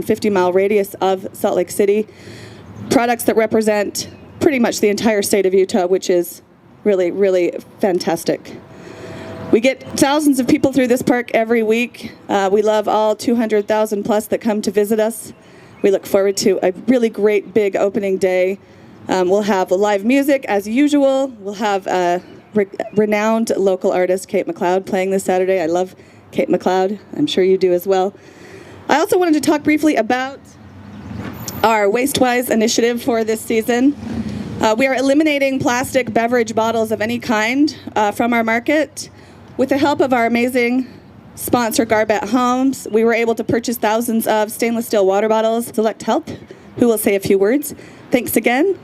50-mile radius of Salt Lake City. Products that represent pretty much the entire state of Utah, which is really, really fantastic. We get thousands of people through this park every week. We love all 200,000 plus that come to visit us. We look forward to a really great big opening day. We'll have live music as usual. We'll have renowned local artist Kate McLeod playing this Saturday. I love Kate McLeod. I'm sure you do as well. I also wanted to talk briefly about our WasteWise initiative for this season. We are eliminating plastic beverage bottles of any kind from our market. With the help of our amazing sponsor, Garbett Homes, we were able to purchase thousands of stainless steel water bottles. Select Help, who will say a few words. Thanks again.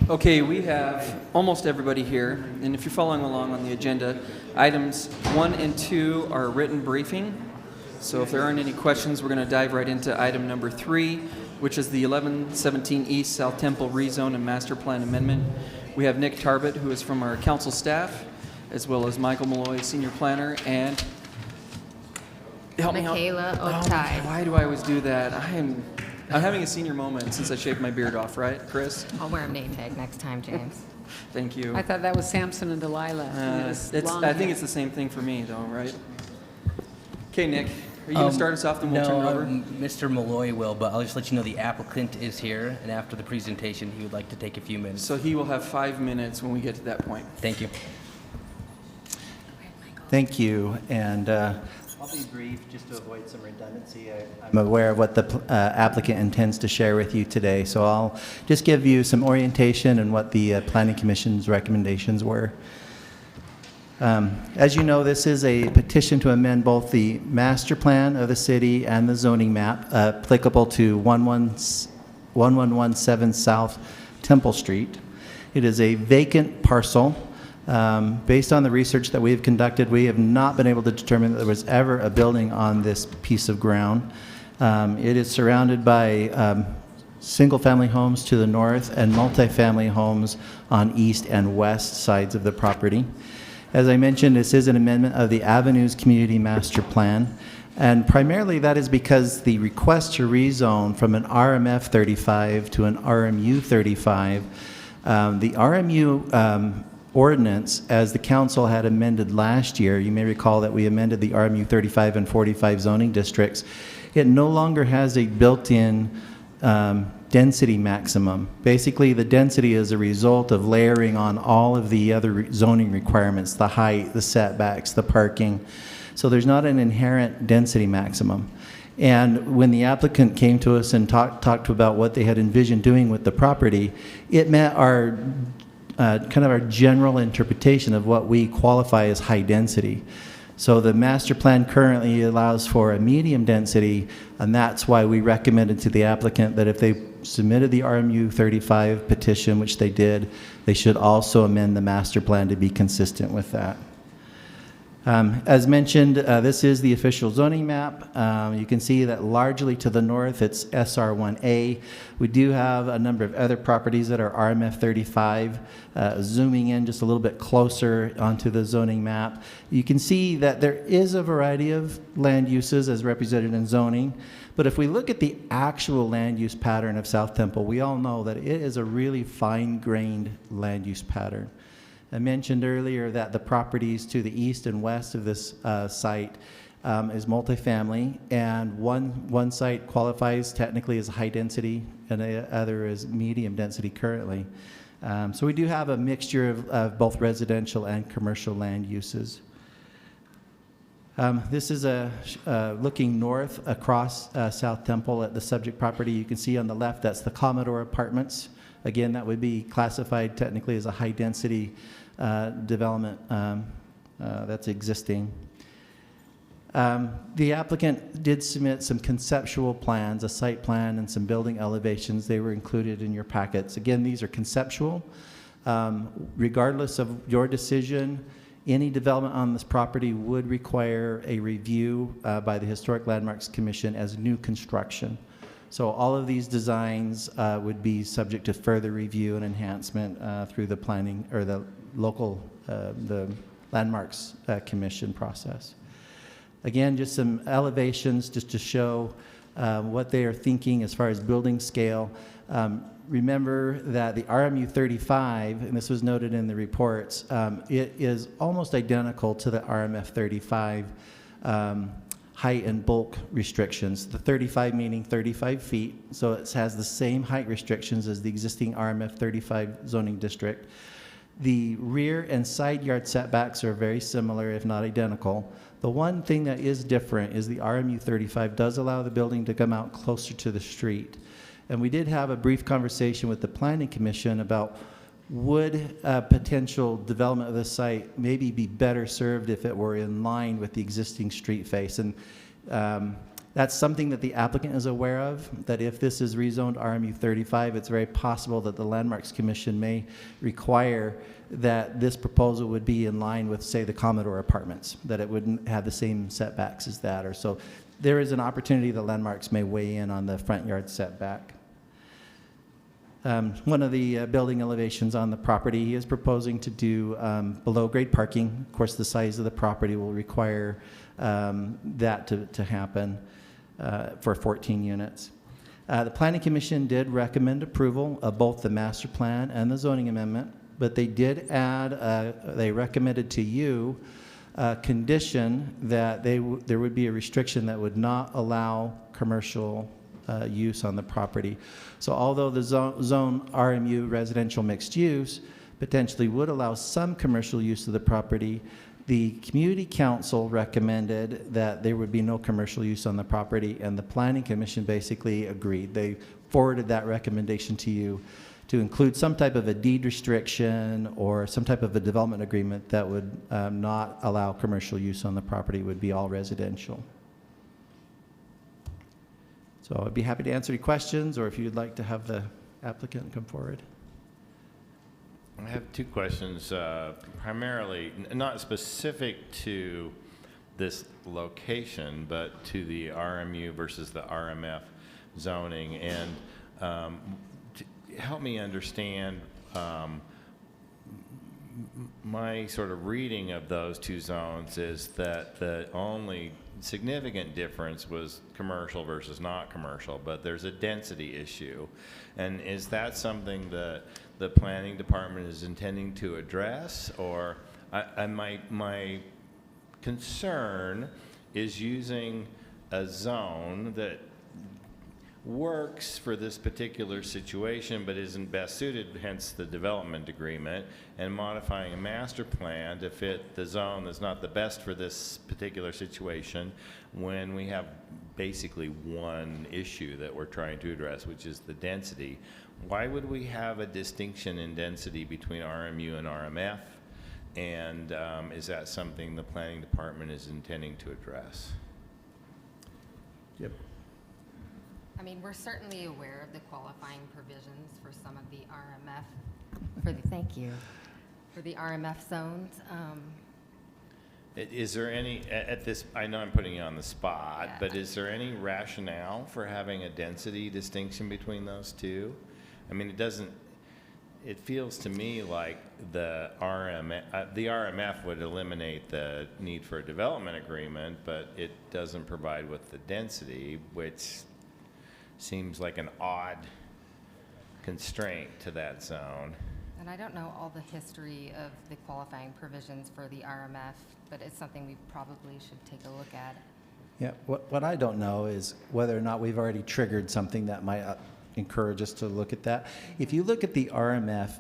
Okay, we have almost everybody here, and if you're following along on the agenda, items 1 and 2 are written briefing. So if there aren't any questions, we're going to dive right into item number 3, which is the 1117 East South Temple rezone and master plan amendment. We have Nick Tarbett, who is from our council staff, as well as Michael Malloy, senior planner, and help me out. Michaela Oh, Otide. why do I always do that? I'm having a senior moment since I shaved my beard off, right, Chris? I'll wear a name tag next time, James. Thank you. I thought that was Samson and Delilah. and it was long I think hair. it's the same thing for me, though, right? Okay, Nick, are you going to start us off, then we'll turn it over? Mr. Malloy will, but I'll just let you know the applicant is here, and after the presentation, he would like to take a few minutes. So he will have 5 minutes when we get to that point. Thank you. Thank you, and I'll be brief just to avoid some redundancy. I'm aware of what the applicant intends to share with you today, so I'll just give you some orientation and what the Planning Commission's recommendations were. As you know, this is a petition to amend both the master plan of the city and the zoning map applicable to 1117 South Temple Street. It is a vacant parcel. Based on the research that we have conducted, we have not been able to determine that there was ever a building on this piece of ground. It is surrounded by single-family homes to the north and multifamily homes on east and west sides of the property. As I mentioned, this is an amendment of the Avenues Community Master Plan, and primarily that is because the request to rezone from an RMF 35 to an RMU 35, the RMU ordinance, as the council had amended last year, you may recall that we amended the RMU 35 and 45 zoning districts. It no longer has a built-in density maximum. Basically, the density is a result of layering on all of the other zoning requirements, the height, the setbacks, the parking. So there's not an inherent density maximum. And when the applicant came to us and talked about what they had envisioned doing with the property, it met our kind of our general interpretation of what we qualify as high density. So the master plan currently allows for a medium density, and that's why we recommended to the applicant that if they submitted the RMU 35 petition, which they did, they should also amend the master plan to be consistent with that. As mentioned, this is the official zoning map. You can see that largely to the north, it's SR1A. We do have a number of other properties that are RMF 35. Zooming in just a little bit closer onto the zoning map, you can see that there is a variety of land uses as represented in zoning. But if we look at the actual land use pattern of South Temple, we all know that it is a really fine-grained land use pattern. I mentioned earlier that the properties to the east and west of this site is multifamily, and one site qualifies technically as high density, and the other is medium density currently. So we do have a mixture of both residential and commercial land uses. This is looking north across South Temple at the subject property. You can see on the left, that's the Commodore Apartments. Again, that would be classified technically as a high-density development that's existing. The applicant did submit some conceptual plans, a site plan and some building elevations. They were included in your packets. Again, these are conceptual. Regardless of your decision, any development on this property would require a review by the Historic Landmarks Commission as new construction. So all of these designs would be subject to further review and enhancement through the planning or the local, the Landmarks Commission process. Again, just some elevations just to show what they are thinking as far as building scale. Remember that the RMU 35, and this was noted in the reports, it is almost identical to the RMF 35 height and bulk restrictions. The 35 meaning 35 feet, so it has the same height restrictions as the existing RMF 35 zoning district. The rear and side yard setbacks are very similar, if not identical. The one thing that is different is the RMU 35 does allow the building to come out closer to the street. And we did have a brief conversation with the Planning Commission about would potential development of this site maybe be better served if it were in line with the existing street face. And That's something that the applicant is aware of, that if this is rezoned RMU 35, it's very possible that the Landmarks Commission may require that this proposal would be in line with, say, the Commodore Apartments, that it wouldn't have the same setbacks as that. Or so there is an opportunity that Landmarks may weigh in on the front yard setback. One of the building elevations on the property, he is proposing to do below-grade parking. Of course, the size of the property will require that to happen for 14 units. The Planning Commission did recommend approval of both the master plan and the zoning amendment, but they did add, they recommended to you a condition that there would be a restriction that would not allow commercial use on the property. So although the zone RMU residential mixed use potentially would allow some commercial use of the property, the community council recommended that there would be no commercial use on the property, and the Planning Commission basically agreed. They forwarded that recommendation to you to include some type of a deed restriction or some type of a development agreement that would not allow commercial use on the property. It would be all residential. So I'd be happy to answer any questions, or if you'd like to have the applicant come forward. I have two questions, primarily not specific to this location, but to the RMU versus the RMF zoning. And help me understand my sort of reading of those two zones is that the only significant difference was commercial versus not commercial, but there's a density issue. And is that something that the planning department is intending to address? Or my concern is using a zone that works for this particular situation but isn't best suited, hence the development agreement, and modifying a master plan to fit the zone that's not the best for this particular situation when we have basically one issue that we're trying to address, which is the density. Why would we have a distinction in density between RMU and RMF? And is that something the planning department is intending to address? Yep. I mean, we're certainly aware of the qualifying provisions for some of the RMF, thank you, for the RMF zones. Is there any, at this, I know I'm putting you on the spot, Yeah. but is there any rationale for having a density distinction between those two? I mean, it feels to me like the RMF would eliminate the need for a development agreement, but it doesn't provide with the density, which seems like an odd constraint to that zone. And I don't know all the history of the qualifying provisions for the RMF, but it's something we probably should take a look at. Yeah, what I don't know is whether or not we've already triggered something that might encourage us to look at that. If you look at the RMF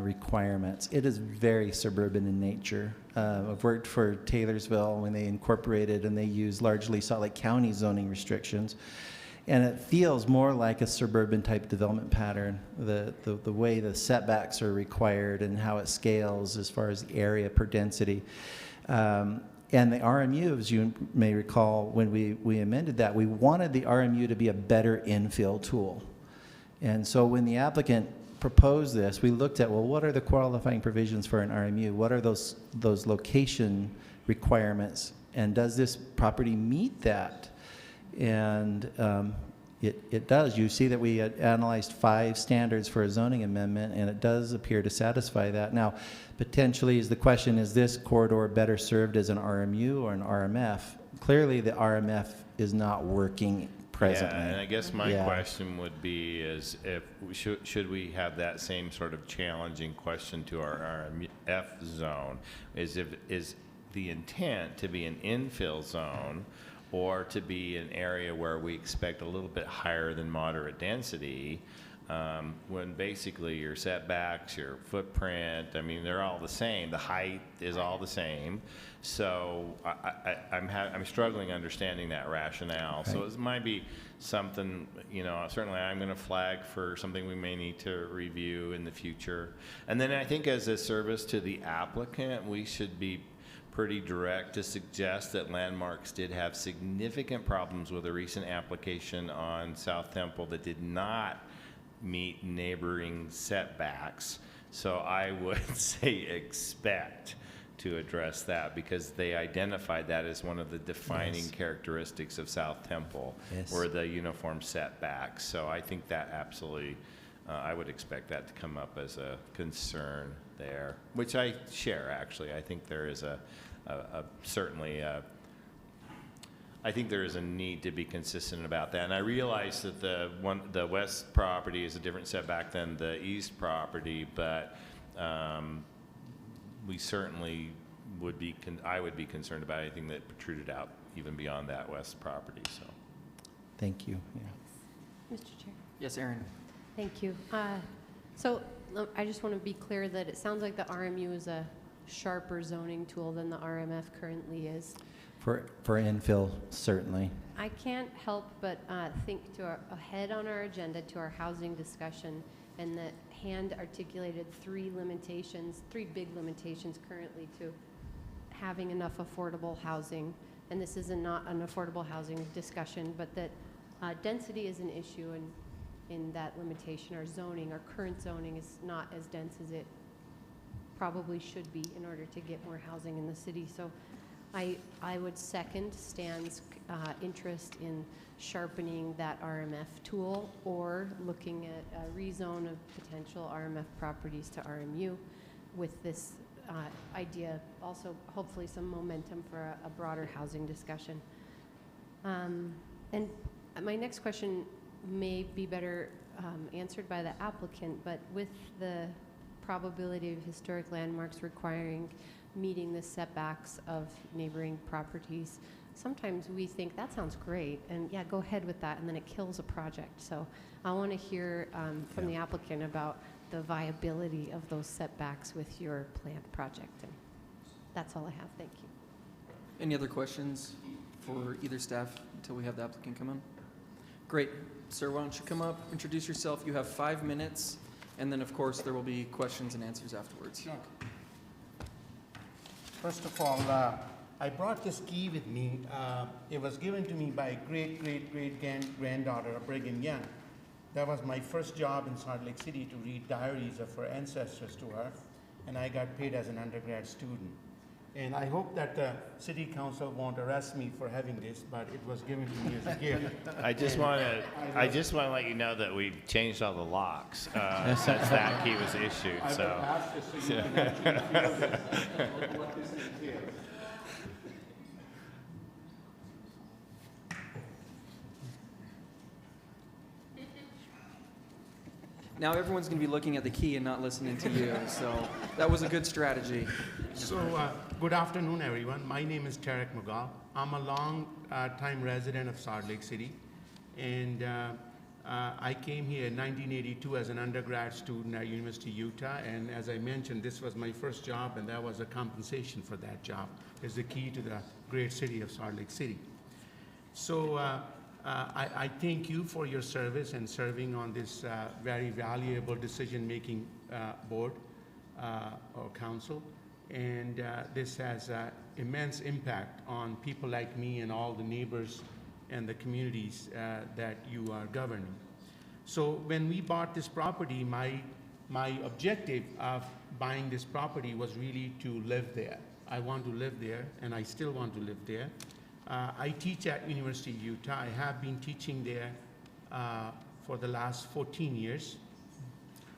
requirements, it is very suburban in nature. I've worked for Taylorsville when they incorporated and they used largely Salt Lake County zoning restrictions. And it feels more like a suburban type development pattern, the way the setbacks are required and how it scales as far as the area per density. And the RMU, as you may recall, when we amended that, we wanted the RMU to be a better infill tool. And so when the applicant proposed this, we looked at, well, what are the qualifying provisions for an RMU? What are those location requirements? And does this property meet that? And it does. You see that we had analyzed 5 standards for a zoning amendment, and it does appear to satisfy that. Now, potentially is the question, is this corridor better served as an RMU or an RMF? Clearly, the RMF is not working presently. Yeah, and I guess my question would be is if should we have that same sort of challenging question to our RMF zone? Is the intent to be an infill zone or to be an area where we expect a little bit higher than moderate density, when basically your setbacks, your footprint, I mean, they're all the same. The height is all the same. So I'm struggling understanding that rationale. Right. So it might be something, certainly I'm going to flag for something we may need to review in the future. And then I think as a service to the applicant, we should be pretty direct to suggest that Landmarks did have significant problems with a recent application on South Temple that did not meet neighboring setbacks. So I would say expect to address that, because they identified that as one of the defining characteristics of South Temple, were the uniform setbacks. So I think that absolutely, I would expect that to come up as a concern there, which I share, actually. I think there is certainly I think there is a need to be consistent about that. And I realize that the west property is a different setback than the east property, but we certainly would be, I would be concerned about anything that protruded out even beyond that west property, so. Thank you. Yeah. Mr. Chair. Yes, Aaron. Thank you. So I just want to be clear that it sounds like the RMU is a sharper zoning tool than the RMF currently is. For infill, certainly. I can't help but think ahead on our agenda to our housing discussion, and the hand articulated three big limitations currently to having enough affordable housing. And this is not an affordable housing discussion, but that density is an issue in that limitation. Our current zoning is not as dense as it probably should be in order to get more housing in the city. So I would second Stan's interest in sharpening that RMF tool, or looking at a rezone of potential RMF properties to RMU, with this idea also hopefully some momentum for a broader housing discussion. And my next question may be better answered by the applicant, but with the probability of historic landmarks requiring meeting the setbacks of neighboring properties, sometimes we think that sounds great, and yeah, go ahead with that, and then it kills a project. So I want to hear from the applicant about the viability of those setbacks with your planned project. And that's all I have. Thank you. Any other questions for either staff until we have the applicant come in? Great. Sir, why don't you come up, introduce yourself. You have 5 minutes, and then, of course, there will be questions and answers afterwards. Sure. First of all, I brought this key with me. It was given to me by great-great-great-granddaughter of Brigham Young. That was my first job in Salt Lake City, to read diaries of her ancestors to her, and I got paid as an undergrad student. And I hope that the city council won't arrest me for having this, but it was given to me as a gift. I just want to let you know that we've changed all the locks since that key was issued. I So. will pass this so you can actually feel this, what this entails. Now everyone's going to be looking at the key and not listening to you, so that was a good strategy. So, good afternoon, everyone. My name is Tarek Mughal. I'm a long-time resident of Salt Lake City, and I came here in 1982 as an undergrad student at University of Utah, and as I mentioned, this was my first job, and that was a compensation for that job. It's the key to the great city of Salt Lake City. So, I thank you for your service and serving on this very valuable decision-making board or council. And this has immense impact on people like me and all the neighbors and the communities that you are governing. So when we bought this property, my objective of buying this property was really to live there. I want to live there, and I still want to live there. I teach at University of Utah. I have been teaching there for the last 14 years.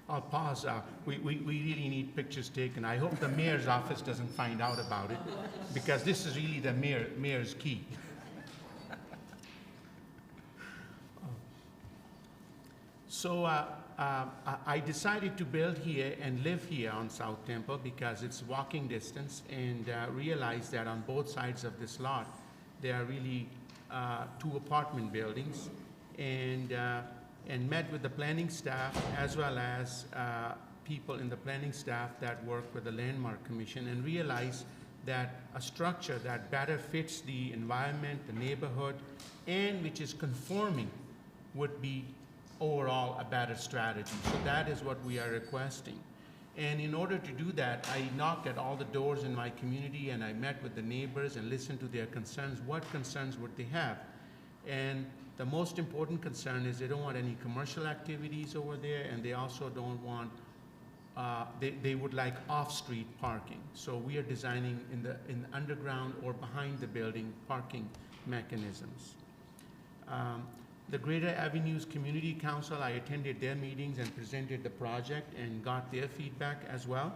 I'll pause. We really need pictures taken. I hope the mayor's office doesn't find out about it, because this is really the mayor's key. So I decided to build here and live here on South Temple because it's walking distance, and realized that on both sides of this lot, there are really 2 apartment buildings, and met with the planning staff as well as people in the planning staff that work with the Landmark Commission, and realized that a structure that better fits the environment, the neighborhood, and which is conforming would be overall a better strategy. So that is what we are requesting. And in order to do that, I knocked at all the doors in my community and I met with the neighbors and listened to their concerns. What concerns would they have? And the most important concern is they don't want any commercial activities over there, and they also don't want, they would like off-street parking. So we are designing in the underground or behind the building parking mechanisms. The Greater Avenues Community Council, I attended their meetings and presented the project and got their feedback as well.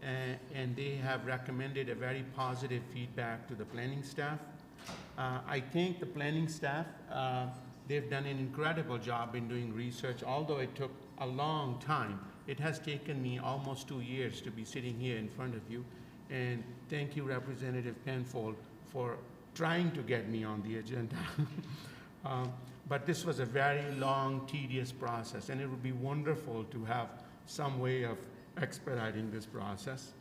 And they have recommended a very positive feedback to the planning staff. I thank the planning staff. They've done an incredible job in doing research, although it took a long time. It has taken me almost 2 years to be sitting here in front of you. And thank you, Representative Penfold, for trying to get me on the agenda. But this was a very long, tedious process, and it would be wonderful to have some way of expediting this process.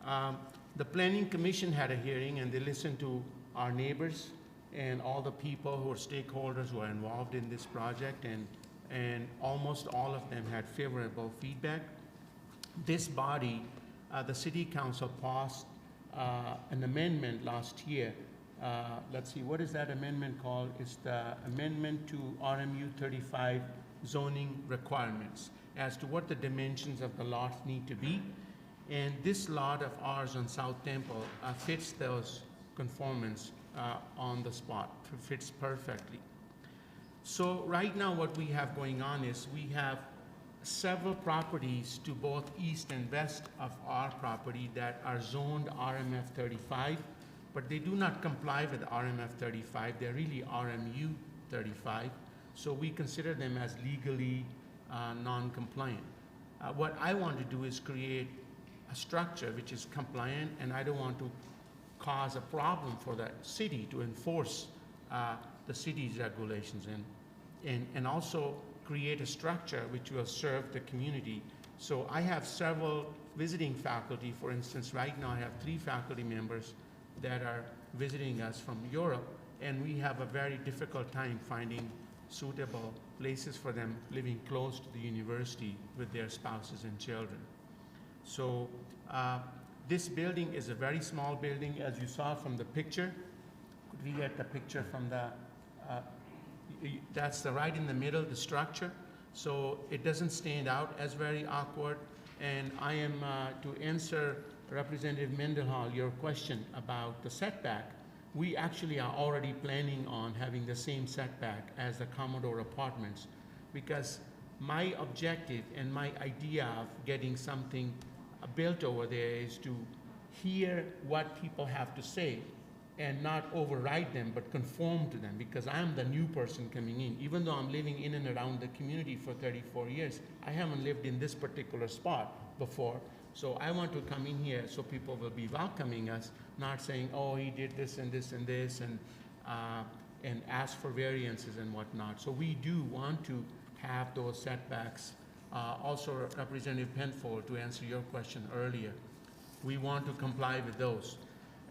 The Planning Commission had a hearing, and they listened to our neighbors and all the people who are stakeholders who are involved in this project, and almost all of them had favorable feedback. This body, the City Council, passed an amendment last year. Let's see, what is that amendment called? It's the amendment to RMU 35 zoning requirements as to what the dimensions of the lots need to be. And this lot of ours on South Temple fits those conformance on the spot, fits perfectly. So right now what we have going on is we have several properties to both east and west of our property that are zoned RMF 35, but they do not comply with RMF 35. They're really RMU 35. So we consider them as legally non-compliant. What I want to do is create a structure which is compliant, and I don't want to cause a problem for the city to enforce the city's regulations and also create a structure which will serve the community. So I have several visiting faculty. For instance, right now I have 3 faculty members that are visiting us from Europe, and we have a very difficult time finding suitable places for them living close to the university with their spouses and children. So this building is a very small building, as you saw from the picture. Could we get the picture from the, that's the right in the middle, the structure. So it doesn't stand out as very awkward. And I am, to answer Representative Mendenhall, your question about the setback, we actually are already planning on having the same setback as the Commodore Apartments, because my objective and my idea of getting something built over there is to hear what people have to say and not override them, but conform to them, because I'm the new person coming in. Even though I'm living in and around the community for 34 years, I haven't lived in this particular spot before. So I want to come in here so people will be welcoming us, not saying, oh, he did this and this and this, and ask for variances and whatnot. So we do want to have those setbacks. Also, Representative Penfold, to answer your question earlier, we want to comply with those.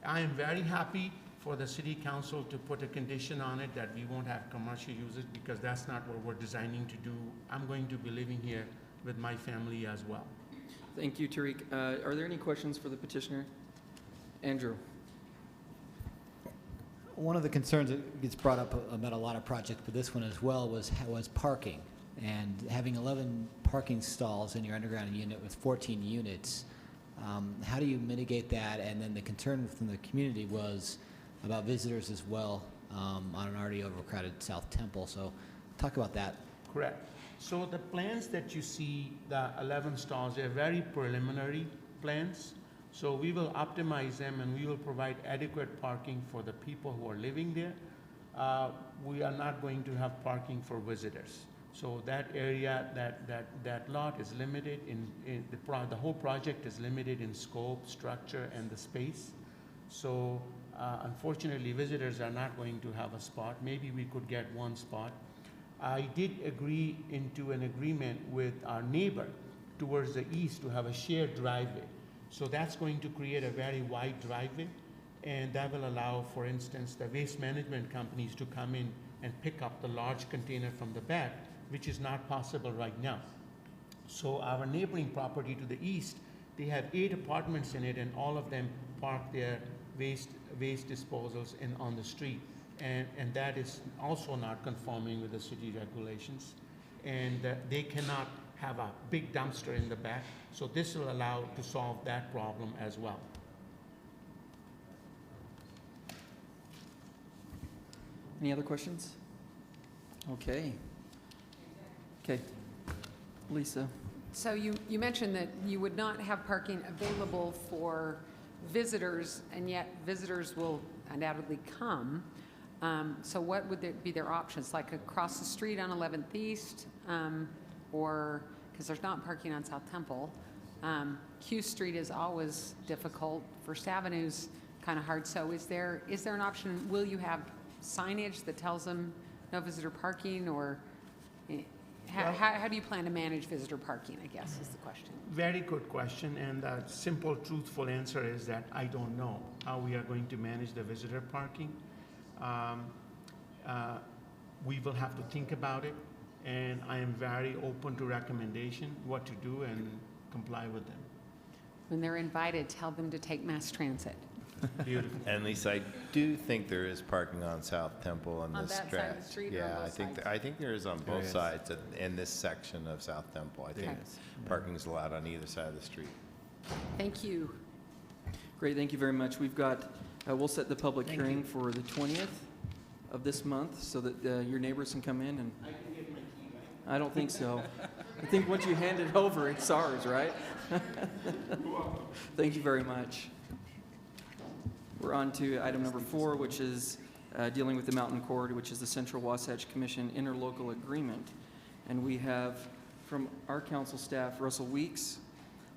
I am very happy for the City Council to put a condition on it that we won't have commercial uses, because that's not what we're designing to do. I'm going to be living here with my family as well. Thank you, Tariq. Are there any questions for the petitioner? Andrew. One of the concerns that gets brought up about a lot of projects, but this one as well, was parking. And having 11 parking stalls in your underground unit with 14 units, how do you mitigate that? And then the concern from the community was about visitors as well on an already overcrowded South Temple. So talk about that. Correct. So the plans that you see, the 11 stalls, they're very preliminary plans. So we will optimize them, and we will provide adequate parking for the people who are living there. We are not going to have parking for visitors. So that area, that lot is limited in the whole project is limited in scope, structure, and the space. So unfortunately, visitors are not going to have a spot. Maybe we could get one spot. I did agree into an agreement with our neighbor towards the east to have a shared driveway. So that's going to create a very wide driveway, and that will allow, for instance, the waste management companies to come in and pick up the large container from the back, which is not possible right now. So our neighboring property to the east, they have 8 apartments in it, and all of them park their waste disposals on the street. And that is also not conforming with the city regulations. And they cannot have a big dumpster in the back. So this will allow to solve that problem as well. Any other questions? Okay. Okay. Lisa. So you mentioned that you would not have parking available for visitors, and yet visitors will undoubtedly come. So what would be their options, like across the street on 11th East, or, because there's not parking on South Temple. Q Street is always difficult. First Avenue's kind of hard. So is there an option, will you have signage that tells them no visitor parking, or how do you plan to manage visitor parking, I guess, is the question. Very good question, and the simple, truthful answer is that I don't know how we are going to manage the visitor parking. We will have to think about it, and I am very open to recommendation, what to do, and comply with them. When they're invited, tell them to take mass transit. Beautiful. And Lisa, I do think there is parking on South Temple on On this that stretch. side of the street or on Yeah, both sides? I think there is on There both is. sides in this section of South Temple. I think Okay. parking is allowed on either side of the street. Thank you. Great, thank you very much. We've got, we'll set the public hearing for the 20th of this month so that your neighbors can come in and. I can give my key back. I don't think so. I think once you hand it over, it's ours, right? Thank you very much. We're on to item number 4, which is dealing with the Mountain Accord, which is the Central Wasatch Commission interlocal agreement. And we have from our council staff, Russell Weeks,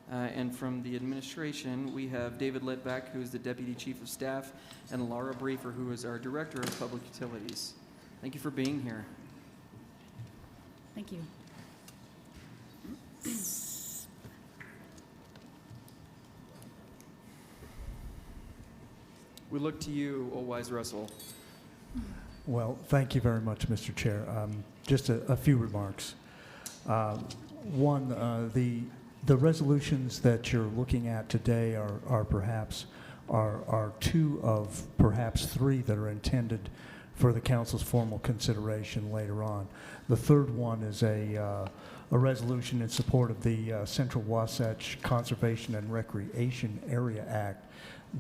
and from the administration, we have David Litvack, who is the Deputy Chief of Staff, and Laura Briefer, who is our Director of Public Utilities. Thank you for being here. Thank you. We look to you, O wise Russell. Well, thank you very much, Mr. Chair. Just a few remarks. One, the resolutions that you're looking at today are perhaps are 2 of perhaps 3 that are intended for the council's formal consideration later on. The third one is a resolution in support of the Central Wasatch Conservation and Recreation Area Act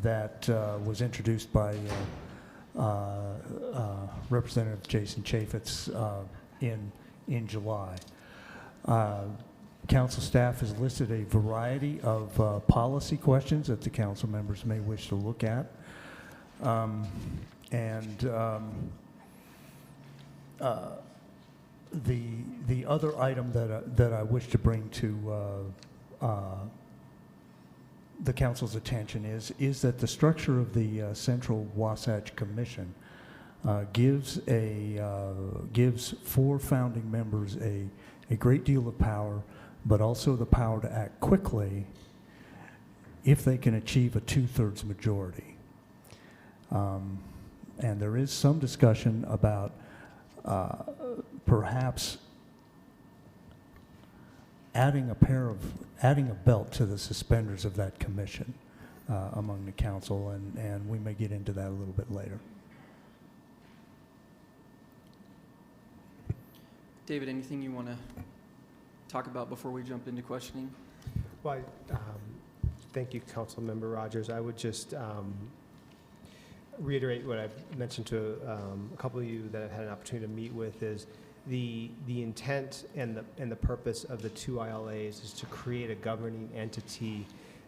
that was introduced by Representative Jason Chaffetz in July. Council staff has listed a variety of policy questions that the council members may wish to look at. The other item that I wish to bring to the council's attention is that the structure of the Central Wasatch Commission gives 4 founding members a great deal of power, but also the power to act quickly if they can achieve a 2/3 majority. And there is some discussion about perhaps adding a belt to the suspenders of that commission among the council, and we may get into that a little bit later. David, anything you want to talk about before we jump into questioning? Well, thank you, Council Member Rogers. I would just reiterate what I've mentioned to a couple of you that I've had an opportunity to meet with is the intent and the purpose of the 2 ILAs is to create a governing entity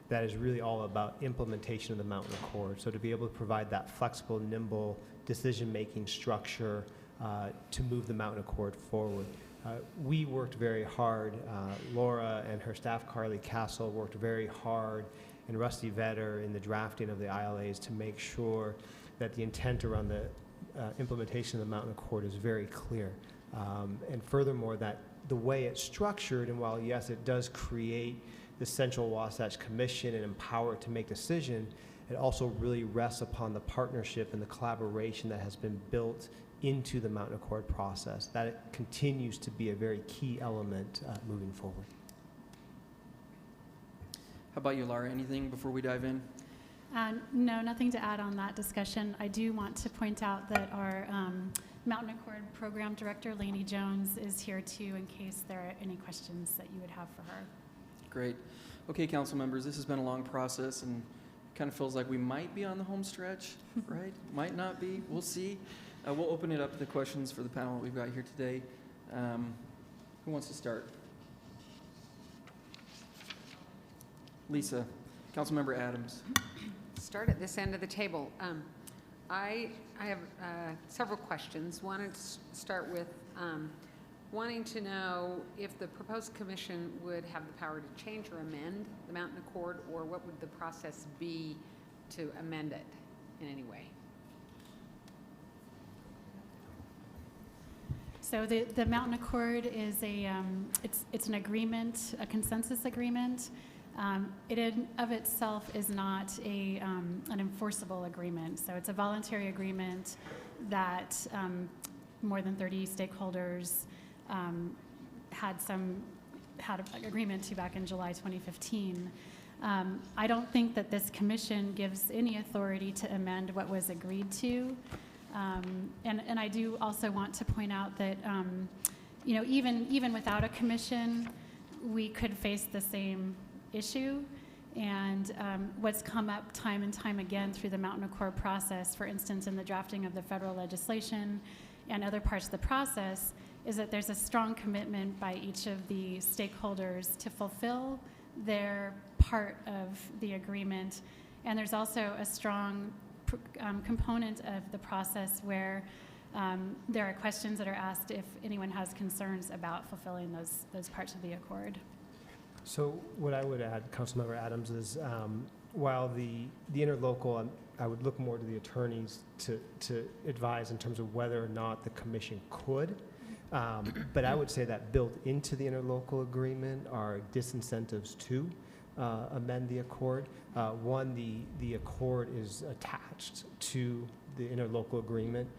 that is really all about implementation of the Mountain Accord. So to be able to provide that flexible, nimble decision-making structure to move the Mountain Accord forward. We worked very hard. Laura and her staff, Carly Castle, worked very hard, and Rusty Vetter in the drafting of the ILAs to make sure that the intent around the implementation of the Mountain Accord is very clear. And furthermore, that the way it's structured, and while yes, it does create the Central Wasatch Commission and empower it to make decision, it also really rests upon the partnership and the collaboration that has been built into the Mountain Accord process. That it continues to be a very key element moving forward. How about you, Laura? Anything before we dive in? No, nothing to add on that discussion. I do want to point out that our Mountain Accord Program Director, Lainey Jones, is here too in case there are any questions that you would have for her. Great. Okay, council members, this has been a long process and it kind of feels like we might be on the home stretch, right? Might not be. We'll see. We'll open it up to the questions for the panel that we've got here today. Who wants to start? Lisa, Councilmember Adams. Start at this end of the table. I have several questions. Wanted to start with wanting to know if the proposed commission would have the power to change or amend the Mountain Accord, or what would the process be to amend it in any way? So the Mountain Accord is it's an agreement, a consensus agreement. It in of itself is not an enforceable agreement. So it's a voluntary agreement that more than 30 stakeholders had an agreement to back in July 2015. I don't think that this commission gives any authority to amend what was agreed to. And I do also want to point out that, you know, even without a commission, we could face the same issue. And what's come up time and time again through the Mountain Accord process, for instance, in the drafting of the federal legislation and other parts of the process, is that there's a strong commitment by each of the stakeholders to fulfill their part of the agreement. And there's also a strong component of the process where there are questions that are asked if anyone has concerns about fulfilling those parts of the accord. So what I would add, Councilmember Adams, is while the interlocal, I would look more to the attorneys to advise in terms of whether or not the commission could. But I would say that built into the interlocal agreement are disincentives to amend the accord. One, the accord is attached to the interlocal agreement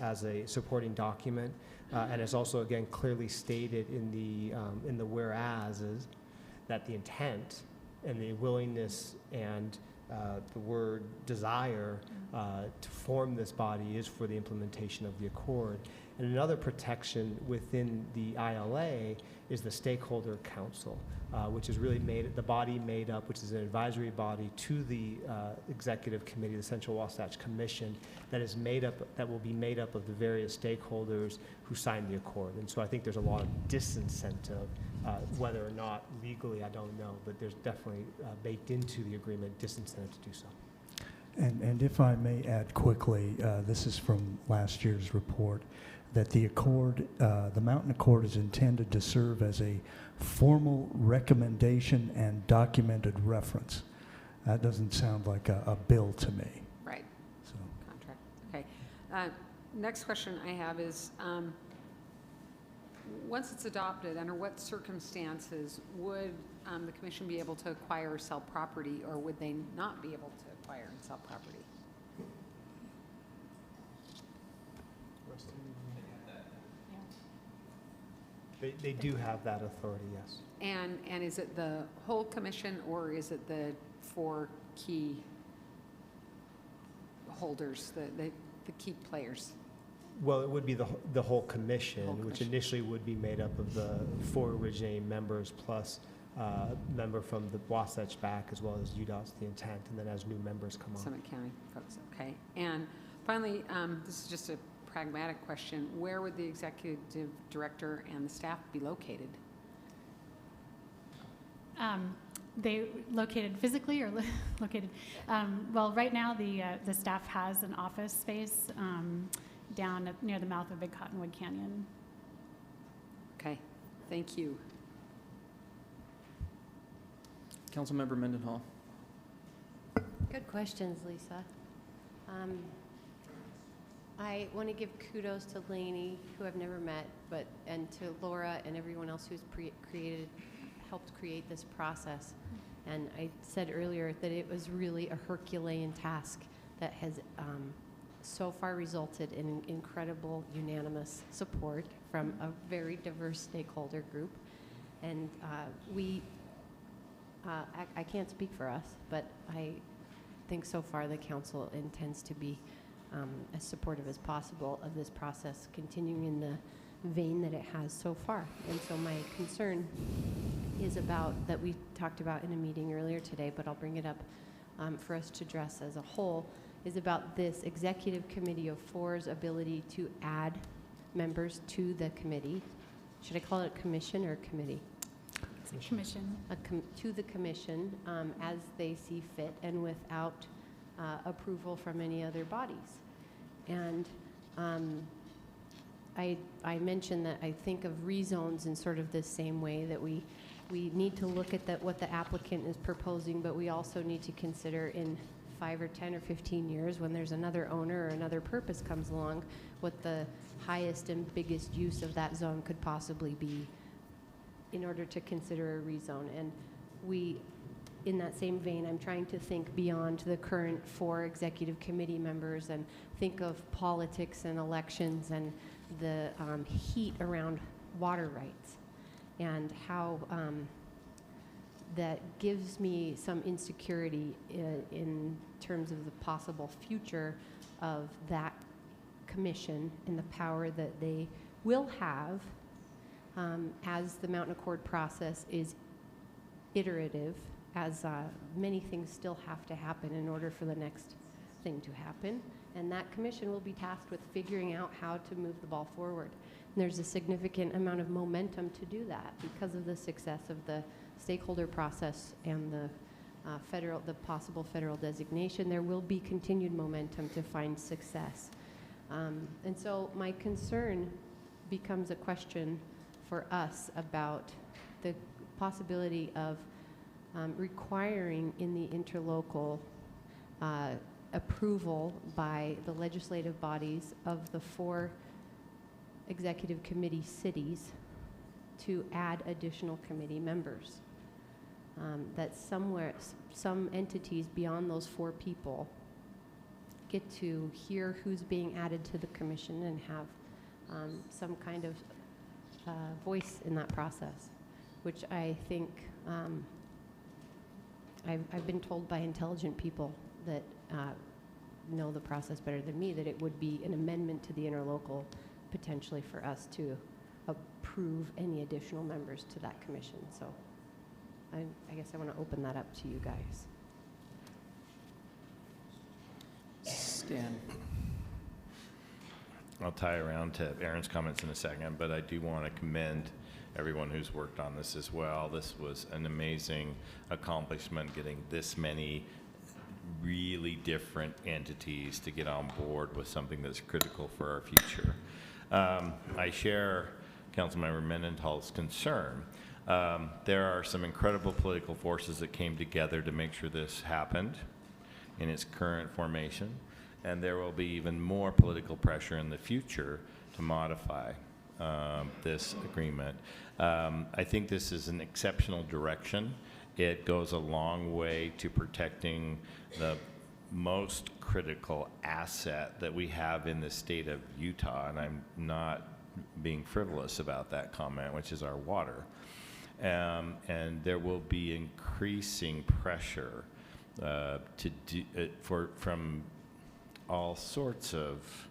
as a supporting document, and it's also again clearly stated in the whereases that the intent and the willingness and the word desire to form this body is for the implementation of the accord. And another protection within the ILA is the Stakeholder Council, which is really the body made up, which is an advisory body to the Executive Committee, the Central Wasatch Commission, that will be made up of the various stakeholders who signed the accord. And so I think there's a lot of disincentive, whether or not legally, I don't know, but there's definitely baked into the agreement disincentive to do so. And if I may add quickly, this is from last year's report, that the accord, the Mountain Accord, is intended to serve as a formal recommendation and documented reference. That doesn't sound like a bill to me. Right. So. Contract. Okay. Next question I have is, once it's adopted, under what circumstances would the commission be able to acquire or sell property, or would they not be able to acquire and sell property? They do have that authority, yes. And is it the whole commission, or is it the 4 key holders, the key players? Well, it would be the whole commission, which initially would be made up of the 4 originating members plus a member from the Wasatch back, as well as UDOT's the intent, and then as new members come on. Summit County folks, okay. And finally, this is just a pragmatic question. Where would the executive director and the staff be located? They located physically or located? Well, right now the staff has an office space down near the mouth of Big Cottonwood Canyon. Okay, thank you. Councilmember Mendenhall. Good questions, Lisa. I want to give kudos to Lainey, who I've never met, and to Laura and everyone else who's helped create this process. And I said earlier that it was really a Herculean task that has so far resulted in incredible unanimous support from a very diverse stakeholder group. And I can't speak for us, but I think so far the council intends to be as supportive as possible of this process, continuing in the vein that it has so far. And so my concern is about, that we talked about in a meeting earlier today, but I'll bring it up for us to address as a whole, is about this executive committee of four's ability to add members to the committee. Should I call it a commission or a committee? It's a commission. To the commission as they see fit and without approval from any other bodies. And I mentioned that I think of rezones in sort of this same way, that we need to look at what the applicant is proposing, but we also need to consider in 5 or 10 or 15 years, when there's another owner or another purpose comes along, what the highest and biggest use of that zone could possibly be in order to consider a rezone. And in that same vein, I'm trying to think beyond the current 4 executive committee members and think of politics and elections and the heat around water rights, and how that gives me some insecurity in terms of the possible future of that commission and the power that they will have as the Mountain Accord process is iterative, as many things still have to happen in order for the next thing to happen. And that commission will be tasked with figuring out how to move the ball forward. And there's a significant amount of momentum to do that because of the success of the stakeholder process and the possible federal designation. There will be continued momentum to find success. And so my concern becomes a question for us about the possibility of requiring in the interlocal approval by the legislative bodies of the 4 executive committee cities to add additional committee members. That some entities beyond those 4 people get to hear who's being added to the commission and have some kind of voice in that process, which I think I've been told by intelligent people that know the process better than me that it would be an amendment to the interlocal potentially for us to approve any additional members to that commission. So I guess I want to open that up to you guys. Stan. I'll tie around to Aaron's comments in a second, but I do want to commend everyone who's worked on this as well. This was an amazing accomplishment, getting this many really different entities to get on board with something that's critical for our future. I share Councilmember Mendenhall's concern. There are some incredible political forces that came together to make sure this happened in its current formation, and there will be even more political pressure in the future to modify this agreement. I think this is an exceptional direction. It goes a long way to protecting the most critical asset that we have in the state of Utah, and I'm not being frivolous about that comment, which is our water. And there will be increasing pressure from all sorts of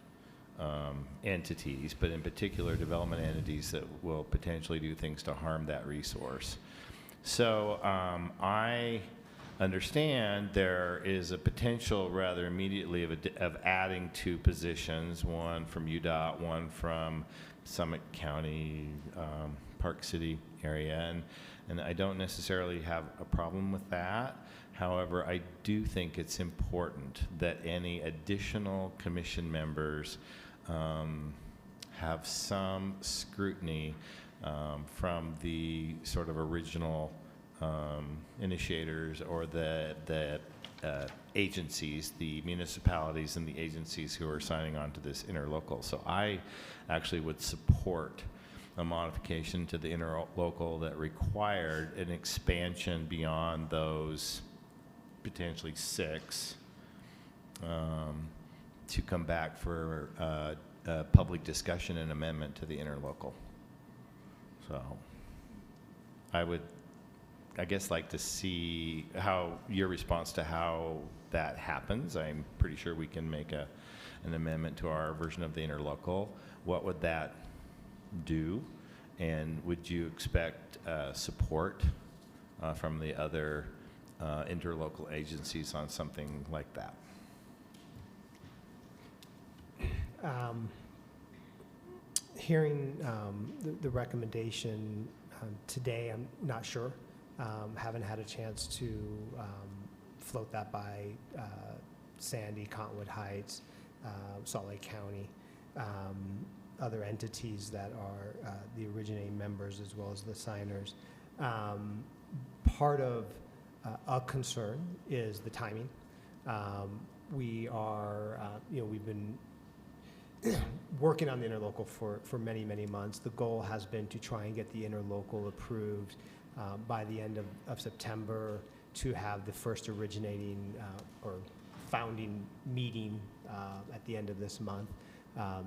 entities, but in particular development entities that will potentially do things to harm that resource. So I understand there is a potential rather immediately of adding 2 positions, one from UDOT, one from Summit County, Park City area, and I don't necessarily have a problem with that. However, I do think it's important that any additional commission members have some scrutiny from the sort of original initiators or the agencies, the municipalities and the agencies who are signing on to this interlocal. So I actually would support a modification to the interlocal that required an expansion beyond those potentially 6 to come back for public discussion and amendment to the interlocal. So I would I guess, like to see how your response to how that happens. I'm pretty sure we can make an amendment to our version of the interlocal. What would that do? And would you expect support from the other interlocal agencies on something like that? Hearing the recommendation today, I'm not sure. Haven't had a chance to float that by Sandy, Cottonwood Heights, Salt Lake County, other entities that are the originating members as well as the signers. Part of a concern is the timing. We are, we've been working on the interlocal for many, many months. The goal has been to try and get the interlocal approved by the end of September, to have the first originating or founding meeting at the end of this month.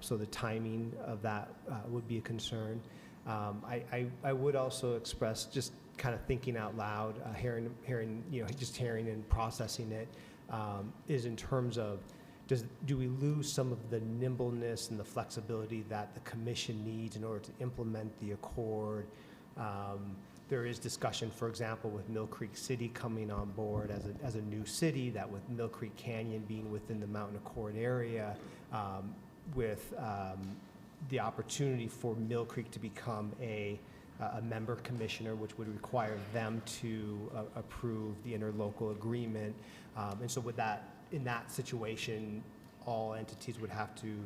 So the timing of that would be a concern. I would also express, just kind of thinking out loud, hearing and processing it, is in terms of, do we lose some of the nimbleness and the flexibility that the commission needs in order to implement the accord? There is discussion, for example, with Mill Creek City coming on board as a new city, that with Mill Creek Canyon being within the Mountain Accord area, with the opportunity for Mill Creek to become a member commissioner, which would require them to approve the interlocal agreement. And so with that, in that situation, all entities would have to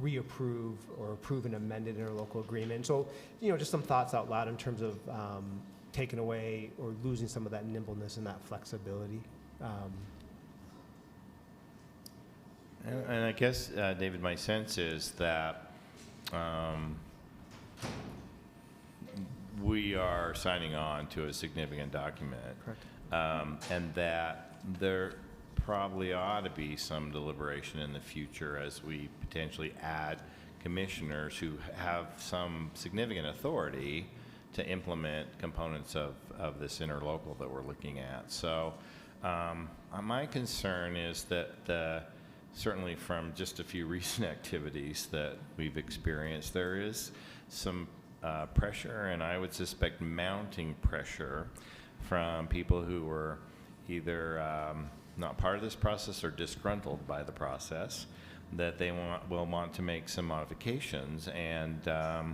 reapprove or approve an amended interlocal agreement. So, just some thoughts out loud in terms of taking away or losing some of that nimbleness and that flexibility. And I guess, David, my sense is that we are signing on to a significant document. Correct. And that there probably ought to be some deliberation in the future as we potentially add commissioners who have some significant authority to implement components of this interlocal that we're looking at. So my concern is that certainly from just a few recent activities that we've experienced, there is some pressure, and I would suspect mounting pressure from people who were either not part of this process or disgruntled by the process, that they will want to make some modifications. And I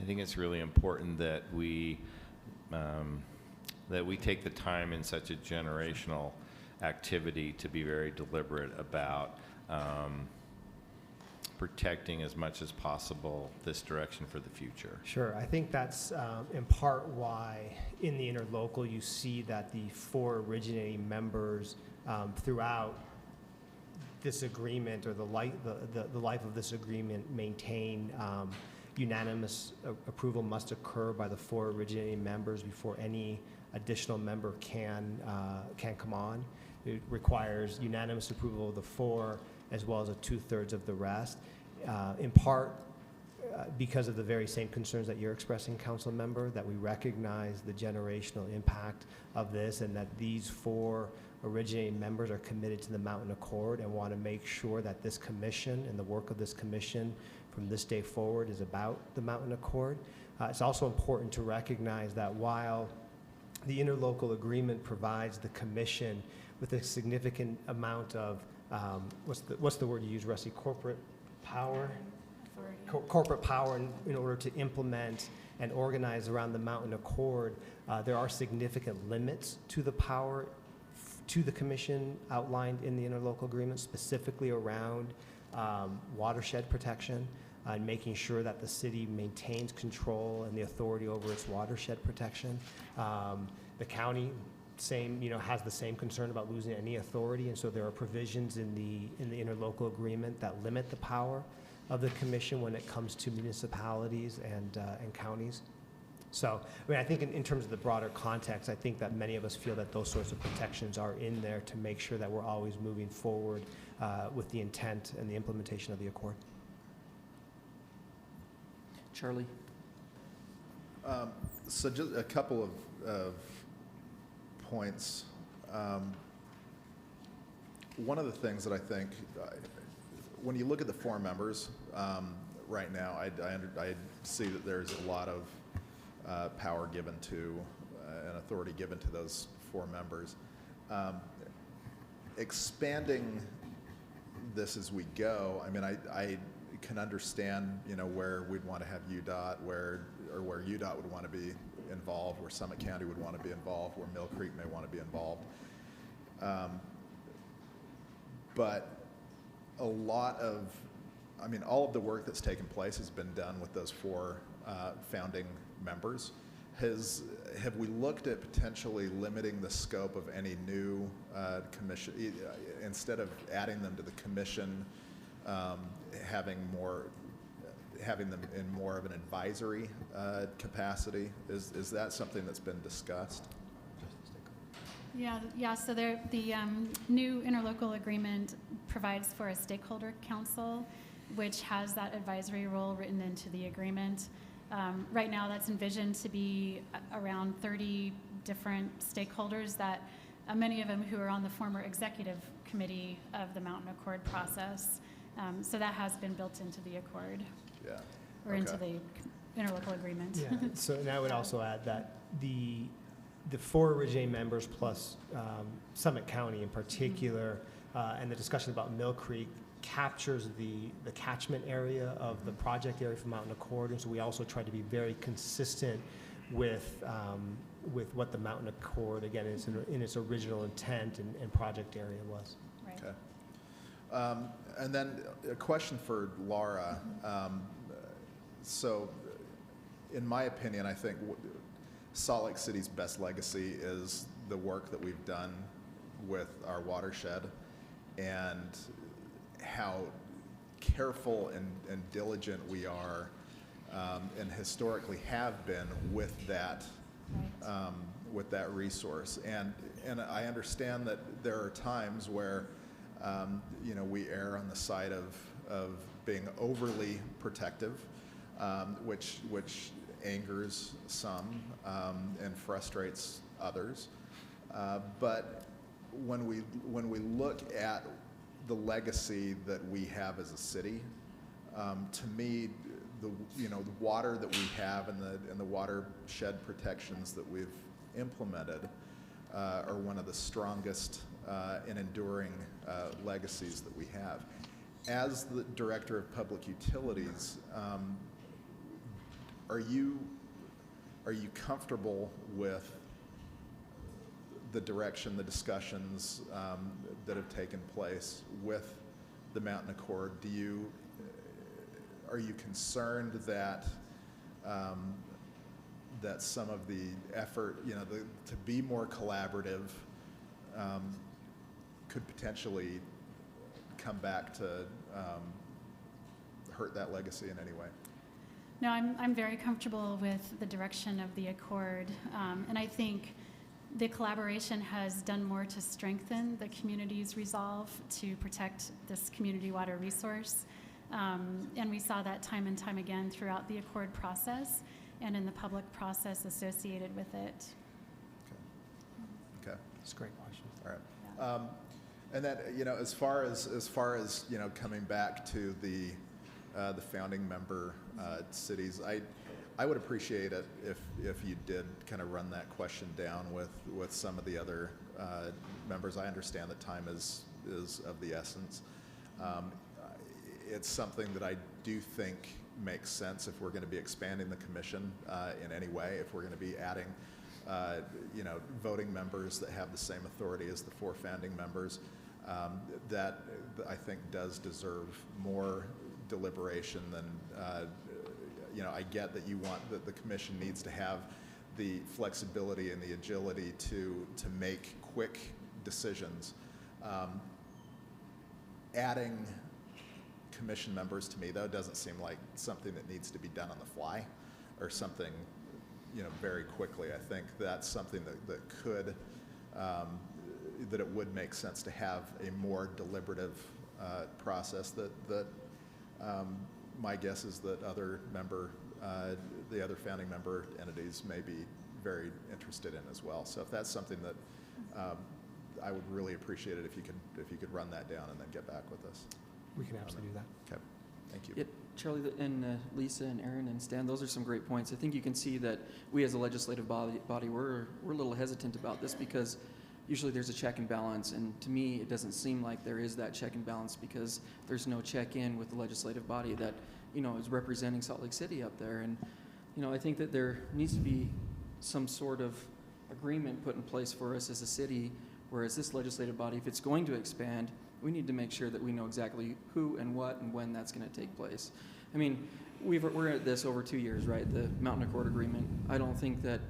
think it's really important that we take the time in such a generational activity to be very deliberate about protecting as much as possible this direction for the future. Sure. I think that's in part why in the interlocal you see that the 4 originating members throughout this agreement, or the life of this agreement, maintain unanimous approval must occur by the 4 originating members before any additional member can come on. It requires unanimous approval of the 4 as well as a 2/3 of the rest. In part because of the very same concerns that you're expressing, Council Member, that we recognize the generational impact of this, and that these 4 originating members are committed to the Mountain Accord and want to make sure that this commission and the work of this commission from this day forward is about the Mountain Accord. It's also important to recognize that while the interlocal agreement provides the commission with a significant amount of what's the word you use, Rusty? Corporate power? Corporate power in order to implement and organize around the Mountain Accord. There are significant limits to the power to the commission outlined in the interlocal agreement, specifically around watershed protection and making sure that the city maintains control and the authority over its watershed protection. The county has the same concern about losing any authority, and so there are provisions in the interlocal agreement that limit the power of the commission when it comes to municipalities and counties. So, I think in terms of the broader context, I think that many of us feel that those sorts of protections are in there to make sure that we're always moving forward with the intent and the implementation of the accord. Charlie? So just a couple of points. One of the things that I think, when you look at the 4 members right now, I see that there's a lot of power given to and authority given to those 4 members. Expanding this as we go, I mean, I can understand, you know, where we'd want to have UDOT, where UDOT would want to be involved, where Summit County would want to be involved, where Mill Creek may want to be involved. But a lot of, I mean, all of the work that's taken place has been done with those 4 founding members. Have we looked at potentially limiting the scope of any new commission, instead of adding them to the commission, having them in more of an advisory capacity? Is that something that's been discussed? Yeah. So the new interlocal agreement provides for a stakeholder council, which has that advisory role written into the agreement. Right now, that's envisioned to be around 30 different stakeholders that many of them who are on the former executive committee of the Mountain Accord process. So that has been built into the accord. Yeah. Or into the interlocal agreement. Yeah. So, and I would also add that the 4 originating members plus Summit County in particular, and the discussion about Mill Creek captures the catchment area of the project area for Mountain Accord, and so we also try to be very consistent with what the Mountain Accord, again, in its original intent and project area was. Right. Okay. And then a question for Laura. So, in my opinion, I think Salt Lake City's best legacy is the work that we've done with our watershed, and how careful and diligent we are, and historically have been with that resource. And I understand that there are times where you know, we err on the side of being overly protective, which angers some and frustrates others. But when we look at the legacy that we have as a city, to me, the water that we have and the watershed protections that we've implemented are one of the strongest and enduring legacies that we have. As the Director of Public Utilities, are you comfortable with the direction, the discussions that have taken place with the Mountain Accord? Are you concerned that that some of the effort, you know, to be more collaborative, could potentially come back to hurt that legacy in any way? No, I'm very comfortable with the direction of the Accord, and I think the collaboration has done more to strengthen the community's resolve to protect this community water resource. And we saw that time and time again throughout the Accord process and in the public process associated with it. Okay. That's a great question. All right. And then, you know, as far as you know, coming back to the founding member cities, I would appreciate it if you did kind of run that question down with some of the other members. I understand that time is of the essence. It's something that I do think makes sense if we're going to be expanding the commission in any way, if we're going to be adding you know, voting members that have the same authority as the 4 founding members. That I think does deserve more deliberation than, you know, I get that you want, that the commission needs to have the flexibility and the agility to make quick decisions. Adding commission members to me, though, doesn't seem like something that needs to be done on the fly or something, you know, very quickly. I think that's something that could, that it would make sense to have a more deliberative process that my guess is that other member the other founding member entities may be very interested in as well. So if that's something that I would really appreciate it if you could run that down and then get back with us. We can absolutely do that. Okay, thank you. Yeah, Charlie and Lisa and Aaron and Stan, those are some great points. I think you can see that we as a legislative body we're a little hesitant about this because usually there's a check and balance, and to me it doesn't seem like there is that check and balance because there's no check-in with the legislative body that is representing Salt Lake City up there. And I think that there needs to be some sort of agreement put in place for us as a city, whereas this legislative body, if it's going to expand, we need to make sure that we know exactly who and what and when that's going to take place. I mean, we're at this over 2 years, right? The Mountain Accord Agreement. I don't think that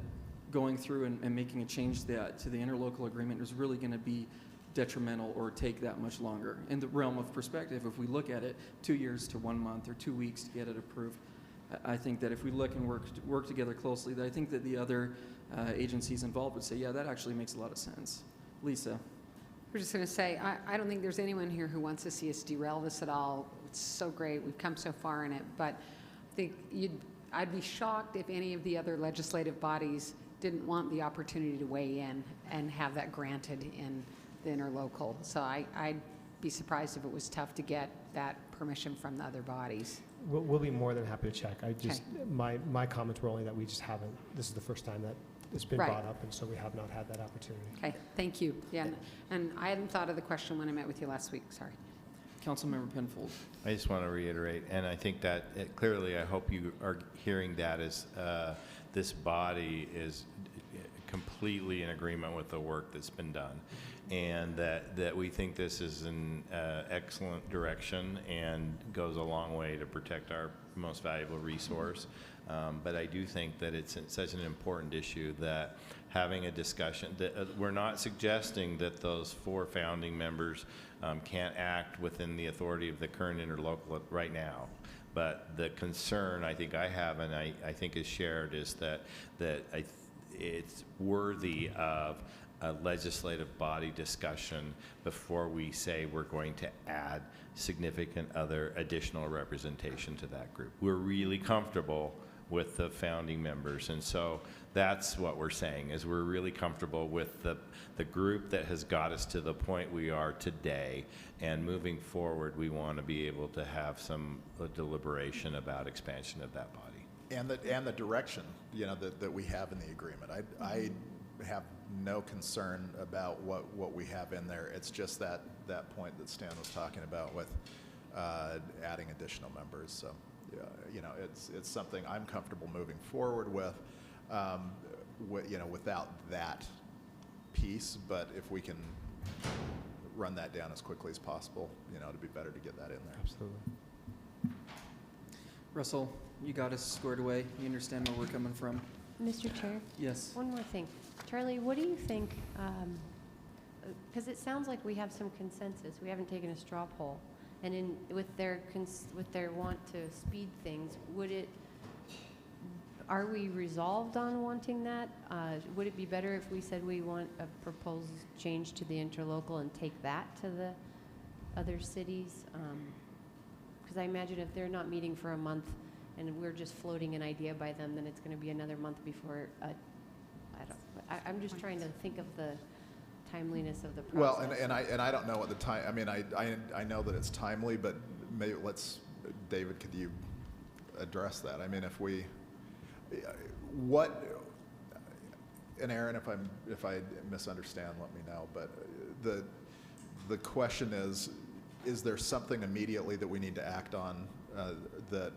going through and making a change to the interlocal agreement is really going to be detrimental or take that much longer. In the realm of perspective, if we look at it, 2 years to 1 month or 2 weeks to get it approved, I think that if we look and work together closely, that I think that the other agencies involved would say, yeah, that actually makes a lot of sense. Lisa. We're just going to say, I don't think there's anyone here who wants to see us derail this at all. It's so great. We've come so far in it. But I think I'd be shocked if any of the other legislative bodies didn't want the opportunity to weigh in and have that granted in the interlocal. So I'd be surprised if it was tough to get that permission from the other bodies. We'll be more than happy to check. My comments were only that we just haven't, this is the first time that it's been Right. brought up, and so we have not had that opportunity. Okay, thank you. Yeah, and I hadn't thought of the question when I met with you last week. Sorry. Councilmember Penfold. I just want to reiterate, and I think that clearly I hope you are hearing that as this body is completely in agreement with the work that's been done, and that we think this is an excellent direction and goes a long way to protect our most valuable resource. But I do think that it's such an important issue that having a discussion, that we're not suggesting that those 4 founding members can't act within the authority of the current interlocal right now. But the concern I think I have, and I think is shared, is that it's worthy of a legislative body discussion before we say we're going to add significant other additional representation to that group. We're really comfortable with the founding members, and so that's what we're saying, is we're really comfortable with the group that has got us to the point we are today, and moving forward we want to be able to have some deliberation about expansion of that body. And the direction, that we have in the agreement. I have no concern about what we have in there. It's just that point that Stan was talking about with adding additional members. So, it's something I'm comfortable moving forward with, without that piece. But if we can run that down as quickly as possible, it'd be better to get that in there. Absolutely. Russell, you got us squared away. You understand where we're coming from. Mr. Chair? Yes. One more thing. Charlie, what do you think, because it sounds like we have some consensus. We haven't taken a straw poll. And with their want to speed things, are we resolved on wanting that? Would it be better if we said we want a proposed change to the interlocal and take that to the other cities? Because I imagine if they're not meeting for a month and we're just floating an idea by them, then it's going to be another month before. I'm just trying to think of the timeliness of the process. Well, and I don't know what the time. I mean, I know that it's timely, but maybe David, could you address that? I mean, and Aaron, if I misunderstand, let me know. But the question is there something immediately that we need to act on that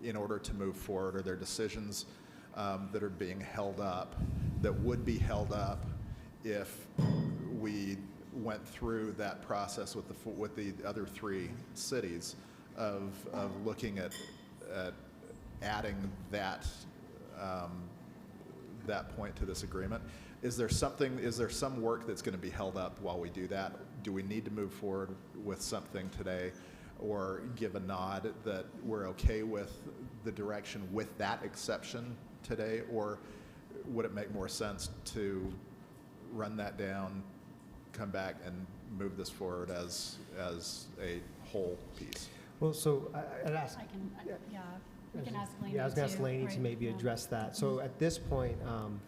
in order to move forward? Are there decisions that are being held up that would be held up if we went through that process with the other 3 cities of looking at adding that point to this agreement? Is there some work that's going to be held up while we do that? Do we need to move forward with something today, or give a nod that we're okay with the direction with that exception today, or would it make more sense to run that down, come back, and move this forward as a whole piece? Well, so I'd ask. We can ask Laney Yeah, I was going to ask too, Laney to right, maybe yeah. address that. So at this point, and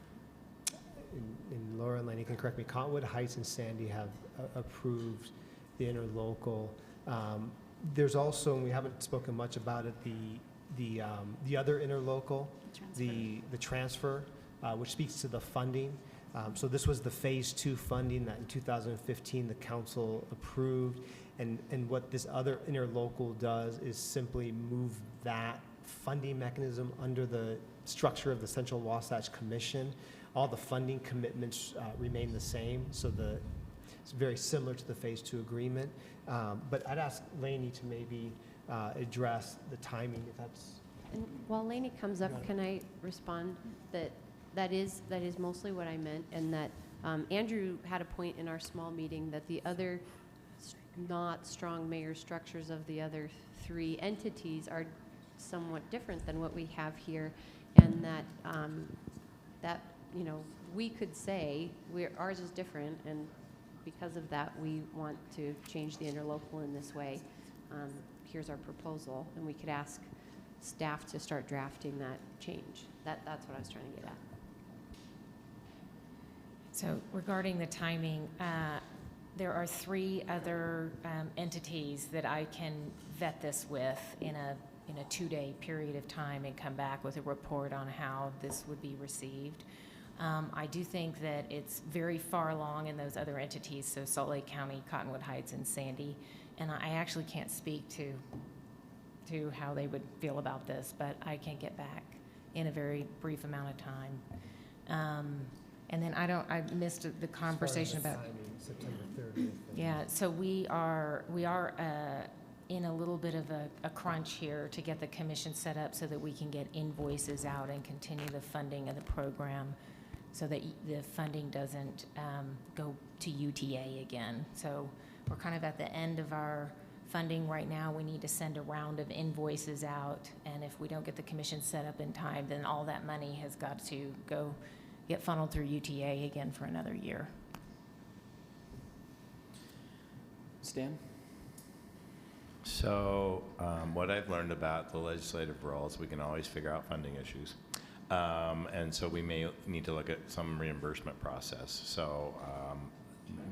Laura and Laney can correct me, Cottonwood Heights and Sandy have approved the interlocal. There's also, and we haven't spoken much about it, the other interlocal, the transfer, which speaks to the funding. So this was the phase 2 funding that in 2015 the council approved. And what this other interlocal does is simply move that funding mechanism under the structure of the Central Wasatch Commission. All the funding commitments remain the same, so it's very similar to the phase 2 agreement. But I'd ask Laney to maybe address the timing, if that's. And while Laney comes up, can I respond that is mostly what I meant, and that Andrew had a point in our small meeting that the other not strong mayor structures of the other 3 entities are somewhat different than what we have here, and that we could say ours is different, and because of that we want to change the interlocal in this way. Here's our proposal, and we could ask staff to start drafting that change. That's what I was trying to get at. So regarding the timing, there are 3 other entities that I can vet this with in a 2-day period of time and come back with a report on how this would be received. I do think that it's very far along in those other entities, so Salt Lake County, Cottonwood Heights, and Sandy, and I actually can't speak to how they would feel about this, but I can get back in a very brief amount of time. And then I missed the conversation about September 30th. Yeah, so we are in a little bit of a crunch here to get the commission set up so that we can get invoices out and continue the funding of the program, so that the funding doesn't go to UTA again. So we're kind of at the end of our funding right now. We need to send a round of invoices out, and if we don't get the commission set up in time, then all that money has got to go get funneled through UTA again for another year. Stan? So what I've learned about the legislative role is we can always figure out funding issues. And so we may need to look at some reimbursement process. So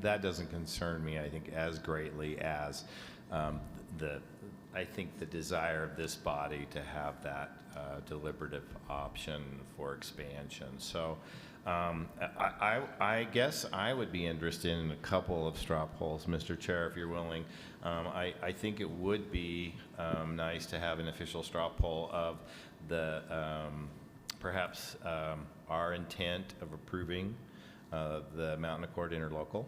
that doesn't concern me, I think, as greatly as I think the desire of this body to have that deliberative option for expansion. So I guess I would be interested in a couple of straw polls, Mr. Chair, if you're willing. I think it would be nice to have an official straw poll of the perhaps our intent of approving the Mountain Accord interlocal.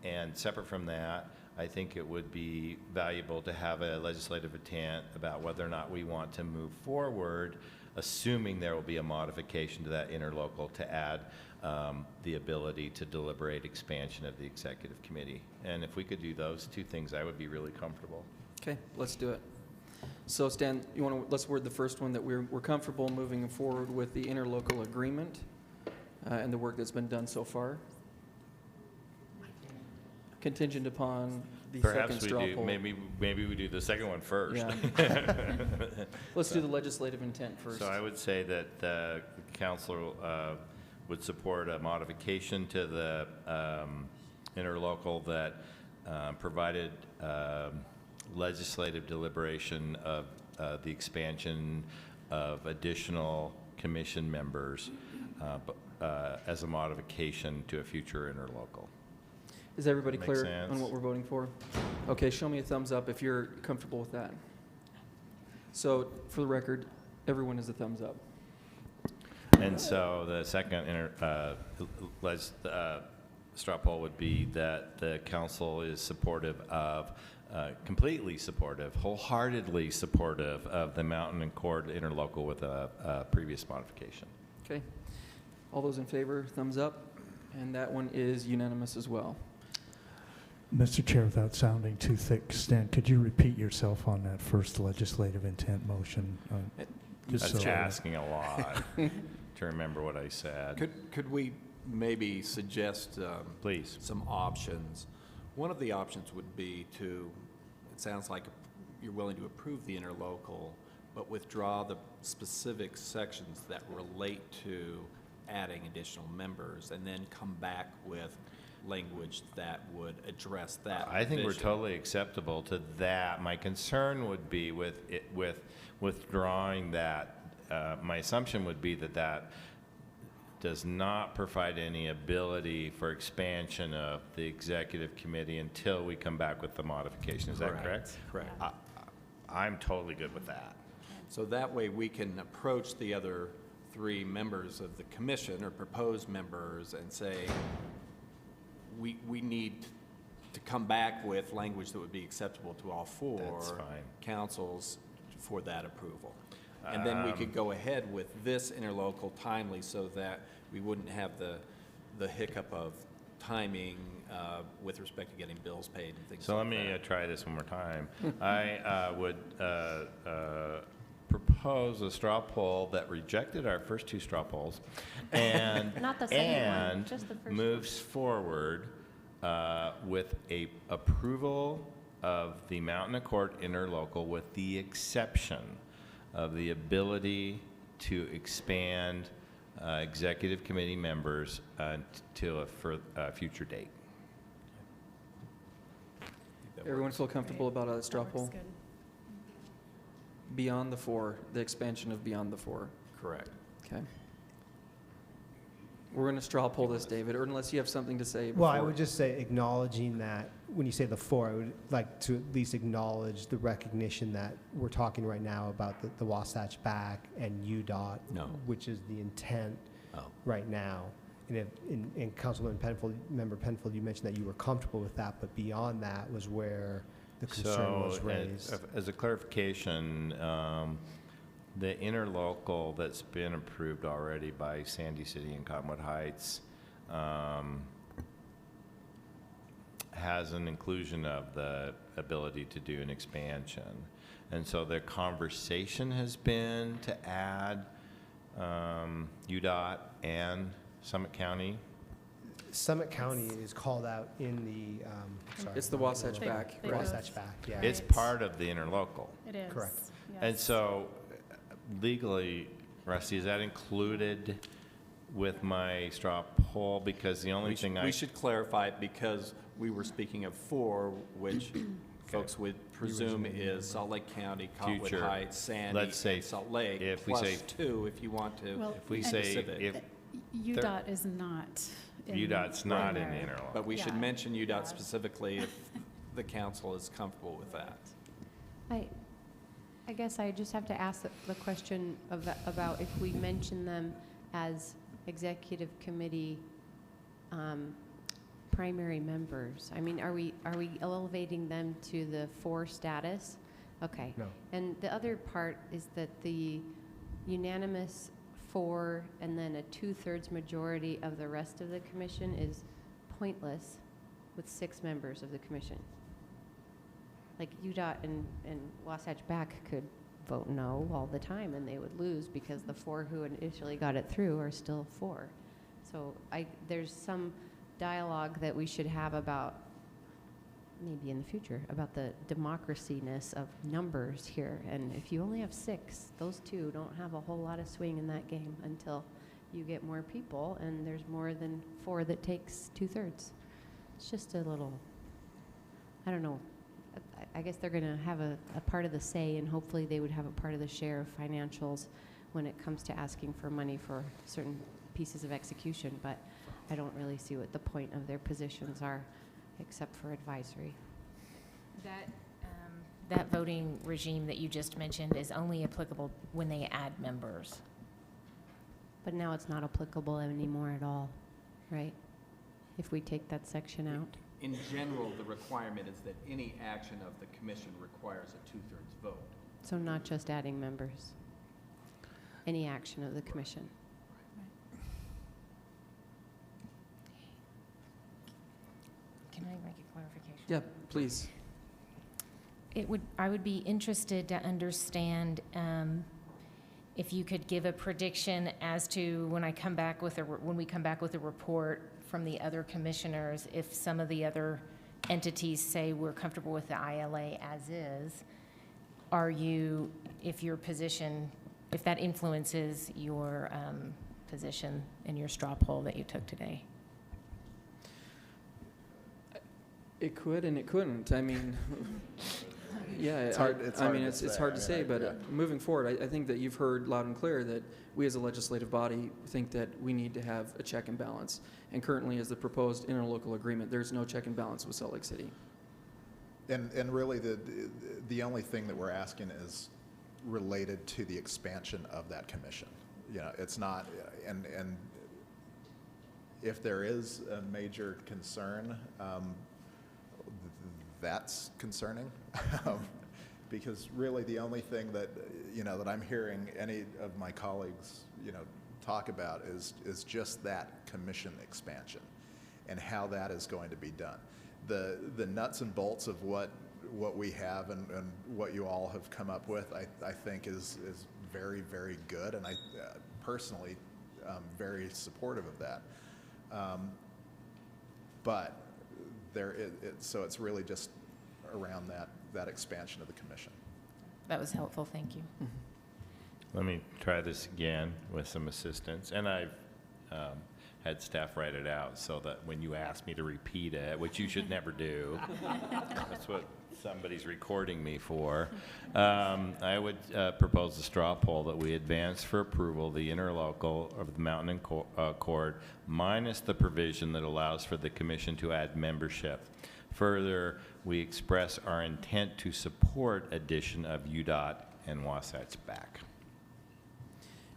And separate from that, I think it would be valuable to have a legislative intent about whether or not we want to move forward, assuming there will be a modification to that interlocal to add the ability to deliberate expansion of the executive committee. And if we could do those 2 things, I would be really comfortable. Okay, let's do it. So Stan, let's word the first one that we're comfortable moving forward with the interlocal agreement and the work that's been done so far. Contingent upon the Perhaps second we straw do. poll. Maybe we do the second one first. Yeah. Let's do the legislative intent first. So I would say that the council would support a modification to the interlocal that provided legislative deliberation of the expansion of additional commission members as a modification to a future interlocal. Is everybody Makes clear sense. on what we're voting for? Okay, show me a thumbs up if you're comfortable with that. So for the record, everyone is a thumbs up. And so the second straw poll would be that the council is supportive of, completely supportive, wholeheartedly supportive of the Mountain Accord interlocal with a previous modification. Okay. All those in favor, thumbs up. And that one is unanimous as well. Mr. Chair, without sounding too thick, Stan, could you repeat yourself on that first legislative intent motion? That's asking a lot to remember what I said. Could we maybe suggest please some options? One of the options would be to, it sounds like you're willing to approve the interlocal, but withdraw the specific sections that relate to adding additional members, and then come back with language that would address that I think we're vision. totally acceptable to that. My concern would be with withdrawing that. My assumption would be that that does not provide any ability for expansion of the executive committee until we come back with the modification. Is that correct? Correct. I'm totally good with that. So that way we can approach the other 3 members of the commission or proposed members and say, we need to come back with language that would be acceptable to all 4 That's fine. councils for that approval. And then we could go ahead with this interlocal timely so that we wouldn't have the hiccup of timing with respect to getting bills paid and things So like let that. me try this one more time. I would propose a straw poll that rejected our first 2 straw polls and, Not the second one, just the first one. moves forward with a approval of the Mountain Accord interlocal with the exception of the ability to expand executive committee members to a future date. Everyone feel comfortable about a straw poll? Beyond the 4, the expansion of beyond the 4. Correct. Okay. We're going to straw poll this, David, or unless you have something to say before. Well, I would just say acknowledging that when you say the 4, I would like to at least acknowledge the recognition that we're talking right now about the Wasatch Back and UDOT, which is the intent right now. And in Councilman Penfield, Member Penfield, you mentioned that you were comfortable with that, but beyond that was where the concern was raised. As a clarification, the interlocal that's been approved already by Sandy City and Cottonwood Heights has an inclusion of the ability to do an expansion. And so the conversation has been to add UDOT and Summit County. Summit County is called out in the, sorry. It's the Wasatch Back, right? Wasatch Back, yeah. It's part of the interlocal. It is. Correct. And so legally, Rusty, is that included with my straw poll? Because the only thing We should clarify it because we were speaking of 4, which folks would presume is Salt Lake County, Cottonwood Future. Heights, Sandy, Let's say and Salt Lake, if we plus say 2 if you want to. Well, if we and- say specific. if UDOT is not. UDOT's not in the there. interlocal. But we should Yeah. mention UDOT specifically if the council is comfortable with that. I guess I just have to ask the question about if we mention them as executive committee primary members. I mean, are we elevating them to the 4 status? Okay. No. And the other part is that the unanimous 4 and then a 2/3 majority of the rest of the commission is pointless with 6 members of the commission. Like UDOT and Wasatch Back could vote no all the time and they would lose because the 4 who initially got it through are still 4. So there's some dialogue that we should have about, maybe in the future, about the democracy-ness of numbers here. And if you only have 6, those 2 don't have a whole lot of swing in that game until you get more people and there's more than 4 that takes 2/3. It's just a little, I don't know. I guess they're going to have a part of the say, and hopefully they would have a part of the share of financials when it comes to asking for money for certain pieces of execution. But I don't really see what the point of their positions are, except for advisory. That voting regime that you just mentioned is only applicable when they add members. But now it's not applicable anymore at all, right? If we take that section out. In general, the requirement is that any action of the commission requires a 2/3 vote. So not just adding members. Any action of the commission. Can I make a clarification? Yeah, please. I would be interested to understand if you could give a prediction as to when we come back with a report from the other commissioners, if some of the other entities say we're comfortable with the ILA as is, are you, if your position, if that influences your position in your straw poll that you took today? It could and it couldn't. I mean, yeah, It's hard to it's say. hard to I mean, say, but yeah. moving forward, I think that you've heard loud and clear that we as a legislative body think that we need to have a check and balance. And currently, as the proposed interlocal agreement, there's no check and balance with Salt Lake City. And really, the only thing that we're asking is related to the expansion of that commission. You know, it's not, and if there is a major concern, that's concerning, because really the only thing that, you know, that I'm hearing any of my colleagues, you know, talk about is just that commission expansion and how that is going to be done. The nuts and bolts of what we have and what you all have come up with, I think is very, very good, and I personally very supportive of that. But so it's really just around that expansion of the commission. That was helpful, thank you. Let me try this again with some assistance. And I've had staff write it out so that when you ask me to repeat it, which you should never do, that's what somebody's recording me for, I would propose a straw poll that we advance for approval the interlocal of the Mountain Accord minus the provision that allows for the commission to add membership. Further, we express our intent to support addition of UDOT and Wasatch back.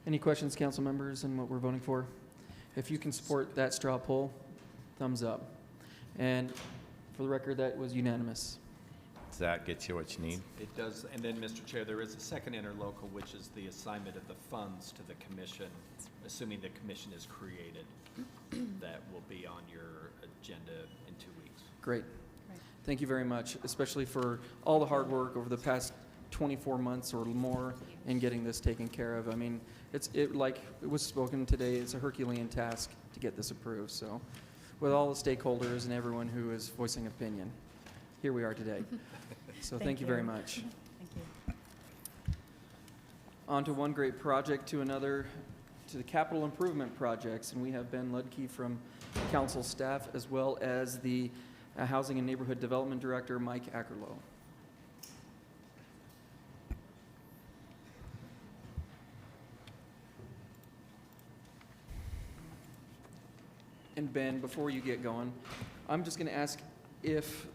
Any questions, council members, on what we're voting for? If you can support that straw poll, thumbs up. And for the record, that was unanimous. Does that get you what you need? It does, and then, Mr. Chair, there is a second interlocal, which is the assignment of the funds to the commission, assuming the commission is created. That will be on your agenda in 2 weeks. Great. Thank you very much, especially for all the hard work over the past 24 months or more in getting this taken care of. I mean, like it was spoken today, it's a Herculean task to get this approved. So with all the stakeholders and everyone who is voicing opinion, here we are today. So thank you very much. Thank you. On to one great project to another, to the capital improvement projects. And we have Ben Ludke from council staff, as well as the Housing and Neighborhood Development Director, Mike Ackerlow. And Ben, before you get going, I'm just going to ask if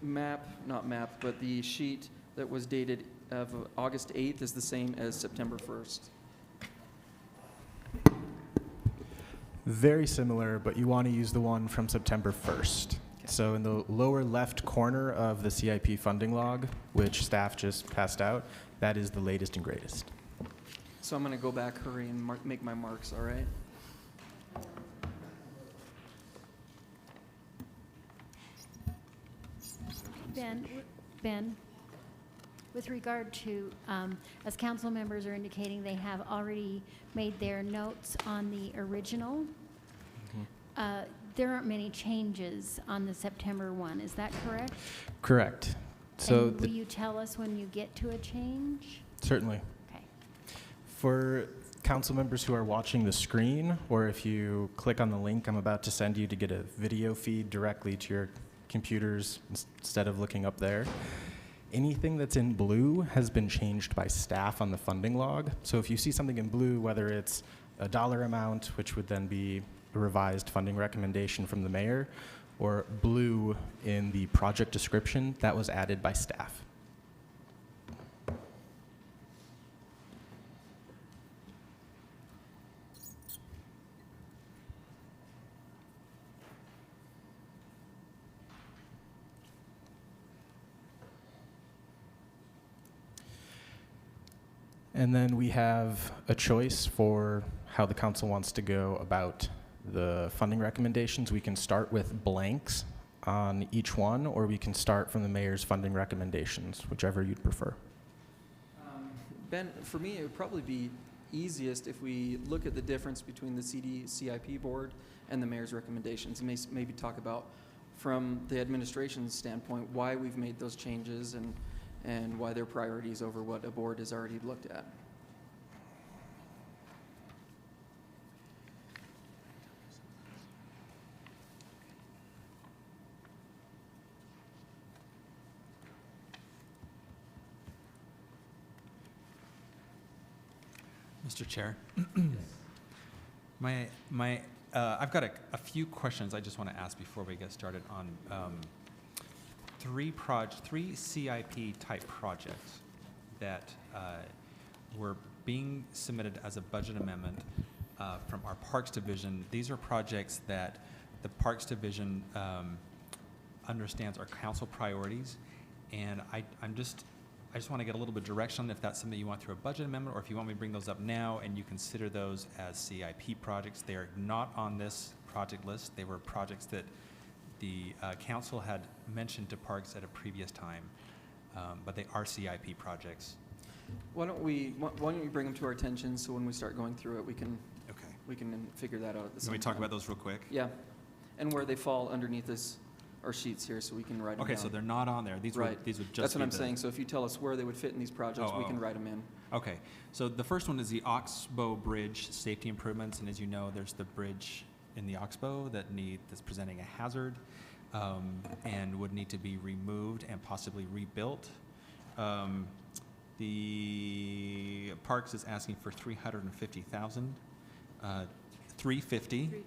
but the sheet that was dated of August 8th is the same as September 1st. Very similar, but you want to use the one from September 1st. Okay. So in the lower left corner of the CIP funding log, which staff just passed out, that is the latest and greatest. So I'm going to go back, hurry, and make my marks, all right? Ben, with regard to, as council members are indicating, they have already made their notes on the original. There aren't many changes on the September one, is that correct? Correct. So and will you tell us when you get to a change? Certainly. Okay. For council members who are watching the screen, or if you click on the link I'm about to send you to get a video feed directly to your computers instead of looking up there, anything that's in blue has been changed by staff on the funding log. So if you see something in blue, whether it's a dollar amount, which would then be a revised funding recommendation from the mayor, or blue in the project description, that was added by staff. And then we have a choice for how the council wants to go about the funding recommendations. We can start with blanks on each one, or we can start from the mayor's funding recommendations, whichever you'd prefer. Ben, for me, it would probably be easiest if we look at the difference between the CIP board and the mayor's recommendations, and maybe talk about from the administration's standpoint why we've made those changes and why they're priorities over what a board has already looked at. Mr. Chair. I've got a few questions I just want to ask before we get started on three CIP type projects that were being submitted as a budget amendment from our Parks Division. These are projects that the Parks Division understands are council priorities, and I just want to get a little bit of direction on if that's something you want through a budget amendment, or if you want me to bring those up now and you consider those as CIP projects. They are not on this project list. They were projects that the council had mentioned to Parks at a previous time, but they are CIP projects. Why don't you bring them to our attention, so when we start going through it, we can figure that out at the same Can we talk time. about those real quick? Yeah, and where they fall underneath our sheets here, so we can write them down. Okay, so they're not on there. These would just That's what be I'm the- saying. So if you tell us where they would fit in these projects, we can write them in. Okay, so the first one is the Oxbow Bridge safety improvements, and as you know, there's the bridge in the Oxbow that's presenting a hazard and would need to be removed and possibly rebuilt. The Parks is asking for $350,000, $350.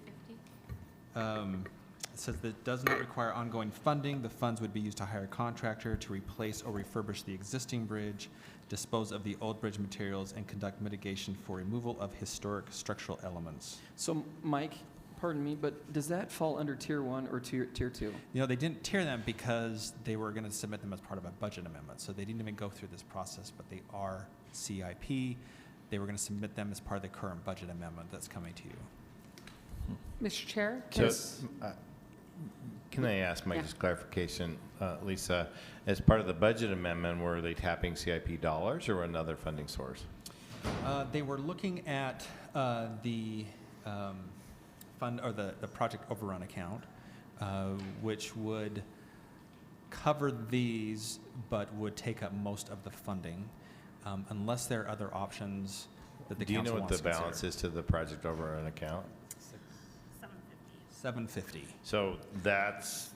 It says that it does not require ongoing funding. The funds would be used to hire a contractor to replace or refurbish the existing bridge, dispose of the old bridge materials, and conduct mitigation for removal of historic structural elements. So, Mike, pardon me, but does that fall under Tier 1 or Tier 2? You know, they didn't tier them because they were going to submit them as part of a budget amendment. So they didn't even go through this process, but they are CIP. They were going to submit them as part of the current budget amendment that's coming to you. Mr. Chair? Can I ask Mike Yeah. just clarification, Lisa? As part of the budget amendment, were they tapping CIP dollars or another funding source? They were looking at the fund or the project overrun account, which would cover these, but would take up most of the funding, unless there are other options that the Do you council know what wants the to balance consider. is to the project overrun account? 750. So that's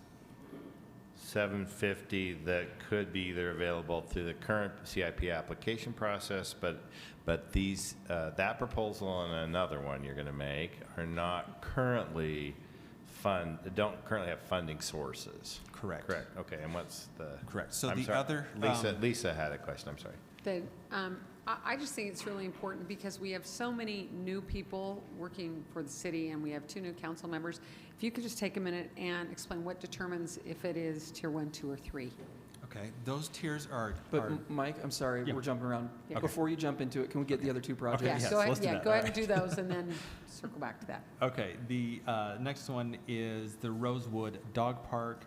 750 that could be either available through the current CIP application process, but these that proposal and another one you're going to make are not currently don't currently have funding sources. Correct. Correct. Okay. And what's the correct? So I'm the sorry, other Lisa had a question. I'm sorry. I just think it's really important because we have so many new people working for the city, and we have 2 new council members. If you could just take a minute and explain what determines if it is Tier 1, 2, or 3. Okay, those tiers are. But Mike, I'm sorry, Yeah. we're jumping around. Yeah. Before you jump into it, can we get the other 2 projects? Yeah, yes, go ahead, let's do that. go ahead All and do those, and then circle back to that. Okay, the next one is the Rosewood Dog Park.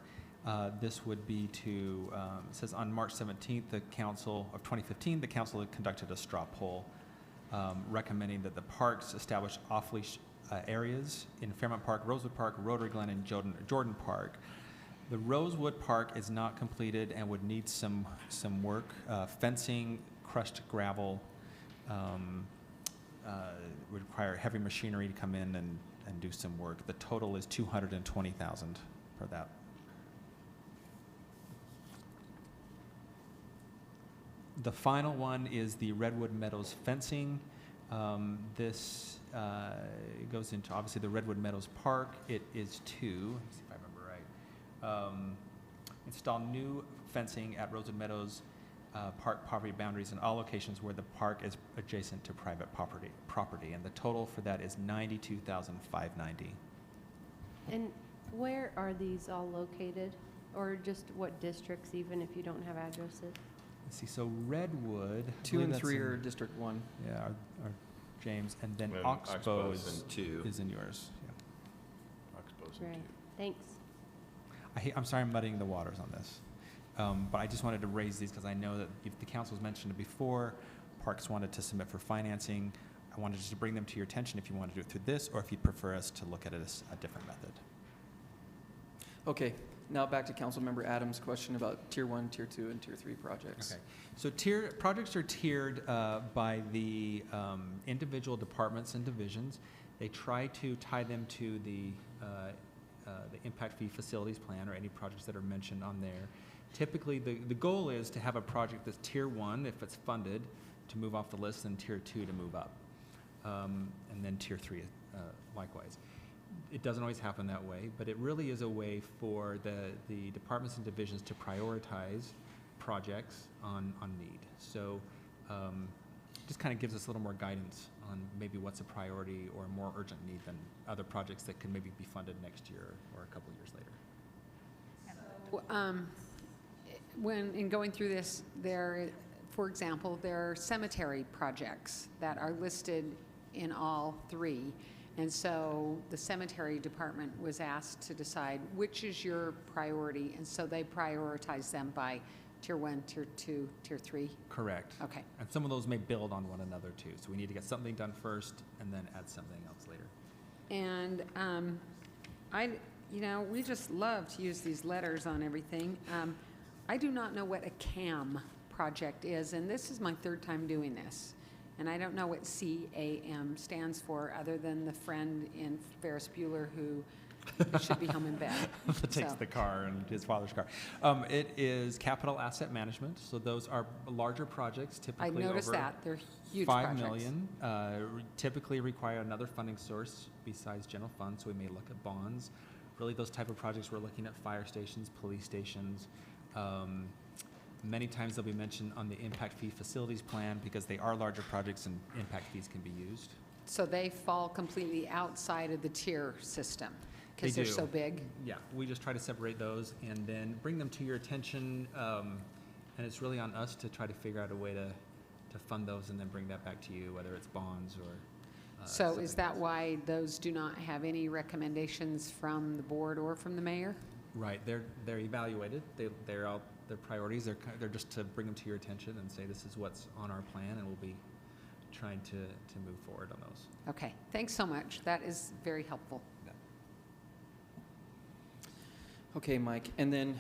This would be to, it says on March 17th, the council of 2015, the council had conducted a straw poll recommending that the parks establish off-leash areas in Fairmont Park, Rosewood Park, Rotary Glen, and Jordan Park. The Rosewood Park is not completed and would need some work. Fencing, crushed gravel, would require heavy machinery to come in and do some work. The total is $220,000 for that. The final one is the Redwood Meadows fencing. This goes into obviously the Redwood Meadows Park. It is to, let's see if I remember right, install new fencing at Rosewood Meadows park property boundaries in all locations where the park is adjacent to private property, and the total for that is $92,590. And where are these all located? Or just what districts, even if you don't have addresses? Let's see, so Redwood. I 2 believe and that's 3 in- are District 1. Yeah, our James, and then And Oxbow Oxbow's is in 2. is in yours. Yeah. Oxbow's in Right, 2. thanks. I'm sorry I'm muddying the waters on this. But I just wanted to raise these because I know that if the council's mentioned it before, Parks wanted to submit for financing. I wanted just to bring them to your attention if you want to do it through this, or if you'd prefer us to look at it as a different method. Okay, Now back to Councilmember Adams' question about Tier 1, Tier 2, and Tier 3 projects. Okay, so projects are tiered by the individual departments and divisions. They try to tie them to the impact fee facilities plan or any projects that are mentioned on there. Typically, the goal is to have a project that's Tier 1, if it's funded, to move off the list, and Tier 2 to move up, and then Tier 3 likewise. It doesn't always happen that way, but it really is a way for the departments and divisions to prioritize projects on need. So just kind of gives us a little more guidance on maybe what's a priority or a more urgent need than other projects that can maybe be funded next year or a couple years later. When, in going through this, for example, there are cemetery projects that are listed in all three. And so the cemetery department was asked to decide which is your priority, and so they prioritize them by Tier 1, Tier 2, Tier 3? Correct. Okay. And some of those may build on one another too. So we need to get something done first and then add something else later. And we just love to use these letters on everything. I do not know what a CAM project is, and this is my third time doing this. And I don't know what CAM stands for, other than the friend in Ferris Bueller who should be home in bed. That takes So- the car and his father's car. It is capital asset management. So those are larger projects, typically I noticed over that. They're huge 5 projects. million. Typically require another funding source besides general funds. So we may look at bonds. Really, those type of projects, we're looking at fire stations, police stations. Many times they'll be mentioned on the impact fee facilities plan because they are larger projects and impact fees can be used. So they fall completely outside of the tier system They because they're do. so big? Yeah, we just try to separate those and then bring them to your attention. And it's really on us to try to figure out a way to fund those and then bring that back to you, whether it's bonds or So something is that else. why those do not have any recommendations from the board or from the mayor? Right, they're evaluated. They're all their priorities. They're just to bring them to your attention and say this is what's on our plan, and we'll be trying to move forward on those. Okay, thanks so much. That is very helpful. Okay, Mike, and then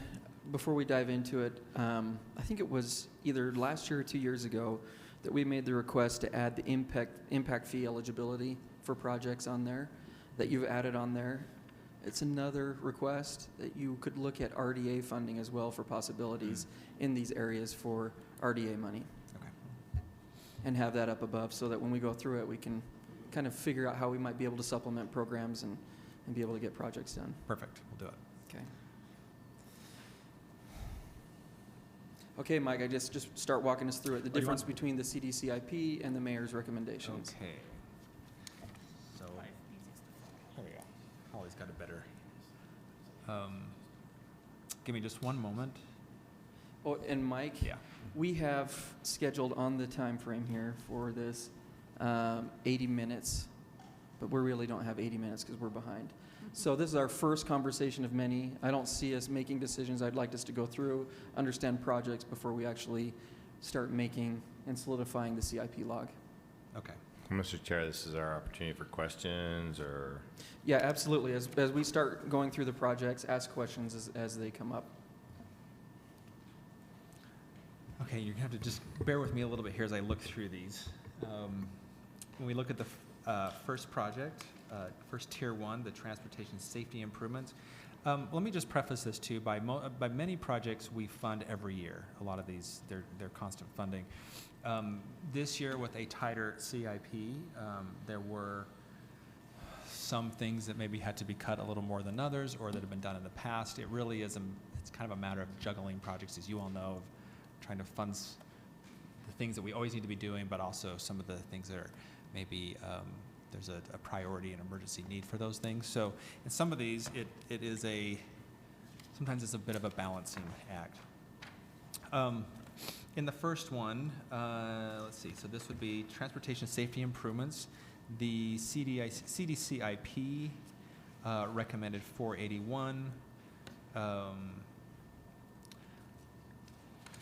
before we dive into it, I think it was either last year or 2 years ago that we made the request to add the impact fee eligibility for projects on there, that you've added on there. It's another request that you could look at RDA funding as well for possibilities in these areas for RDA money. Okay. And have that up above so that when we go through it, we can kind of figure out how we might be able to supplement programs and be able to get projects done. Perfect, we'll do it. Okay. Okay, Mike, I just start walking us through it. The Oh, you difference want- between the CDCIP and the mayor's recommendations. Okay. So, there we go. Holly's got it better. Give me just one moment. Oh, and Mike? Yeah. We have scheduled on the time frame here for this 80 minutes, but we really don't have 80 minutes because we're behind. So this is our first conversation of many. I don't see us making decisions. I'd like us to go through, understand projects before we actually start making and solidifying the CIP log. Okay. Mr. Chair, this is our opportunity for questions or? Yeah, absolutely. As we start going through the projects, ask questions as they come up. Okay, you're gonna have to just bear with me a little bit here as I look through these. When we look at the first project, first Tier 1, the transportation safety improvements, let me just preface this too. By many projects we fund every year. A lot of these, they're constant funding. This year with a tighter CIP, there were some things that maybe had to be cut a little more than others or that have been done in the past. It really is, it's kind of a matter of juggling projects, as you all know, of trying to fund the things that we always need to be doing, but also some of the things that are maybe there's a priority and emergency need for those things. So in some of these, it is sometimes it's a bit of a balancing act. In the first one, let's see, so this would be transportation safety improvements. The CDCIP recommended 481. Let's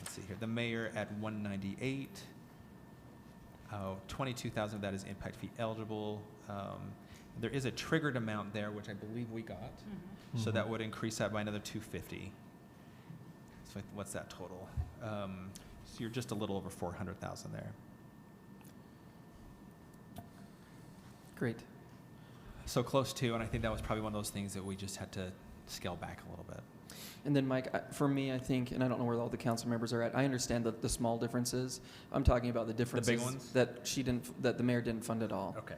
see here, the mayor at 198. 22,000 of that is impact fee eligible. There is a triggered amount there, which I believe we got. So that would increase that by another 250. So what's that total? So you're just a little over 400,000 there. Great. So close to, and I think that was probably one of those things that we just had to scale back a little bit. And then, Mike, for me, I think, and I don't know where all the council members are at, I understand the small differences. I'm talking about the differences ones? that that the mayor didn't fund at all. Okay.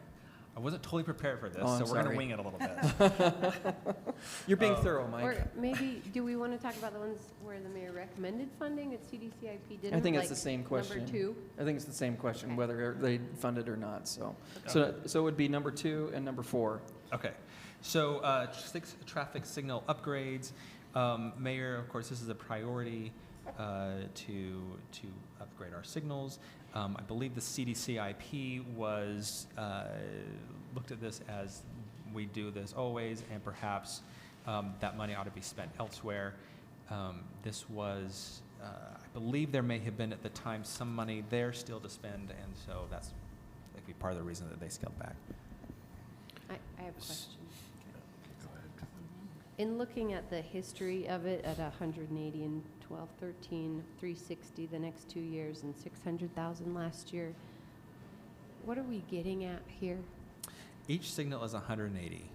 I wasn't totally prepared for this, Oh, so I'm we're going sorry. to wing it a little bit. You're being thorough, Mike. Or maybe, do we want to talk about the ones where the mayor recommended funding at CDCIP didn't? I think it's like the same question. Number 2? I think it's the same question, Okay. whether they funded or not. So, Okay. so it would be number 2 and number 4. Okay. So traffic signal upgrades. Mayor, of course, this is a priority to upgrade our signals. I believe the CDCIP was looked at this as we do this always, and perhaps that money ought to be spent elsewhere. This was, I believe there may have been at the time some money there still to spend, and so that's maybe part of the reason that they scaled back. I have a question. In looking at the history of it at 180 and 12, 13, 360 the next 2 years, and 600,000 last year, what are we getting at here? Each signal is 180.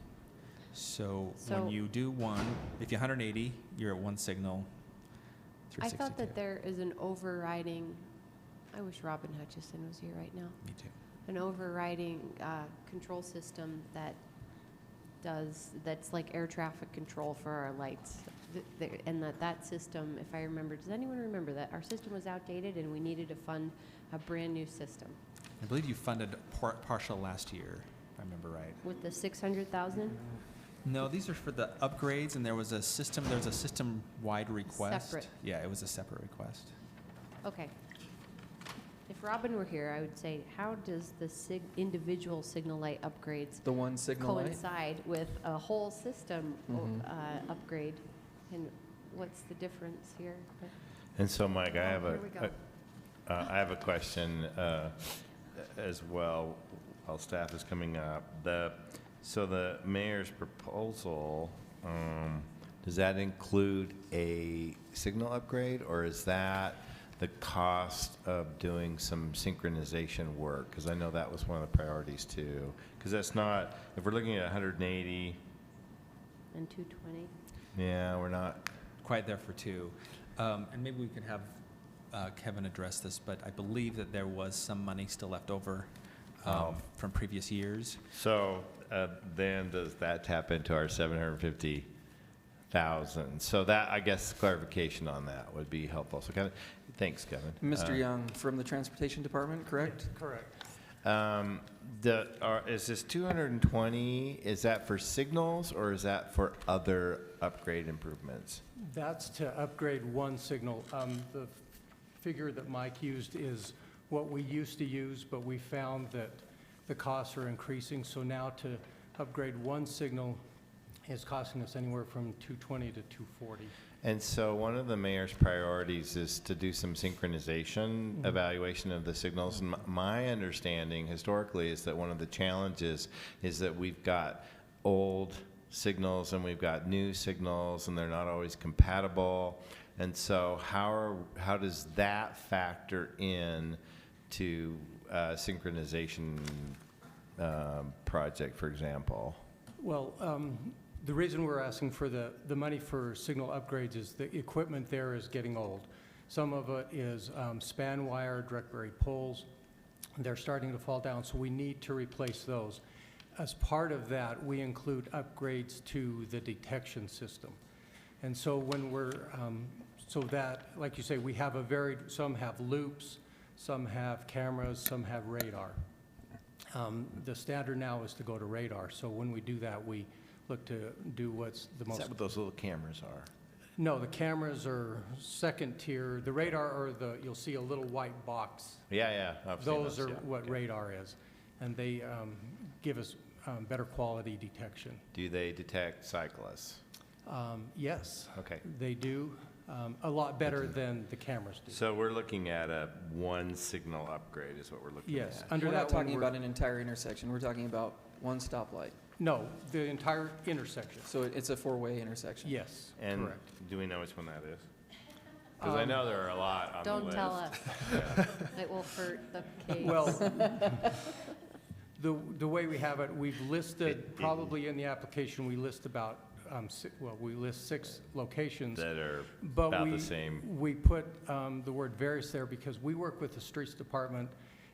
So So- when you do one, if you're 180, you're at one signal. I thought 362. that there is an overriding, I wish Robin Hutchison was here right now, Me too. an overriding control system that's like air traffic control for our lights. And that system, if I remember, does anyone remember that? Our system was outdated and we needed to fund a brand-new system. I believe you funded partial last year, if I remember right. With the 600,000? No, these are for the upgrades, and there was a system-wide request. Separate. Yeah, it was a separate request. Okay. If Robin were here, I would say, how does the individual signal light upgrades The one signal light? coincide with a whole system Mhm. upgrade? And what's the difference here? And so, Mike, I have Here we go. I have a question as well while staff is coming up. So the mayor's proposal, does that include a signal upgrade, or is that the cost of doing some synchronization work? Because I know that was one of the priorities too. Because that's not, if we're looking at 180, And 220? yeah, we're not. Quite there for two. And maybe we could have Kevin address this, but I believe that there was some money still left over from previous years. So then does that tap into our 750,000? So that, I guess, clarification on that would be helpful. So Kevin, thanks, Kevin. Mr. Young from the Transportation Department, correct? Correct. Is this 220, is that for signals or is that for other upgrade improvements? That's to upgrade one signal. The figure that Mike used is what we used to use, but we found that the costs are increasing. So now to upgrade one signal is costing us anywhere from 220 to 240. And so one of the mayor's priorities is to do some synchronization evaluation of the signals. And my understanding historically is that one of the challenges is that we've got old signals and we've got new signals and they're not always compatible. And so how does that factor in to synchronization project, for example? Well, the reason we're asking for the money for signal upgrades is the equipment there is getting old. Some of it is span wire, direct buried poles. They're starting to fall down, so we need to replace those. As part of that, we include upgrades to the detection system. And so when we're, so that, like you say, we have some have loops, some have cameras, some have radar. The standard now is to go to radar. So when we do that, we look to do what's the most. Is that what those little cameras are? No, the cameras are second tier. The radar are you'll see a little white box. Yeah, I've seen Those are yeah. what radar is. And they give us better quality detection. Do they detect cyclists? Yes. Okay. They do. a lot better than the cameras do. So we're looking at a one signal upgrade is what we're looking Yes, at. under We're not that one, talking we're- about an entire intersection. We're talking about one stoplight. No, the entire intersection. So it's a four-way intersection. Yes, And correct. do we know which one that is? Because I know there are a lot on the Don't list. tell us. It will hurt the case. Well, the way we have it, we've listed, probably in the application, we list about, we list 6 locations. That are But about the same. we put the word various there because we work with the streets department,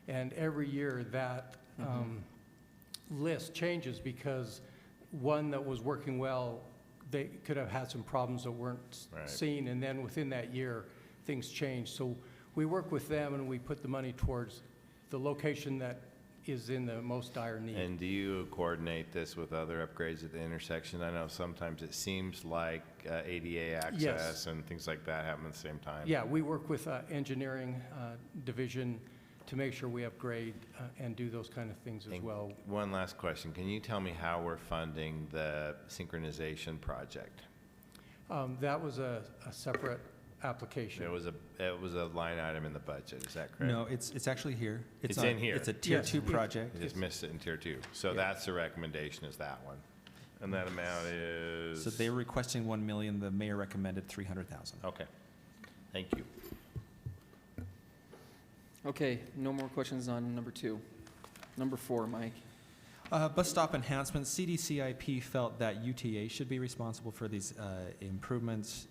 and every year that list changes because one that was working well, they could have had some problems that weren't Right. seen, and then within that year, things change. So we work with them and we put the money towards the location that is in the most dire need. And do you coordinate this with other upgrades at the intersection? I know sometimes it seems like ADA access Yes. and things like that happen at the same time. Yeah, we work with engineering division to make sure we upgrade and do those kind of things as And well. one last question. Can you tell me how we're funding the synchronization project? That was a separate application. It was a line item in the budget, is that correct? No, it's actually here. It's on- in here. It's a tier Yes. 2 project. I just missed it in tier 2. So Yeah. that's the recommendation, is that one. And that amount is? So they were requesting 1 million, the mayor recommended 300,000. Okay. Thank you. Okay, no more questions on number 2. Number 4, Mike. Bus stop enhancements, CDCIP felt that UTA should be responsible for these improvements.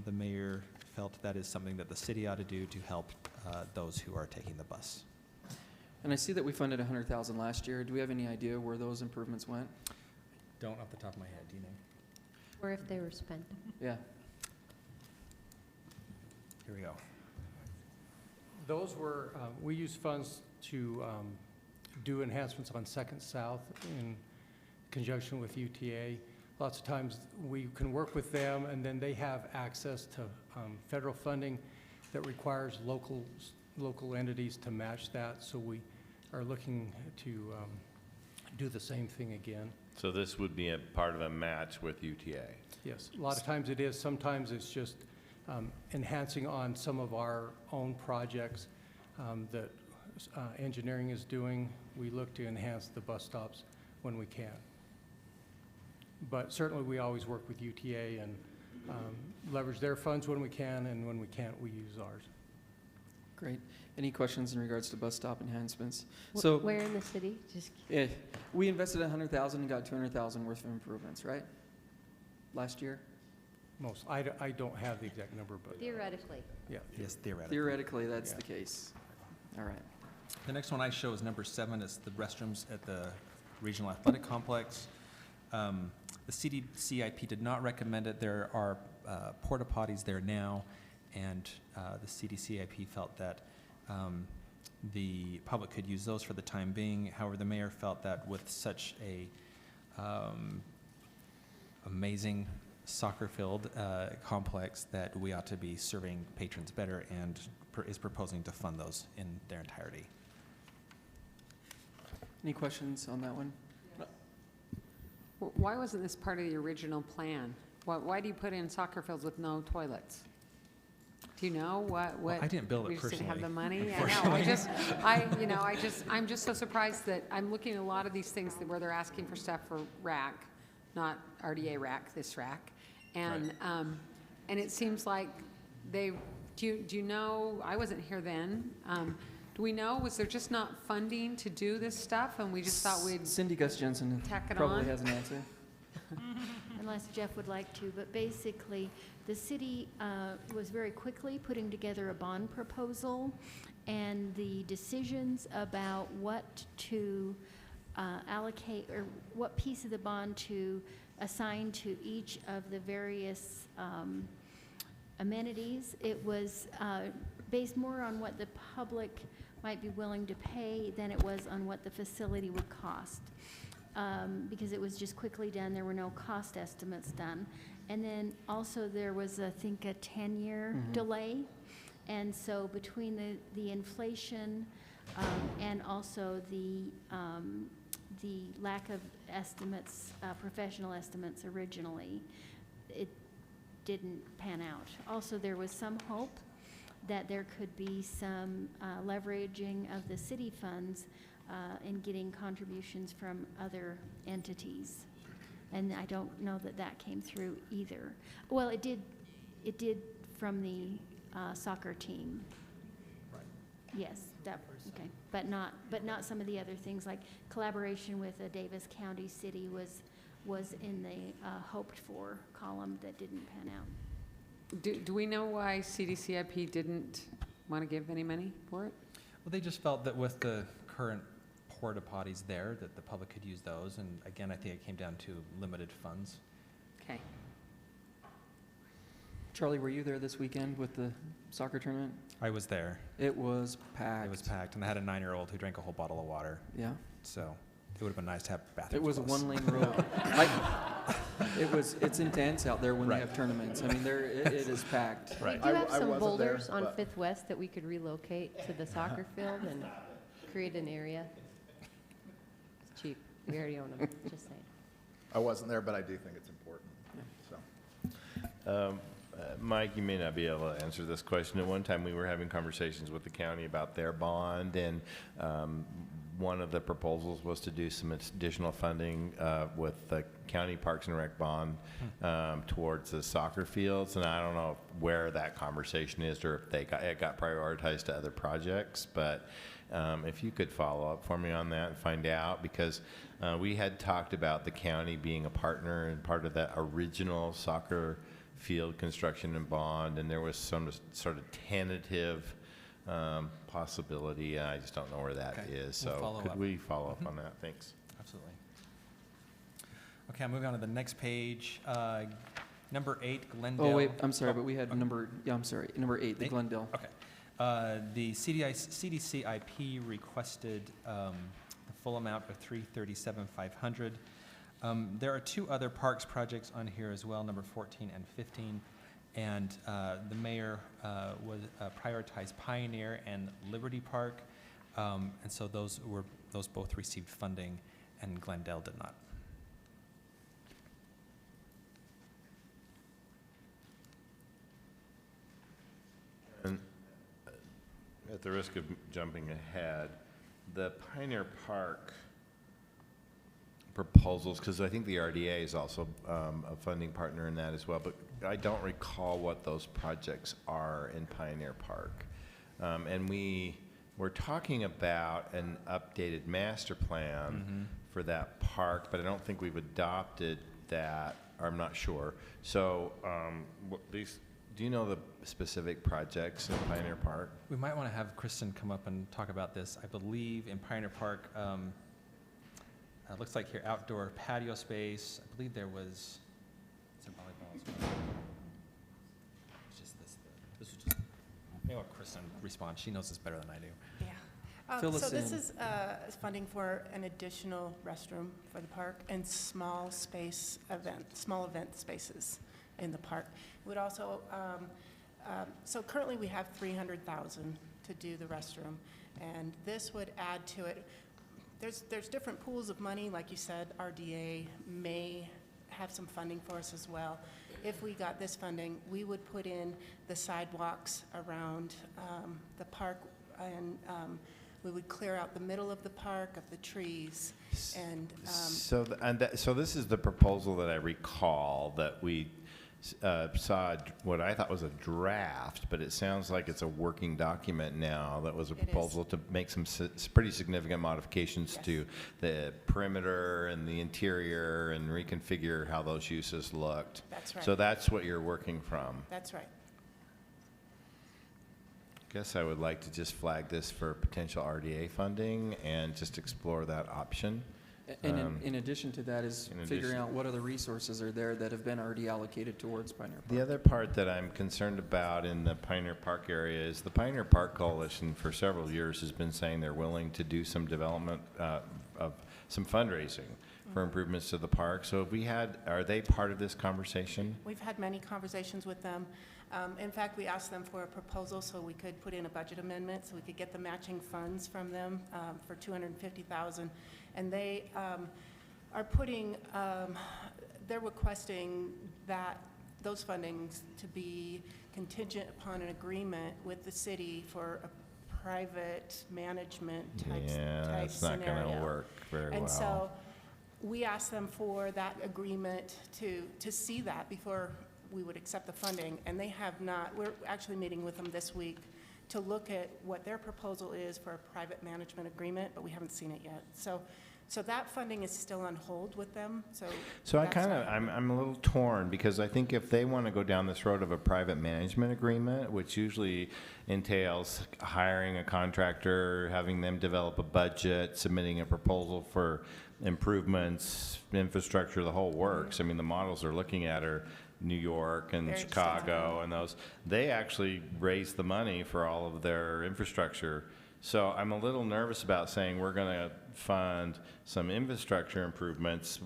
The mayor felt that is something that the city ought to do to help those who are taking the bus. And I see that we funded 100,000 last year. Do we have any idea where those improvements went? Don't off the top of my head, do you know? Or if they were spent. Yeah. Here we go. Those were, we use funds to do enhancements on Second South in conjunction with UTA. Lots of times we can work with them, and then they have access to federal funding that requires local entities to match that. So we are looking to do the same thing again. So this would be a part of a match with UTA? Yes, a lot of times it is. Sometimes it's just enhancing on some of our own projects that engineering is doing. We look to enhance the bus stops when we can. But certainly, we always work with UTA and leverage their funds when we can, and when we can't, we use ours. Great. Any questions in regards to bus stop enhancements? So, Where in the city? Just yeah, we invested 100,000 and got 200,000 worth of improvements, right? Last year? Most, I don't have the exact number, but theoretically. yeah. Yes, theoretically. Theoretically, that's Yeah. the case. All right. The next one I show is number 7. It's the restrooms at the Regional Athletic Complex. The CDCIP did not recommend it. There are porta potties there now, and the CDCIP felt that the public could use those for the time being. However, the mayor felt that with such a amazing soccer-filled complex that we ought to be serving patrons better, and is proposing to fund those in their entirety. Any questions on that one? Why wasn't this part of the original plan? Why do you put in soccer fields with no toilets? Do you know what? Well, I didn't build it We just didn't have the personally, money? I'm just so surprised that I'm looking at a lot of these things where they're asking for stuff for RAC, not RDA RAC, this RAC. And, and it seems like do you know, I wasn't here then. Do we know, was there just not funding to do this stuff and we just thought we'd Cindy Gus Jensen tack it probably on? has an answer. Unless Jeff would like to, but basically, the city was very quickly putting together a bond proposal, and the decisions about what to allocate, or what piece of the bond to assign to each of the various amenities, it was based more on what the public might be willing to pay than it was on what the facility would cost. Because it was just quickly done, there were no cost estimates done. And then also there was, I think, a 10-year delay. And so between the inflation and also the lack of estimates, professional estimates originally, it didn't pan out. Also, there was some hope that there could be some leveraging of the city funds in getting contributions from other entities. And I don't know that that came through either. Well, it did from the soccer team. Right. Yes, that, okay. But not some of the other things, like collaboration with a Davis County city was in the hoped-for column that didn't pan out. Do we know why CDCIP didn't want to give any money for it? Well, they just felt that with the current porta potties there, that the public could use those. And again, I think it came down to limited funds. Okay. Charlie, were you there this weekend with the soccer tournament? I was there. It was packed. It was packed, and I had a 9-year-old who drank a whole bottle of water. Yeah. So it would have been nice to have bathrooms. It was a close. one-lane road. It's intense out there when they have tournaments. I mean, it is packed. We do have some boulders on Fifth West that we could relocate to the soccer field and create an area. It's cheap. We already own them, just saying. I wasn't there, but I do think it's important. So. Mike, you may not be able to answer this question. At one time, we were having conversations with the county about their bond, and one of the proposals was to do some additional funding with the county Parks and Rec bond towards the soccer fields. And I don't know where that conversation is, or if it got prioritized to other projects. But if you could follow up for me on that and find out, because we had talked about the county being a partner and part of that original soccer field construction and bond, and there was some sort of tentative possibility. I just don't know where that is. So could we follow up on that? Thanks. Absolutely. Okay, I'm moving on to the next page. Number 8, Glendale. Oh, wait, I'm sorry, but we had number 8, the Glendale. Okay. The CDCIP requested the full amount of $337,500. There are 2 other parks projects on here as well, number 14 and 15. And the mayor would prioritize Pioneer and Liberty Park. And so those both received funding, and Glendale did not. And at the risk of jumping ahead, the Pioneer Park proposals, because I think the RDA is also a funding partner in that as well, but I don't recall what those projects are in Pioneer Park. And we were talking about an updated master plan for that park, but I don't think we've adopted that, or I'm not sure. So do you know the specific projects in Pioneer Park? We might want to have Kristen come up and talk about this. I believe in Pioneer Park, it looks like here outdoor patio space. I believe there was some volleyball as well. It's just this was just, maybe I'll let Kristen respond. She knows this better than I do. Yeah. Fill us so this in. is funding for an additional restroom for the park and small event spaces in the park. It would also, so currently we have $300,000 to do the restroom, and this would add to it. There's different pools of money, like you said. RDA may have some funding for us as well. If we got this funding, we would put in the sidewalks around the park, and we would clear out the middle of the park of the trees. And so this is the proposal that I recall that we saw what I thought was a draft, but it sounds like it's a working document now. That was a proposal to make some pretty significant modifications to the perimeter and the interior and reconfigure how those uses looked. That's right. So that's what you're working from. That's right. Guess I would like to just flag this for potential RDA funding and just explore that option. And in addition to that is figuring out what other resources are there that have been already allocated towards Pioneer Park. The other part that I'm concerned about in the Pioneer Park area is the Pioneer Park Coalition for several years has been saying they're willing to do some development of some fundraising for improvements to the park. So are they part of this conversation? We've had many conversations with them. In fact, we asked them for a proposal so we could put in a budget amendment so we could get the matching funds from them for $250,000. And they are they're requesting that those fundings to be contingent upon an agreement with the city for a private management type Yeah, type that's not going to scenario. work very well. And so we asked them for that agreement to see that before we would accept the funding, and they have not. We're actually meeting with them this week to look at what their proposal is for a private management agreement, but we haven't seen it yet. So that funding is still on hold with them, So I'm a little torn, because I think if they want to go down this road of a private management agreement, which usually entails hiring a contractor, having them develop a budget, submitting a proposal for improvements, infrastructure, the whole works. I mean, the models they're looking at are New York and Very Chicago and those. They actually raise the money for all of their infrastructure. So I'm a little nervous about saying we're going to fund some infrastructure improvements,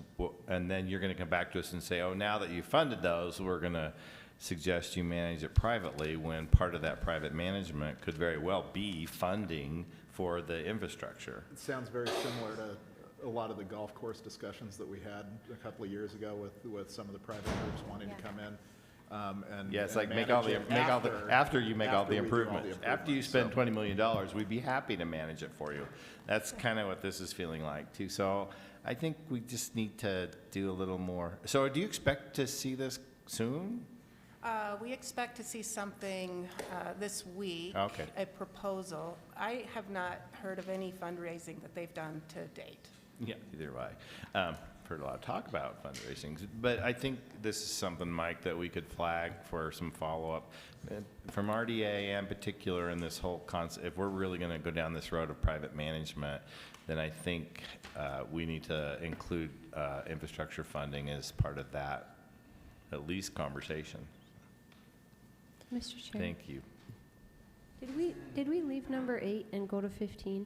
and then you're going to come back to us and say, oh, now that you funded those, we're going to suggest you manage it privately, when part of that private management could very well be funding for the infrastructure. It sounds very similar to a lot of the golf course discussions that we had a couple of years ago with some of the private groups wanting to come in. Yeah, it's and like after you make all the improvements. After you spend $20 million, we'd be happy to manage it for you. That's kind of what this is feeling like too. So I think we just need to do a little more. So do you expect to see this soon? we expect to see something this week. Okay. A proposal. I have not heard of any fundraising that they've done to date. Yeah, either way. Heard a lot of talk about fundraising, but I think this is something, Mike, that we could flag for some follow-up from RDA in particular in this whole concept. If we're really going to go down this road of private management, then I think we need to include infrastructure funding as part of that, at least conversation. Mr. Chair. Thank you. Did we leave number 8 and go to 15?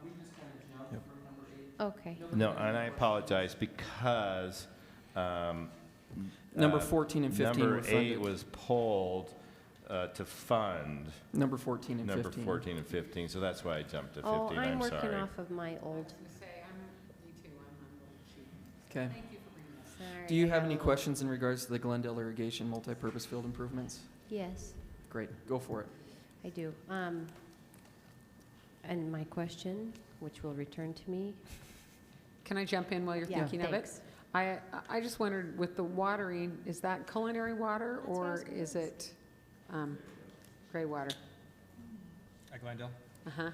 We just kind of jumped from number 8. Okay. No, and I apologize because Number 14 and 15 were Number funded. 8 was pulled to fund. Number 14 and Number 15. 14 and 15, so that's why I jumped to 15. Oh, I'm working sorry. off of my old. Okay. Sorry, Do you I have got any a little- questions in regards to the Glendale Irrigation multipurpose field improvements? Yes, Great, go for it. I do. And my question, which will return to me. Can I jump in while you're Yeah, thinking of it? thanks. I just wondered, with the watering, is that culinary water or is it gray water? At Glendale? Uh-huh.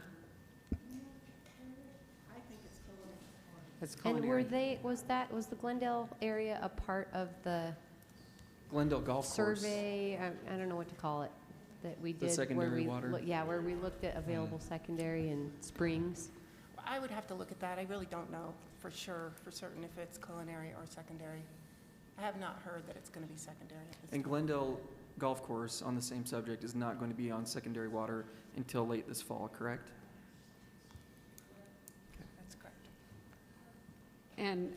It's And culinary. was the Glendale area a part of the Glendale Golf Course. survey? I don't know what to call it, that we The did. secondary where we water? Yeah, where we looked at available secondary and springs. I would have to look at that. I really don't know for sure, for certain, if it's culinary or secondary. I have not heard that it's going to be secondary at this And time. Glendale Golf Course, on the same subject, is not going to be on secondary water until late this fall, correct? That's correct. And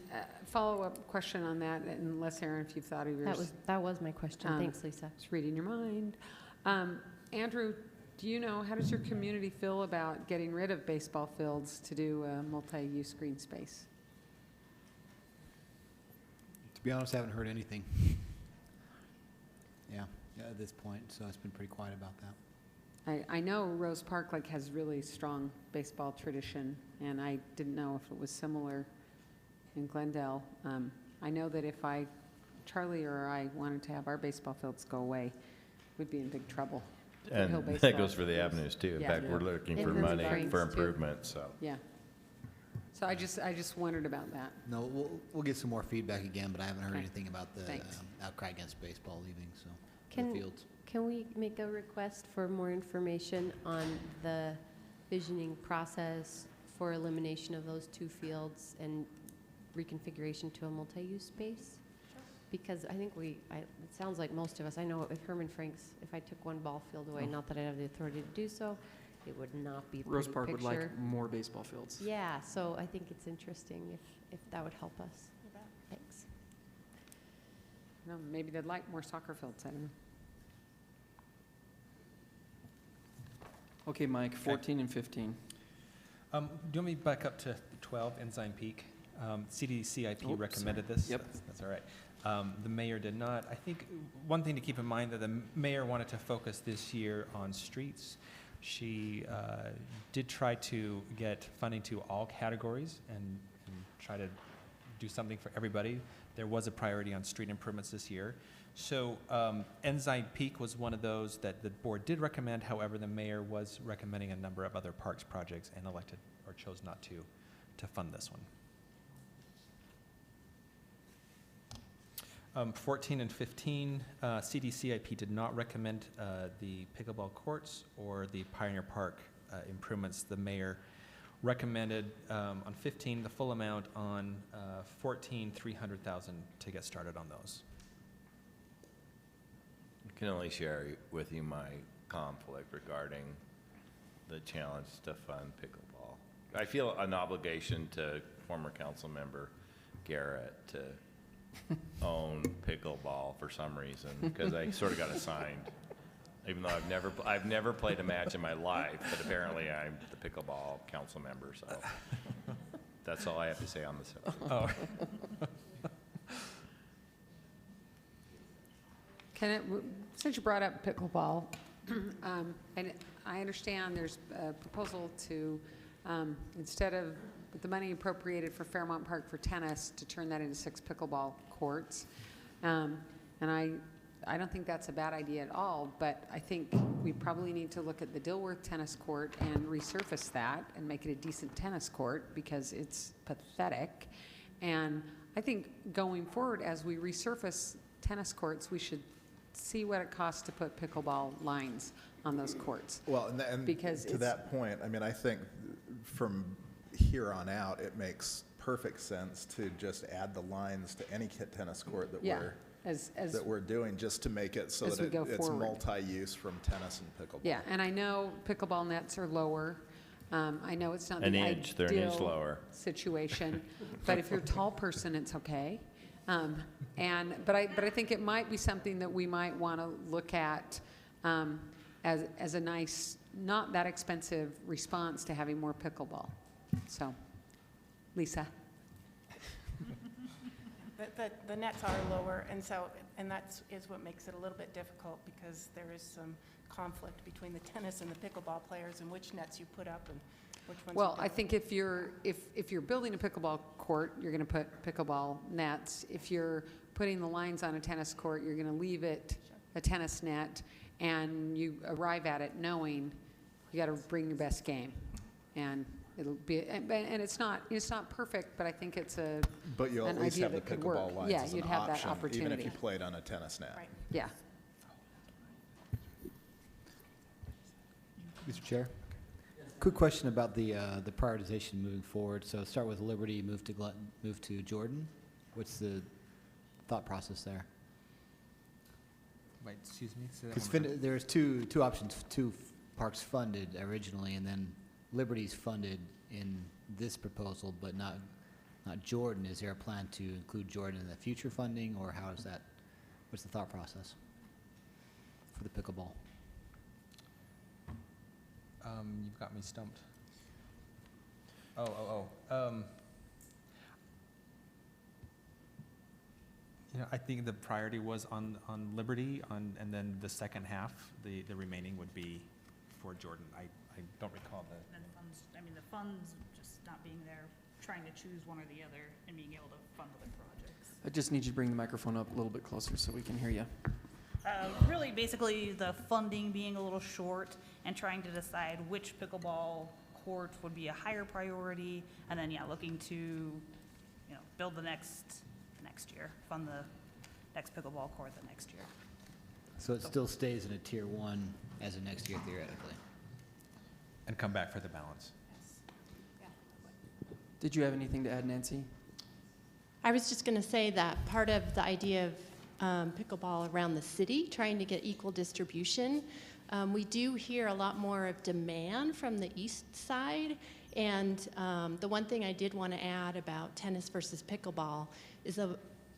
follow-up question on that, unless, Aaron, if you've thought of yours. That was my question. Thanks, Lisa. Just reading your mind. Andrew, do you know, how does your community feel about getting rid of baseball fields to do a multi-use green space? To be honest, I haven't heard anything. Yeah, at this point, so it's been pretty quiet about that. I know Rose Park like has really strong baseball tradition, and I didn't know if it was similar in Glendale. I know that if Charlie or I wanted to have our baseball fields go away, we'd be in big trouble. for Hill And baseball that goes for the fields. avenues too. In Yeah. fact, we're looking for And money Springs, for too. improvement, so. Yeah. So I just wondered about that. No, we'll get some more feedback again, but I haven't heard Okay. anything about the Thanks. outcry against baseball leaving, so, the Can, fields. can we make a request for more information on the visioning process for elimination of those two fields and reconfiguration to a multi-use space? Because I think it sounds like most of us, I know at Herman Frank's, if I took one ball field away, not that I have the authority to do so, it would not be a Rose pretty Park would picture. like more baseball fields. Yeah, so I think it's interesting if that would help us. Thanks. No, maybe they'd like more soccer fields, I don't know. Okay, Mike, 14 and 15. Do you want me to back up to 12, Ensign Peak? CDCIP Oh, recommended this. Yep. That's all right. The mayor did not. I think one thing to keep in mind that the mayor wanted to focus this year on streets. She did try to get funding to all categories and try to do something for everybody. There was a priority on street improvements this year. So Ensign Peak was one of those that the board did recommend. However, the mayor was recommending a number of other parks projects and elected or chose not to fund this one. 14 and 15, CDCIP did not recommend the pickleball courts or the Pioneer Park improvements. The mayor recommended on 15 the full amount, on 14 $300,000 to get started on those. I can only share with you my conflict regarding the challenge to fund pickleball. I feel an obligation to former council member Garrett to own pickleball for some reason, because I sort of got assigned, even though I've never played a match in my life, but apparently I'm the pickleball council member, so that's all I have to say on this subject. Oh. Since you brought up pickleball, and I understand there's a proposal to, instead of with the money appropriated for Fairmont Park for tennis, to turn that into 6 pickleball courts. And I don't think that's a bad idea at all, but I think we probably need to look at the Dilworth tennis court and resurface that and make it a decent tennis court, because it's pathetic. And I think going forward, as we resurface tennis courts, we should see what it costs to put pickleball lines on those courts. Well, and because to that point, I mean, I think from here on out, it makes perfect sense to just add the lines to any tennis court that we're doing, just to make it so that it's multi-use from tennis and pickleball. Yeah, and I know pickleball nets are lower. I know it's not they're an ideal inch lower situation, but if you're a tall person, it's okay. But I think it might be something that we might want to look at as a nice, not that expensive response to having more pickleball. So, Lisa. The nets are lower, and that is what makes it a little bit difficult, because there is some conflict between the tennis and the pickleball players and which nets you put up and which ones. Well, I think if you're building a pickleball court, you're going to put pickleball nets. If you're putting the lines on a tennis court, you're going to leave it a tennis net, and you arrive at it knowing you got to bring your best game, and it'll be. And it's not perfect, but I think it's a. But you'll at least have the pickleball lines yeah, as you'd an have option, that opportunity. even if you played on a tennis net. Right. Yeah. Mr. Chair? Quick question about the prioritization moving forward. So start with Liberty, move to Glutton, move to Jordan. What's the thought process there? Wait, excuse me? Say that Because one more time. there's two options, 2 parks funded originally, and then Liberty's funded in this proposal, but not Jordan. Is there a plan to include Jordan in the future funding, or how is that? What's the thought process for the pickleball? You've got me stumped. I think the priority was on Liberty, and then the second half, the remaining would be for Jordan. I don't recall the. And the funds just not being there, trying to choose one or the other and being able to fund other projects. I just need you to bring the microphone up a little bit closer so we can hear you. Really, basically, the funding being a little short and trying to decide which pickleball court would be a higher priority, and then, looking to, build the next year, fund the next pickleball court the next year. So it still stays in a tier 1 as of next year, theoretically? And come back for the balance. Did you have anything to add, Nancy? I was just going to say that part of the idea of pickleball around the city, trying to get equal distribution, we do hear a lot more of demand from the east side. And the one thing I did want to add about tennis versus pickleball is that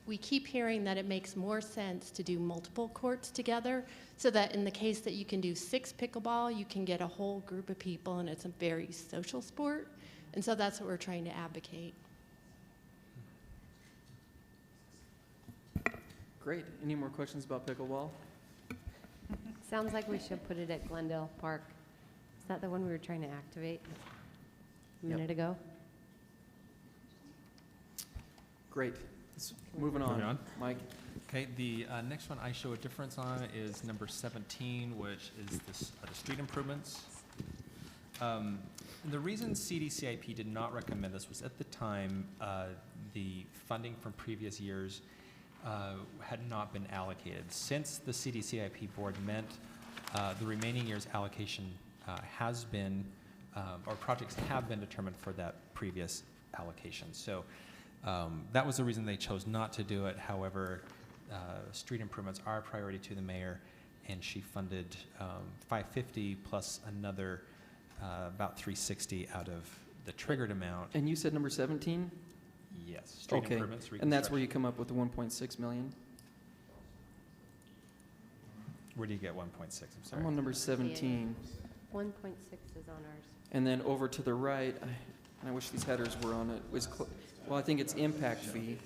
we keep hearing that it makes more sense to do multiple courts together, so that in the case that you can do 6 pickleball, you can get a whole group of people, and it's a very social sport. And so that's what we're trying to advocate. Great. Any more questions about pickleball? Sounds like we should put it at Glendale Park. Is that the one we were trying to activate a Yep. minute ago? Great. Moving on. Mike? Okay, the next one I show a difference on is number 17, which is the street improvements. The reason CDCIP did not recommend this was at the time, the funding from previous years had not been allocated. Since the CDCIP board met, the remaining year's allocation has been, or projects have been determined for that previous allocation. So that was the reason they chose not to do it. However, street improvements are a priority to the mayor, and she funded $550 plus another about $360 out of the triggered amount. And you said number 17? Yes, street Okay. improvements, And that's where you reconstruction. come up with the 1.6 million? Where do you get 1.6? I'm sorry. I'm on number 17. 1.6 is on ours. And then over to the right, I wish these headers were on it, well, I think it's impact fee.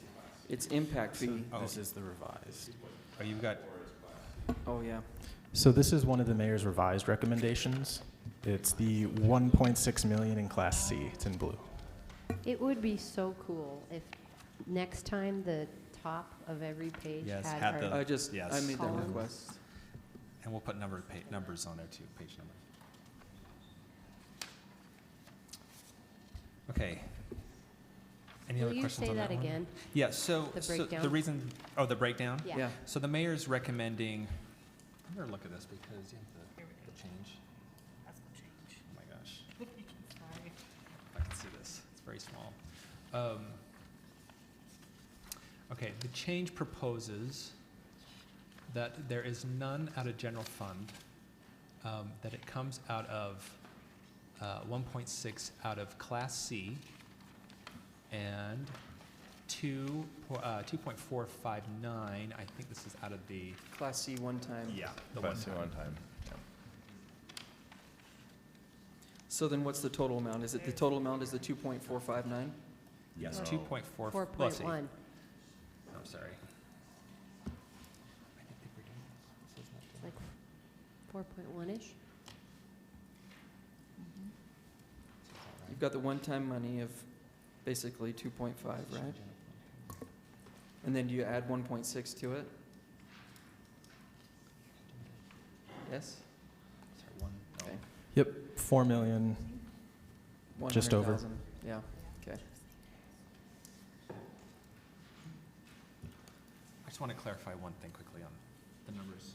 It's impact fee. This is the revised. Oh, you've got, Oh, yeah. So this is one of the mayor's revised recommendations. It's the 1.6 million in Class C. It's in blue. It would be so cool if next time the top of every page Yes, had had our the- I just, I Yes. made that columns. request. and we'll put numbers on there too, page numbers. Okay. Any Will other you questions say on that that one? again? Yeah, so, The so breakdown? the reason, the breakdown? Yeah. Yeah. So the mayor's recommending, I'm gonna look at this because you have the change. That's the change. Oh my gosh, Sorry. if I can see this, it's very small. Okay, the change proposes that there is none out of general fund, that it comes out of 1.6 out of Class C, and 2.459, I think this is out of the, Class C one time. the Class C one-time. one time. Yeah. So then what's the total amount? Is it the total amount is the 2.459? Yes, No. 2.4. 4.1. I'm sorry. Like 4.1-ish? You've got the one-time money of basically 2.5, right? And then do you add 1.6 to it? Yes? Okay. Yep, 4 million. Just over. 100,000. Yeah, okay. I just want to clarify one thing quickly on the numbers.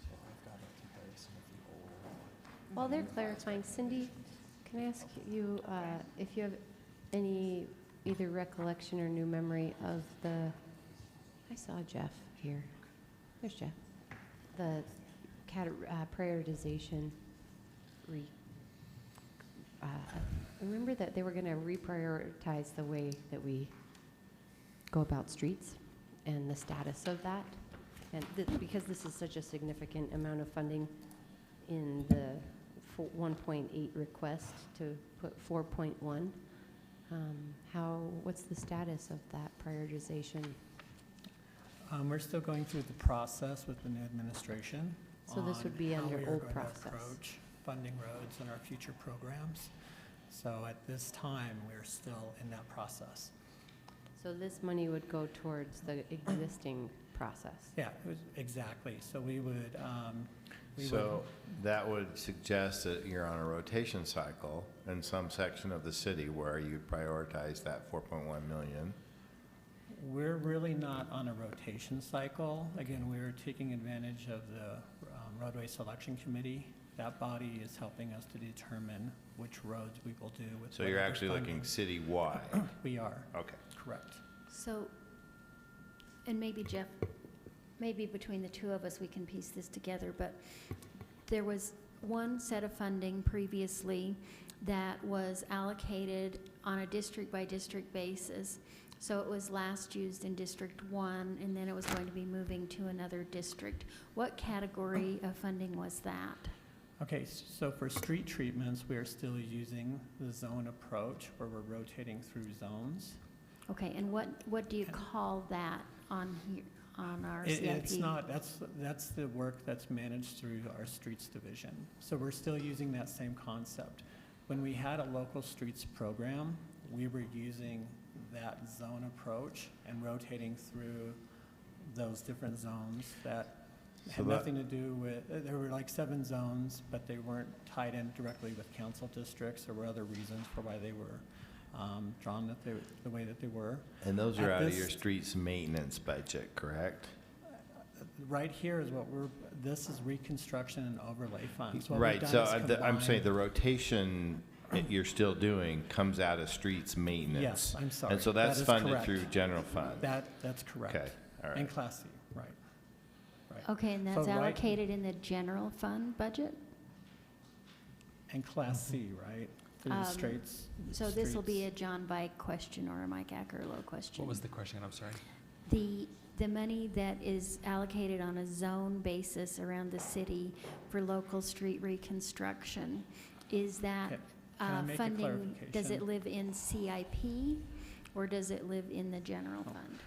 So I've got a comparison of the old. While they're clarifying, Cindy, can I ask you if you have any either recollection or new memory of I saw Jeff here. There's Jeff. The prioritization. Remember that they were going to reprioritize the way that we go about streets and the status of that? And because this is such a significant amount of funding in the 1.8 request to put 4.1, what's the status of that prioritization? We're still going through the process with the new administration. So this would be on how under we are old going to process. approach funding roads in our future programs. So at this time, we're still in that process. So this money would go towards the existing process? Yeah, exactly. So we would, So that would suggest that you're on a rotation cycle in some section of the city where you prioritize that 4.1 million. we're really not on a rotation cycle. Again, we're taking advantage of the roadway selection committee. That body is helping us to determine which roads we will do with. So you're whatever actually looking funding. citywide. We are. Okay. Correct. So, and maybe Jeff, maybe between the two of us, we can piece this together, but there was one set of funding previously that was allocated on a district-by-district basis. So it was last used in District 1, and then it was going to be moving to another district. What category of funding was that? Okay, so for street treatments, we are still using the zone approach where we're rotating through zones. Okay, and what do you call that on here, on our CIP? It's not, that's the work that's managed through our streets division. So we're still using that same concept. When we had a local streets program, we were using that zone approach and rotating through those different zones that had nothing to do with, there were like 7 zones, but they weren't tied in directly with council districts. There were other reasons for why they were drawn the way that they were. And those are out of your streets maintenance budget, correct? Right here is what this is reconstruction and overlay funds. What we've Right, done so is I'm saying combine- the rotation that you're still doing comes out of streets maintenance. Yes, I'm sorry. And so that's That is funded correct. through general fund. That's correct. Okay, all right. And Class C, right. Okay, and So that's right- allocated in the general fund budget? And Class C, right? Through the So this will be streets. a John Bike question or a Mike Ackerlow question. What was the question? I'm sorry. The money that is allocated on a zone basis around the city for local street reconstruction, is that Can I make a funding, does it clarification? live in CIP or does it live in the general fund?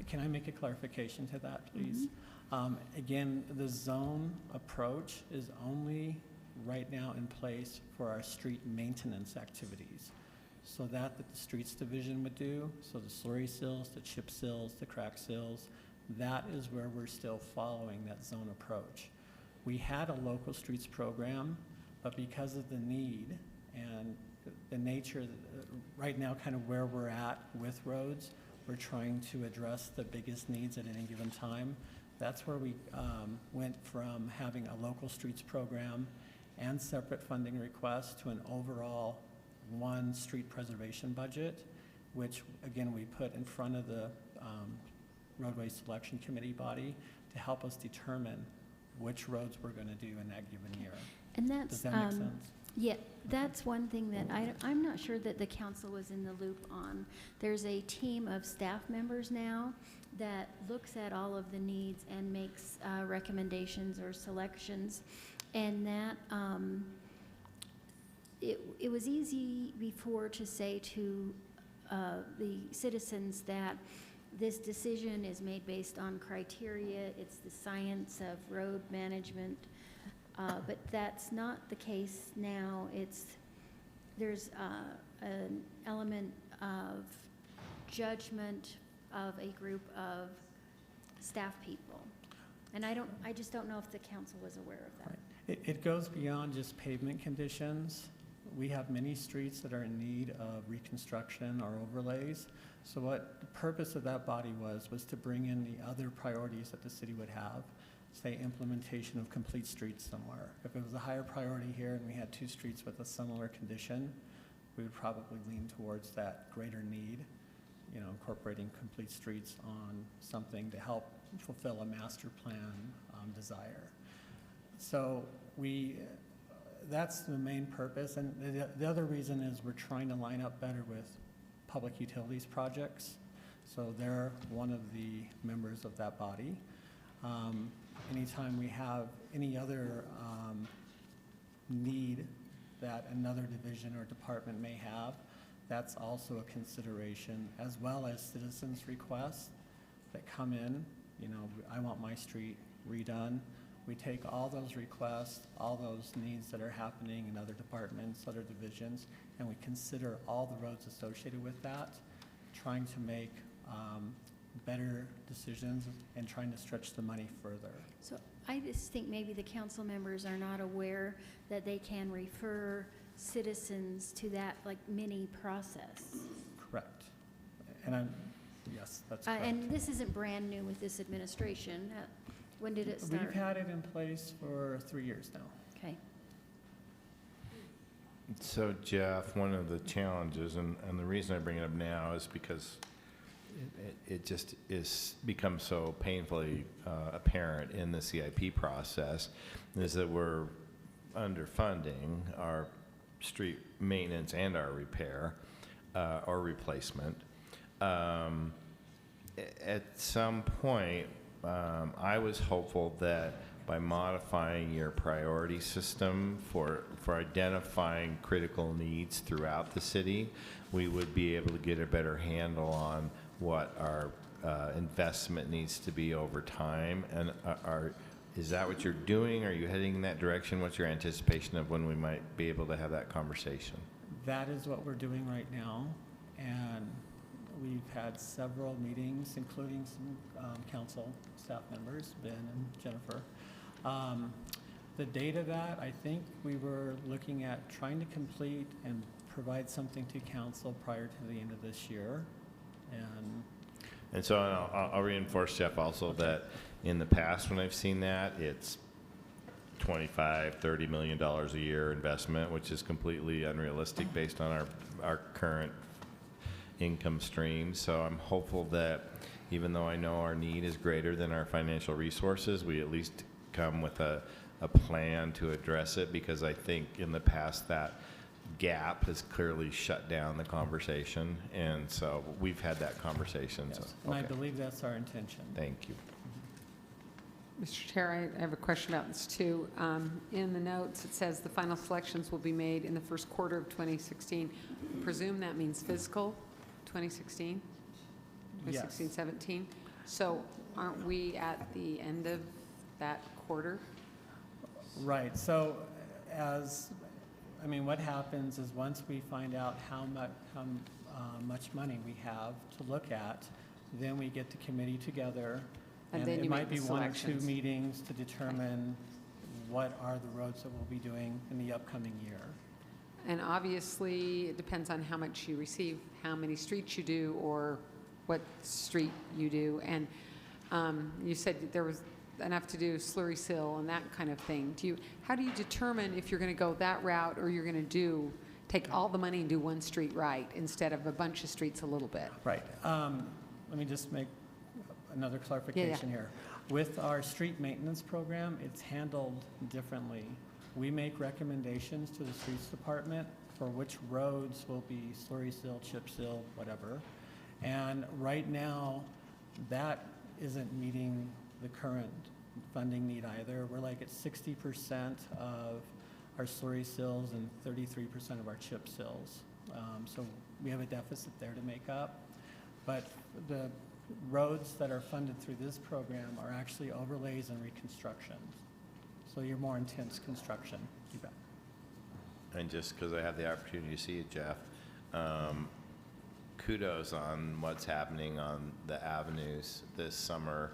Can I make a clarification to that, Mm-hmm. please? Again, the zone approach is only right now in place for our street maintenance activities. So that the streets division would do, so the slurry seals, the chip seals, the crack seals, that is where we're still following that zone approach. We had a local streets program, but because of the need and the nature, right now kind of where we're at with roads, we're trying to address the biggest needs at any given time. That's where we went from having a local streets program and separate funding requests to an overall one street preservation budget, which again, we put in front of the roadway selection committee body to help us determine which roads we're gonna do in that given year. And that's, Does that make sense? yeah, that's one thing that I'm not sure that the council was in the loop on. There's a team of staff members now that looks at all of the needs and makes recommendations or selections. And that, it was easy before to say to the citizens that this decision is made based on criteria, it's the science of road management, but that's not the case now. There's an element of judgment of a group of staff people. And I just don't know if the council was aware of that. It goes beyond just pavement conditions. We have many streets that are in need of reconstruction or overlays. So what the purpose of that body was to bring in the other priorities that the city would have, say implementation of complete streets somewhere. If it was a higher priority here and we had 2 streets with a similar condition, we would probably lean towards that greater need, incorporating complete streets on something to help fulfill a master plan desire. So that's the main purpose, and the other reason is we're trying to line up better with public utilities projects. So they're one of the members of that body. Anytime we have any other need that another division or department may have, that's also a consideration, as well as citizens' requests that come in. I want my street redone. We take all those requests, all those needs that are happening in other departments, other divisions, and we consider all the roads associated with that, trying to make better decisions and trying to stretch the money further. So I just think maybe the council members are not aware that they can refer citizens to that mini process. Correct. And yes, that's correct. And this isn't brand new with this administration. When did it start? We've had it in place for 3 years now. Okay. So Jeff, one of the challenges, and the reason I bring it up now is because it just becomes so painfully apparent in the CIP process, is that we're underfunding our street maintenance and our repair or replacement. At some point, I was hopeful that by modifying your priority system for identifying critical needs throughout the city, we would be able to get a better handle on what our investment needs to be over time. And is that what you're doing? Are you heading in that direction? What's your anticipation of when we might be able to have that conversation? That is what we're doing right now, and we've had several meetings, including some council staff members, Ben and Jennifer. The date of that, I think we were looking at trying to complete and provide something to council prior to the end of this year. And so I'll reinforce, Jeff, also that in the past when I've seen that, it's $25–30 million a year investment, which is completely unrealistic based on our current income stream. So I'm hopeful that even though I know our need is greater than our financial resources, we at least come with a plan to address it, because I think in the past that gap has clearly shut down the conversation, and so we've had that conversation. Yes, So, and I okay. believe that's our intention. Thank you. Mr. Chair, I have a question about this too. In the notes, it says the final selections will be made in the first quarter of 2016. Presume that means fiscal 2016? 2016, 17? So aren't we at the end of that quarter? Right, so what happens is once we find out how much money we have to look at, then we get the committee together. And then it you might make be the one or two selections. meetings to determine what are the roads that we'll be doing in the upcoming year. And obviously, it depends on how much you receive, how many streets you do, or what street you do. And you said that there was enough to do Slurry Sill and that kind of thing. How do you determine if you're going to go that route, or you're going to take all the money and do one street right instead of a bunch of streets a little bit? Right. Let me just make another clarification here. With our street maintenance program, it's handled differently. We make recommendations to the streets department for which roads will be slurry seal, chip seal, whatever. And right now, that isn't meeting the current funding need either. We're like at 60% of our slurry seals and 33% of our chip seals. So we have a deficit there to make up. But the roads that are funded through this program are actually overlays and reconstructions. So your more intense construction. You bet. And just because I had the opportunity to see it, Jeff, kudos on what's happening on the avenues this summer.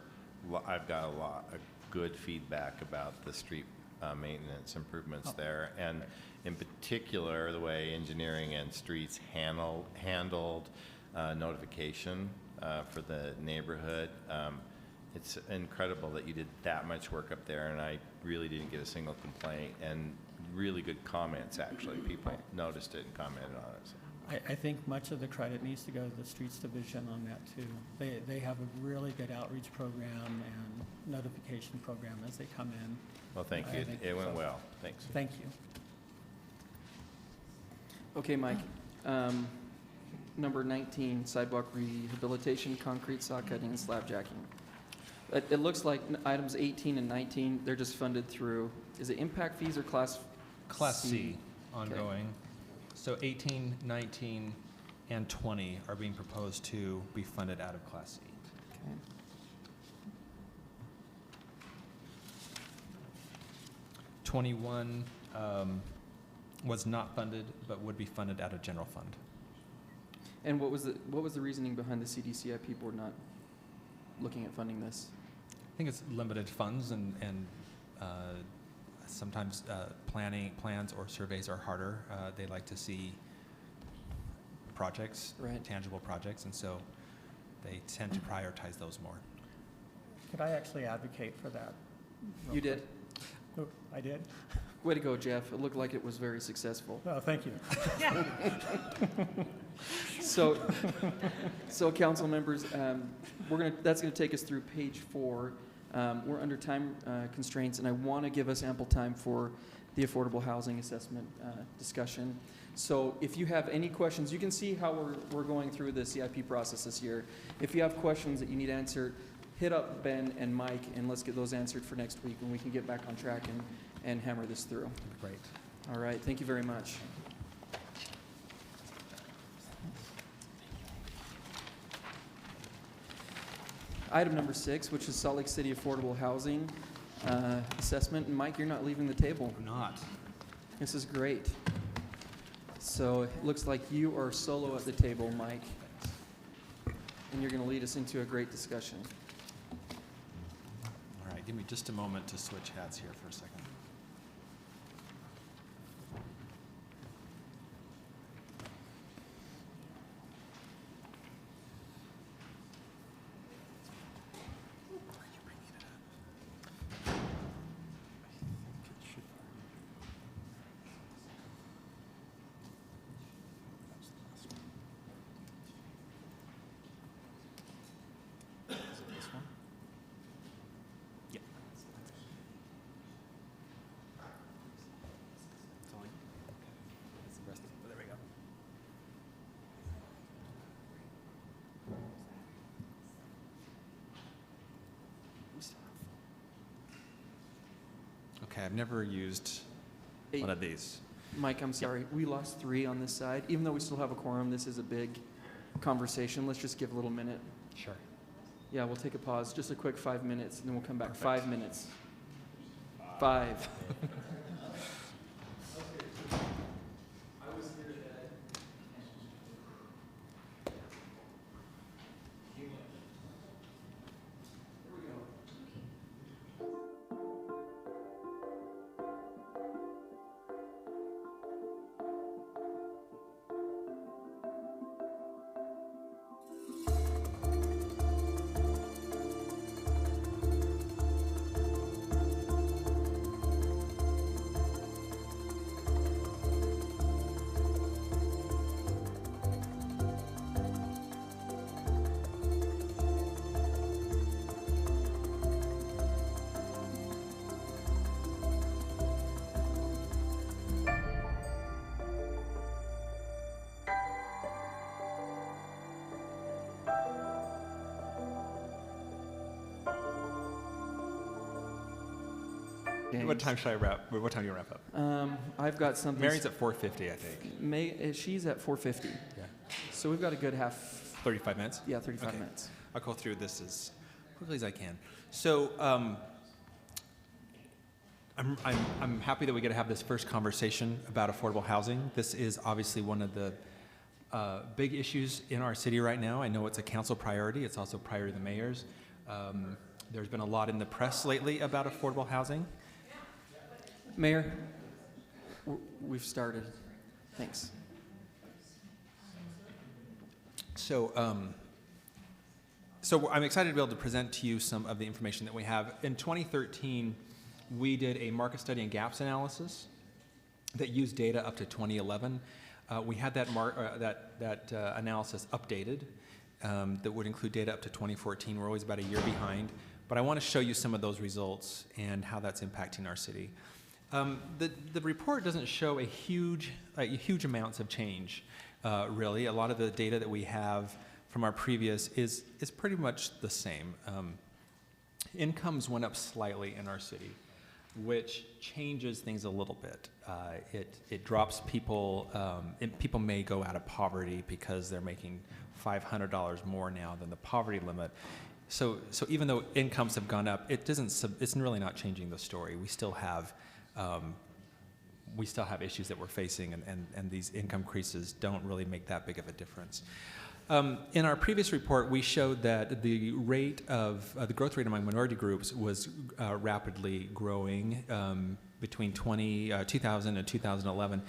I've got a lot of good feedback about the street maintenance improvements there, and in particular the way engineering and streets handled notification for the neighborhood. It's incredible that you did that much work up there, and I really didn't get a single complaint, and really good comments, actually. People noticed it and commented on it. So. I think much of the credit needs to go to the streets division on that too. They have a really good outreach program and notification program as they come in. Well, thank you. It went well. Thanks. Thank you. Okay, Mike. Number 19, sidewalk rehabilitation, concrete saw cutting, and slab jacking. It looks like items 18 and 19, they're just funded through, is it impact fees or Class C ongoing. So 18, 19, and 20 are being proposed to be funded out of Class C. Okay. 21 was not funded, but would be funded out of general fund. And what was the reasoning behind the CDCIP board not looking at funding this? I think it's limited funds, and sometimes plans or surveys are harder. They like to see projects, tangible projects, and so they tend to prioritize those more. Could I actually advocate for that? You did? Oh, I did? Way to go, Jeff. It looked like it was very successful. Oh, thank you. So council members, that's going to take us through page 4. We're under time constraints, and I want to give us ample time for the affordable housing assessment discussion. So if you have any questions, you can see how we're going through the CIP process this year. If you have questions that you need answered, hit up Ben and Mike, and let's get those answered for next week, and we can get back on track and hammer this through. Great. All right, thank you very much. Item number 6, which is Salt Lake City Affordable Housing Assessment. And Mike, you're not leaving the table. I'm not. This is great. So it looks like you are solo at the table, Mike. And you're going to lead us into a great discussion. All right, give me just a moment to switch hats here for a second. Okay, I've never used one of these. Mike, I'm sorry. We lost 3 on this side. Even though we still have a quorum, this is a big conversation. Let's just give a little minute. Sure. Yeah, we'll take a pause, just a quick 5 minutes, and then we'll come back. 5 minutes. 5. What time should I wrap? What time do you wrap up? I've got something. Mary's at 4:50, I think. She's at 4:50. Yeah. So we've got a good half. 35 minutes? Yeah, 35 Okay. minutes. I'll go through this as quickly as I can. So I'm happy that we get to have this first conversation about affordable housing. This is obviously one of the big issues in our city right now. I know it's a council priority. It's also priority to the mayor's. There's been a lot in the press lately about affordable housing. Mayor, we've started. Thanks. So I'm excited to be able to present to you some of the information that we have. In 2013, we did a market study and gaps analysis that used data up to 2011. We had that analysis updated that would include data up to 2014. We're always about a year behind. But I want to show you some of those results and how that's impacting our city. The report doesn't show a huge amounts of change, really. A lot of the data that we have from our previous is pretty much the same. Incomes went up slightly in our city, which changes things a little bit. It drops people, people may go out of poverty because they're making $500 more now than the poverty limit. So even though incomes have gone up, it's really not changing the story. We still have issues that we're facing, and these income increases don't really make that big of a difference. In our previous report, we showed that the rate of the growth rate among minority groups was rapidly growing between 2000 and 2011.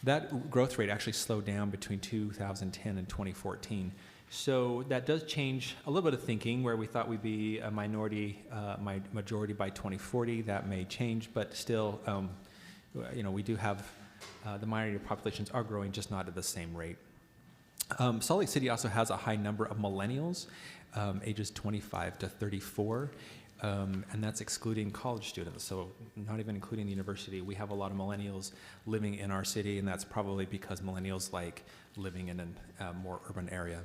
That growth rate actually slowed down between 2010 and 2014. So that does change a little bit of thinking, where we thought we'd be a majority by 2040. That may change, but still, we do have the minority populations are growing, just not at the same rate. Salt Lake City also has a high number of millennials, ages 25 to 34, and that's excluding college students, so not even including the university. We have a lot of millennials living in our city, and that's probably because millennials like living in a more urban area.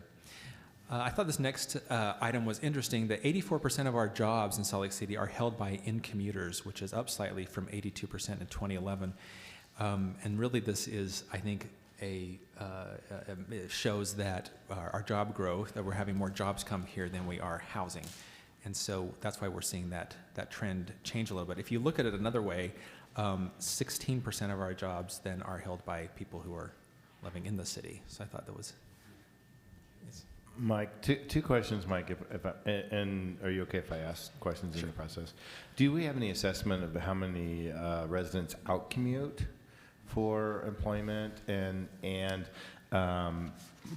I thought this next item was interesting, that 84% of our jobs in Salt Lake City are held by in-commuters, which is up slightly from 82% in 2011. And really this is, I think, it shows that our job growth, that we're having more jobs come here than we are housing. And so that's why we're seeing that trend change a little bit. If you look at it another way, 16% of our jobs then are held by people who are living in the city. So I thought that was... Mike, two questions, Mike, and are you okay if I ask questions in the process? Do we have any assessment of how many residents out-commute for employment? And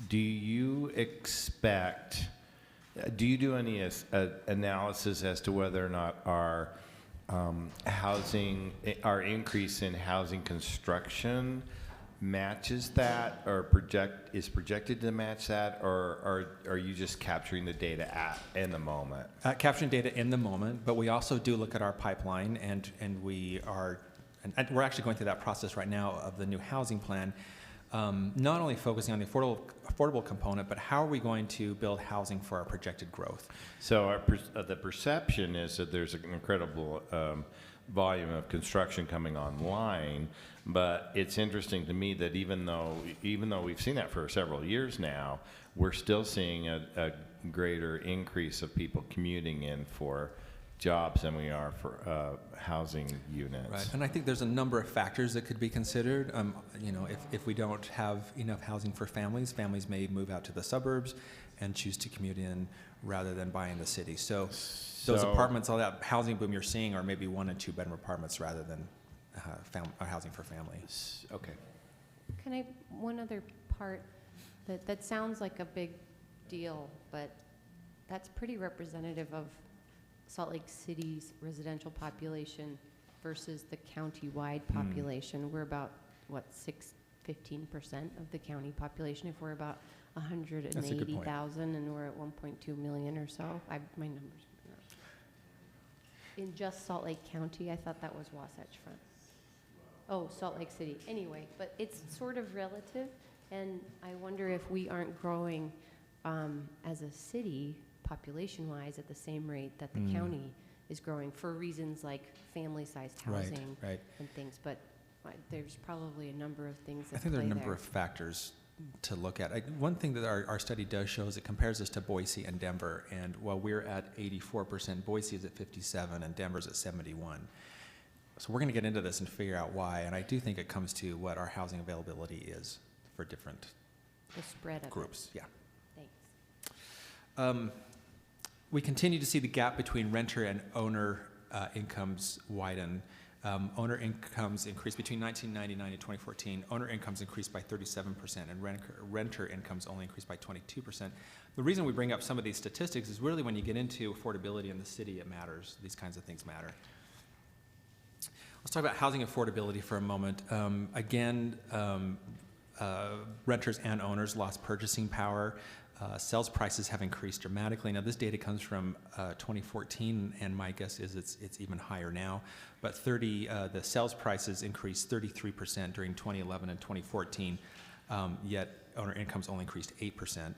do you expect, do you do any analysis as to whether or not our our increase in housing construction matches that, or is projected to match that, or are you just capturing the data in the moment? Capturing data in the moment, but we also do look at our pipeline, and we're actually going through that process right now of the new housing plan, not only focusing on the affordable component, but how are we going to build housing for our projected growth? So the perception is that there's an incredible volume of construction coming online, but it's interesting to me that even though we've seen that for several years now, we're still seeing a greater increase of people commuting in for jobs than we are for housing units. Right, and I think there's a number of factors that could be considered. You know, if we don't have enough housing for families may move out to the suburbs and choose to commute in rather than buy in the city. So those apartments, all that housing boom you're seeing, are maybe 1 and 2 bedroom apartments rather than housing for families. Okay. Can I, one other part, that sounds like a big deal, but that's pretty representative of Salt Lake City's residential population versus the county-wide population. We're about, what, 15% of the county population, if we're about 180,000 and we're at 1.2 million or so. My numbers are not. In just Salt Lake County, I thought that was Wasatch Front. Oh, Salt Lake City. Anyway, but it's sort of relative, and I wonder if we aren't growing as a city, population-wise, at the same rate that the county is growing for reasons like family-sized housing and things. But there's probably a number of things that I think there are a play number of factors to look at. One thing that our study does show is it compares us to Boise and Denver, and while we're at 84%, Boise is at 57% and Denver's at 71%. So we're going to get into this and figure out why, and I do think it comes to what our housing availability is for different groups. Yeah. Thanks. We continue to see the gap between renter and owner incomes widen. Owner incomes increased between 1999 and 2014. Owner incomes increased by 37%, and renter incomes only increased by 22%. The reason we bring up some of these statistics is really when you get into affordability in the city, it matters. These kinds of things matter. Let's talk about housing affordability for a moment. Renters and owners lost purchasing power. Sales prices have increased dramatically. Now, this data comes from 2014, and my guess is it's even higher now. But the sales prices increased 33% during 2011 and 2014, yet owner incomes only increased 8%.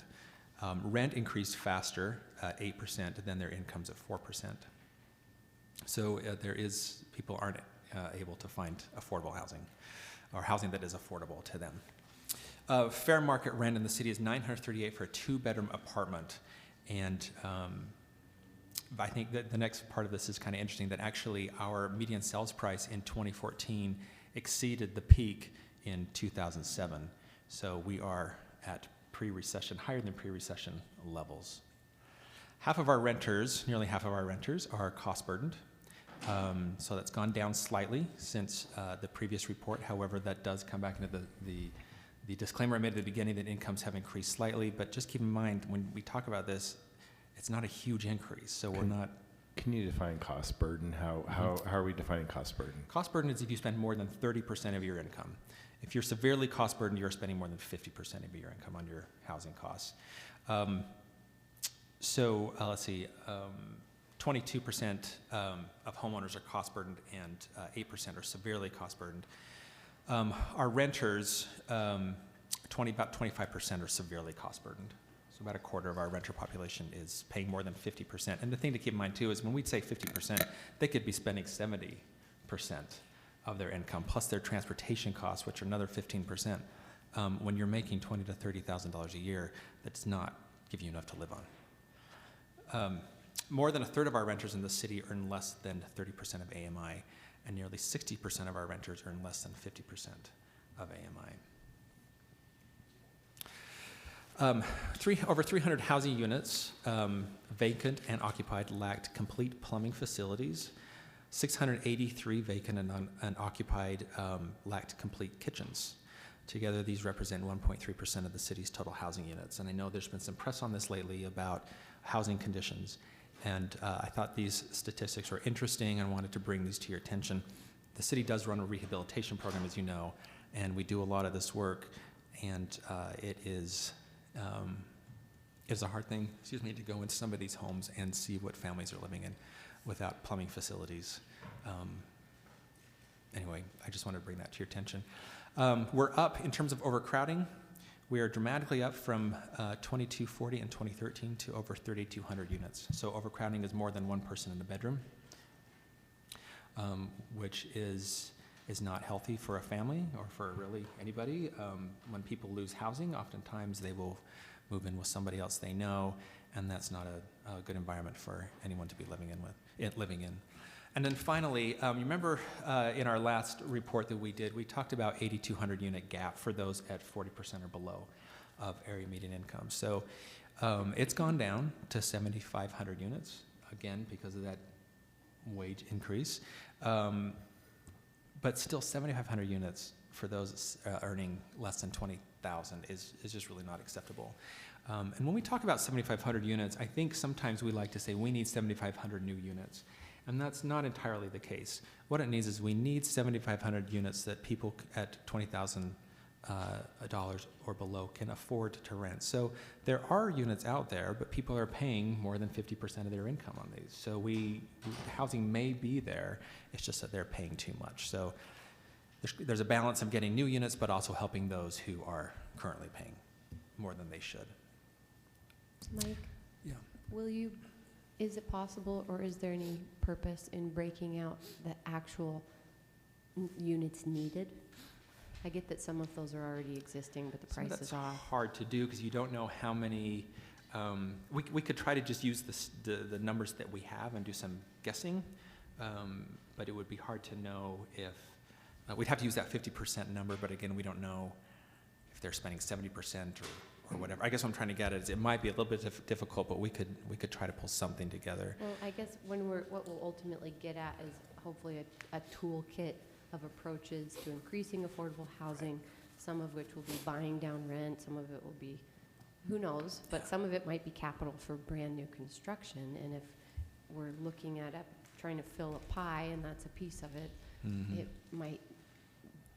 Rent increased faster, 8%, than their incomes at 4%. So people aren't able to find affordable housing, or housing that is affordable to them. Fair market rent in the city is $938 for a 2-bedroom apartment, and I think that the next part of this is kind of interesting, that actually our median sales price in 2014 exceeded the peak in 2007. So we are at higher than pre-recession levels. Nearly half of our renters are cost burdened. So that's gone down slightly since the previous report. However, that does come back into the disclaimer I made at the beginning that incomes have increased slightly, but just keep in mind when we talk about this, it's not a huge increase, so we're not... Can you define cost burden? How are we defining cost burden? Cost burden is if you spend more than 30% of your income. If you're severely cost burdened, you're spending more than 50% of your income on your housing costs. Let's see, 22% of homeowners are cost burdened and 8% are severely cost burdened. Our renters, about 25% are severely cost burdened. So about a quarter of our renter population is paying more than 50%. And the thing to keep in mind too is when we say 50%, they could be spending 70% of their income, plus their transportation costs, which are another 15%. When you're making $20,000 to $30,000 a year, that does not give you enough to live on. More than a third of our renters in the city earn less than 30% of AMI, and nearly 60% of our renters earn less than 50% of AMI. Over 300 housing units, vacant and occupied, lacked complete plumbing facilities. 683 vacant and unoccupied lacked complete kitchens. Together, these represent 1.3% of the city's total housing units. And I know there's been some press on this lately about housing conditions. And I thought these statistics were interesting and wanted to bring these to your attention. The city does run a rehabilitation program, as you know, and we do a lot of this work. And it is a hard thing, to go into some of these homes and see what families are living in without plumbing facilities. Anyway, I just wanted to bring that to your attention. We're up in terms of overcrowding. We are dramatically up from 2240 in 2013 to over 3,200 units. So overcrowding is more than one person in a bedroom, which is not healthy for a family or for really anybody. When people lose housing, oftentimes they will move in with somebody else they know, and that's not a good environment for anyone to be living in. And then finally, you remember in our last report that we did, we talked about 8,200 unit gap for those at 40% or below of area median income. So it's gone down to 7,500 units, again, because of that wage increase. But still 7,500 units for those earning less than 20,000 is just really not acceptable. And when we talk about 7,500 units, I think sometimes we like to say we need 7,500 new units. And that's not entirely the case. What it needs is we need 7,500 units that people at $20,000 or below can afford to rent. So there are units out there, but people are paying more than 50% of their income on these. So housing may be there, it's just that they're paying too much. So there's a balance of getting new units, but also helping those who are currently paying more than they should. Mike? Yeah. Is it possible, or is there any purpose in breaking out the actual units needed? I get that some of those are already existing, but the price is off. That's hard to do because you don't know how many. We could try to just use the numbers that we have and do some guessing, but it would be hard to know if we'd have to use that 50% number. But again, we don't know if they're spending 70% or whatever. I guess what I'm trying to get at is it might be a little bit difficult, but we could try to pull something together. Well, I guess what we'll ultimately get at is hopefully a toolkit of approaches to increasing affordable housing, some of which will be buying down rent, some of it will be, who knows, but some of it might be capital for brand new construction. And if we're looking at trying to fill a pie and that's a piece of it, it might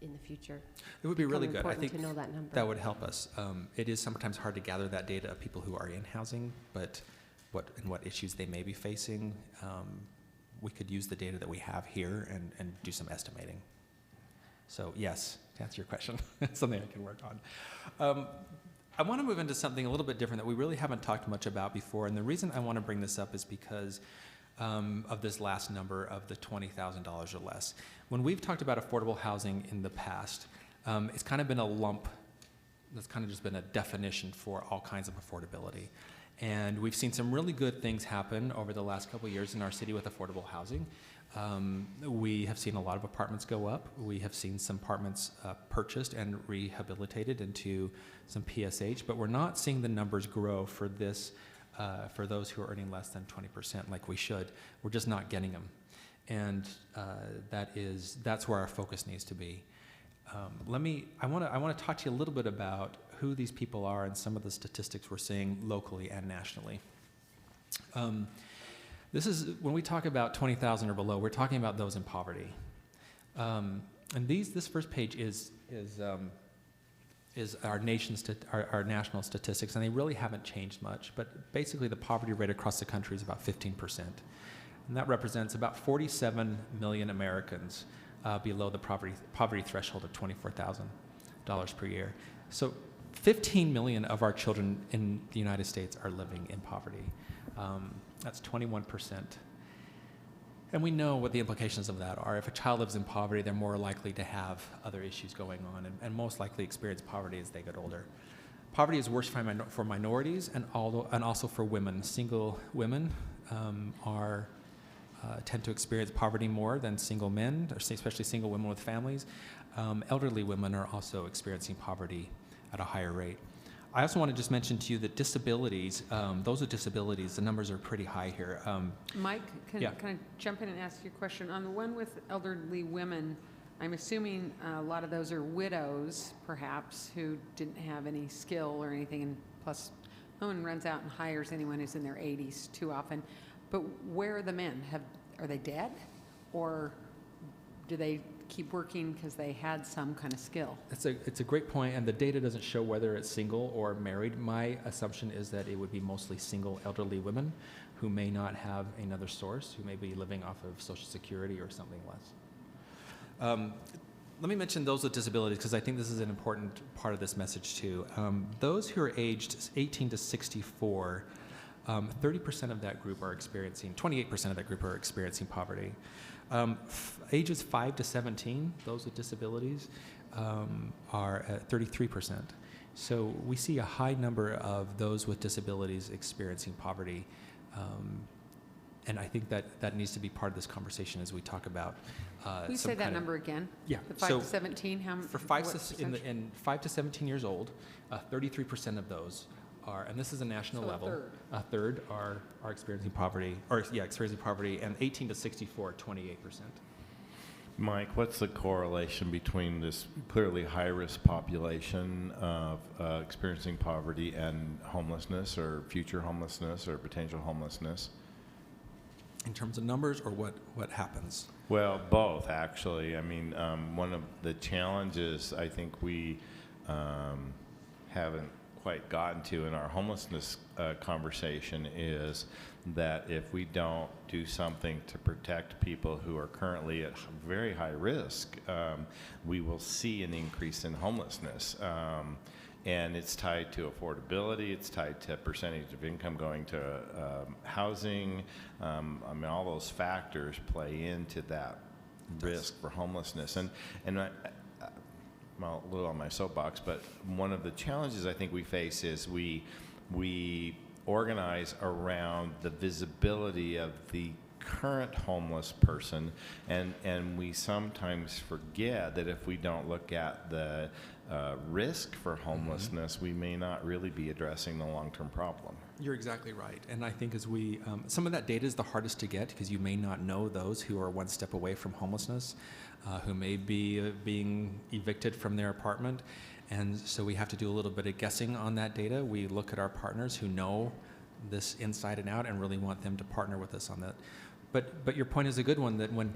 in the future. It would be really good. I think to know that number. That would help us. It is sometimes hard to gather that data of people who are in housing, but what issues they may be facing. We could use the data that we have here and do some estimating. So yes, to answer your question, something I can work on. I want to move into something a little bit different that we really haven't talked much about before, and the reason I want to bring this up is because of this last number of the $20,000 or less. When we've talked about affordable housing in the past, it's kind of been a lump. That's kind of just been a definition for all kinds of affordability. And we've seen some really good things happen over the last couple of years in our city with affordable housing. We have seen a lot of apartments go up. We have seen some apartments purchased and rehabilitated into some PSH, but we're not seeing the numbers grow for this, for those who are earning less than 20% like we should. We're just not getting them. And that's where our focus needs to be. I want to talk to you a little bit about who these people are and some of the statistics we're seeing locally and nationally. This is when we talk about 20,000 or below, we're talking about those in poverty. And this first page is our national statistics, and they really haven't changed much. But basically, the poverty rate across the country is about 15%, and that represents about 47 million Americans below the poverty threshold of $24,000 per year. So 15 million of our children in the United States are living in poverty. That's 21%. And we know what the implications of that are. If a child lives in poverty, they're more likely to have other issues going on and most likely experience poverty as they get older. Poverty is worse for minorities and also for women. Single women tend to experience poverty more than single men, or especially single women with families. Elderly women are also experiencing poverty at a higher rate. I also want to just mention to you that disabilities, those with disabilities, the numbers are pretty high here. Mike, can Yeah. I jump in and ask you a question? On the one with elderly women, I'm assuming a lot of those are widows, perhaps, who didn't have any skill or anything, and plus, no one runs out and hires anyone who's in their 80s too often. But where are the men? Are they dead? Or do they keep working because they had some kind of skill? It's a great point, and the data doesn't show whether it's single or married. My assumption is that it would be mostly single elderly women who may not have another source, who may be living off of Social Security or something less. Let me mention those with disabilities, because I think this is an important part of this message too. Those who are aged 18 to 64, 30% of that group are experiencing, 28% of that group are experiencing poverty. Ages 5 to 17, those with disabilities, are at 33%. So we see a high number of those with disabilities experiencing poverty. And I think that needs to be part of this conversation as we talk about. Can you say that number again? Yeah. The 5 to 17, For 5 to 17 years old, 33% of those are, and this is a national So a level, third. a third are experiencing poverty, experiencing poverty, and 18 to 64, 28%. Mike, what's the correlation between this clearly high-risk population of experiencing poverty and homelessness or future homelessness or potential homelessness? In terms of numbers or what happens? Well, both, actually. I mean, one of the challenges I think we haven't quite gotten to in our homelessness conversation is that if we don't do something to protect people who are currently at very high risk, we will see an increase in homelessness. And it's tied to affordability, it's tied to percentage of income going to housing. I mean, all those factors play into that risk for homelessness. And well, a little on my soapbox, but one of the challenges I think we face is we organize around the visibility of the current homeless person, and we sometimes forget that if we don't look at the risk for homelessness, we may not really be addressing the long-term problem. You're exactly right. And I think as we, some of that data is the hardest to get because you may not know those who are one step away from homelessness, who may be being evicted from their apartment. And so we have to do a little bit of guessing on that data. We look at our partners who know this inside and out and really want them to partner with us on that. But your point is a good one, that when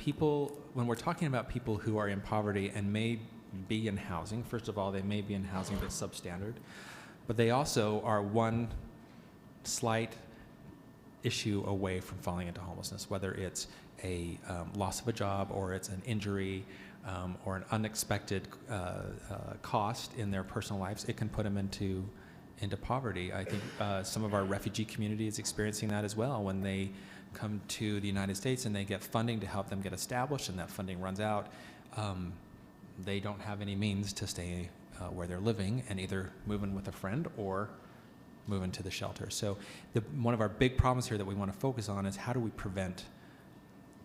we're talking about people who are in poverty and may be in housing, first of all, they may be in housing that's substandard, but they also are one slight issue away from falling into homelessness, whether it's a loss of a job or it's an injury or an unexpected cost in their personal lives. It can put them into poverty. I think some of our refugee community is experiencing that as well when they come to the United States and they get funding to help them get established, and that funding runs out. They don't have any means to stay where they're living and either move in with a friend or move into the shelter. So one of our big problems here that we want to focus on is how do we prevent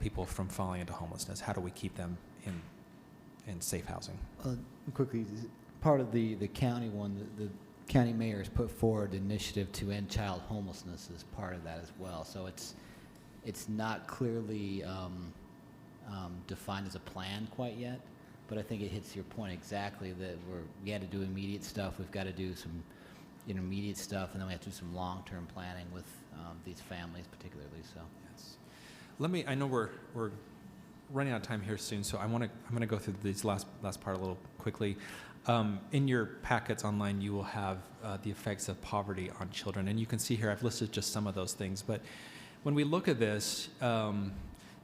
people from falling into homelessness? How do we keep them in safe housing? Quickly, part of the county one, the county mayor has put forward an initiative to end child homelessness as part of that as well. So it's not clearly defined as a plan quite yet, but I think it hits your point exactly that we had to do immediate stuff. We've got to do some intermediate stuff, and then we have to do some long-term planning with these families particularly. So Yes. I know we're running out of time here soon, so I'm going to go through this last part a little quickly. In your packets online, you will have the effects of poverty on children, and you can see here I've listed just some of those things. But when we look at this,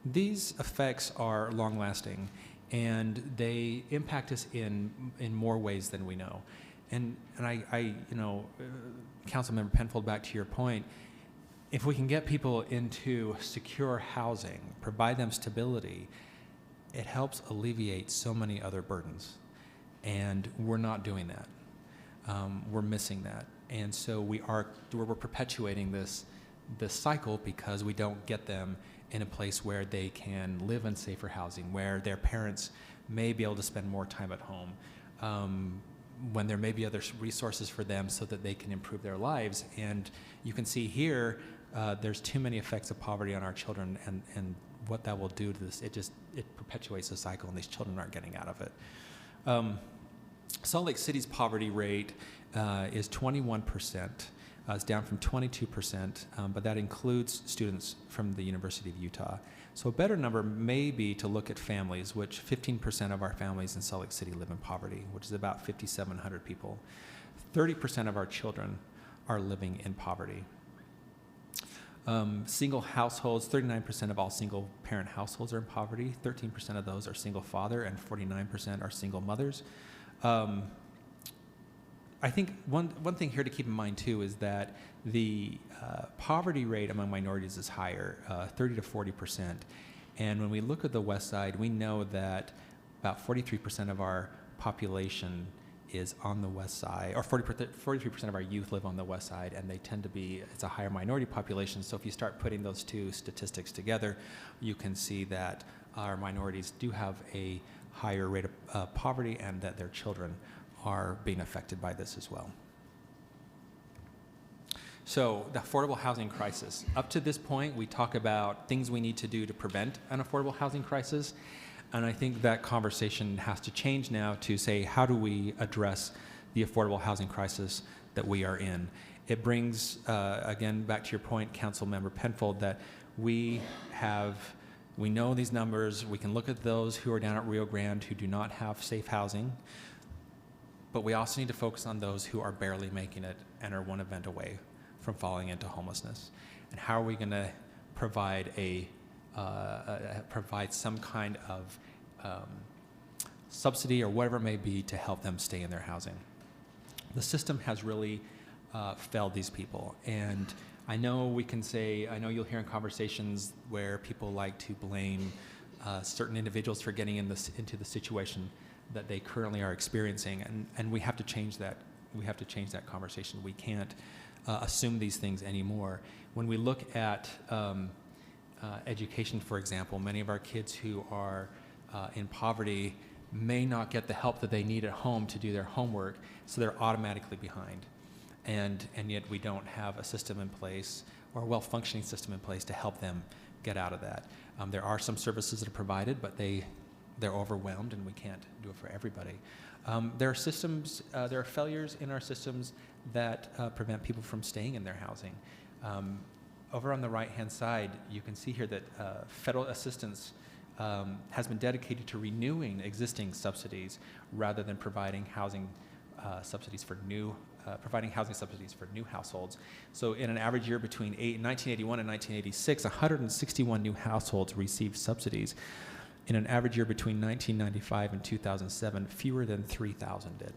these effects are long-lasting, and they impact us in more ways than we know. And I Councilmember Penfold, back to your point, if we can get people into secure housing, provide them stability, it helps alleviate so many other burdens. And we're not doing that. We're missing that. And so we're perpetuating this cycle because we don't get them in a place where they can live in safer housing, where their parents may be able to spend more time at home, when there may be other resources for them so that they can improve their lives. And you can see here, there's too many effects of poverty on our children, and what that will do to this, it perpetuates the cycle, and these children aren't getting out of it. Salt Lake City's poverty rate is 21%. It's down from 22%, but that includes students from the University of Utah. So a better number may be to look at families, which 15% of our families in Salt Lake City live in poverty, which is about 5,700 people. 30% of our children are living in poverty. Single households, 39% of all single parent households are in poverty. 13% of those are single father, and 49% are single mothers. I think one thing here to keep in mind too is that the poverty rate among minorities is higher, 30 to 40%. And when we look at the West Side, we know that about 43% of our population is on the West Side, or 43% of our youth live on the West Side, and they tend to be, it's a higher minority population. So if you start putting those two statistics together, you can see that our minorities do have a higher rate of poverty, and that their children are being affected by this as well. So the affordable housing crisis. Up to this point, we talk about things we need to do to prevent an affordable housing crisis. And I think that conversation has to change now to say, how do we address the affordable housing crisis that we are in? It brings, again, back to your point, Councilmember Penfold, that we know these numbers. We can look at those who are down at Rio Grande who do not have safe housing. But we also need to focus on those who are barely making it and are one event away from falling into homelessness. And how are we going to provide provide some kind of subsidy or whatever it may be to help them stay in their housing? The system has really failed these people. And I know you'll hear in conversations where people like to blame certain individuals for getting into the situation that they currently are experiencing, and we have to change that. We have to change that conversation. We can't assume these things anymore. When we look at education, for example, many of our kids who are in poverty may not get the help that they need at home to do their homework, so they're automatically behind. And yet we don't have a system in place, or a well-functioning system in place, to help them get out of that. There are some services that are provided, but they're overwhelmed, and we can't do it for everybody. There are failures in our systems that prevent people from staying in their housing. Over on the right-hand side, you can see here that federal assistance has been dedicated to renewing existing subsidies rather than providing housing subsidies for new households. So in an average year between 1981 and 1986, 161 new households received subsidies. In an average year between 1995 and 2007, fewer than 3,000 did.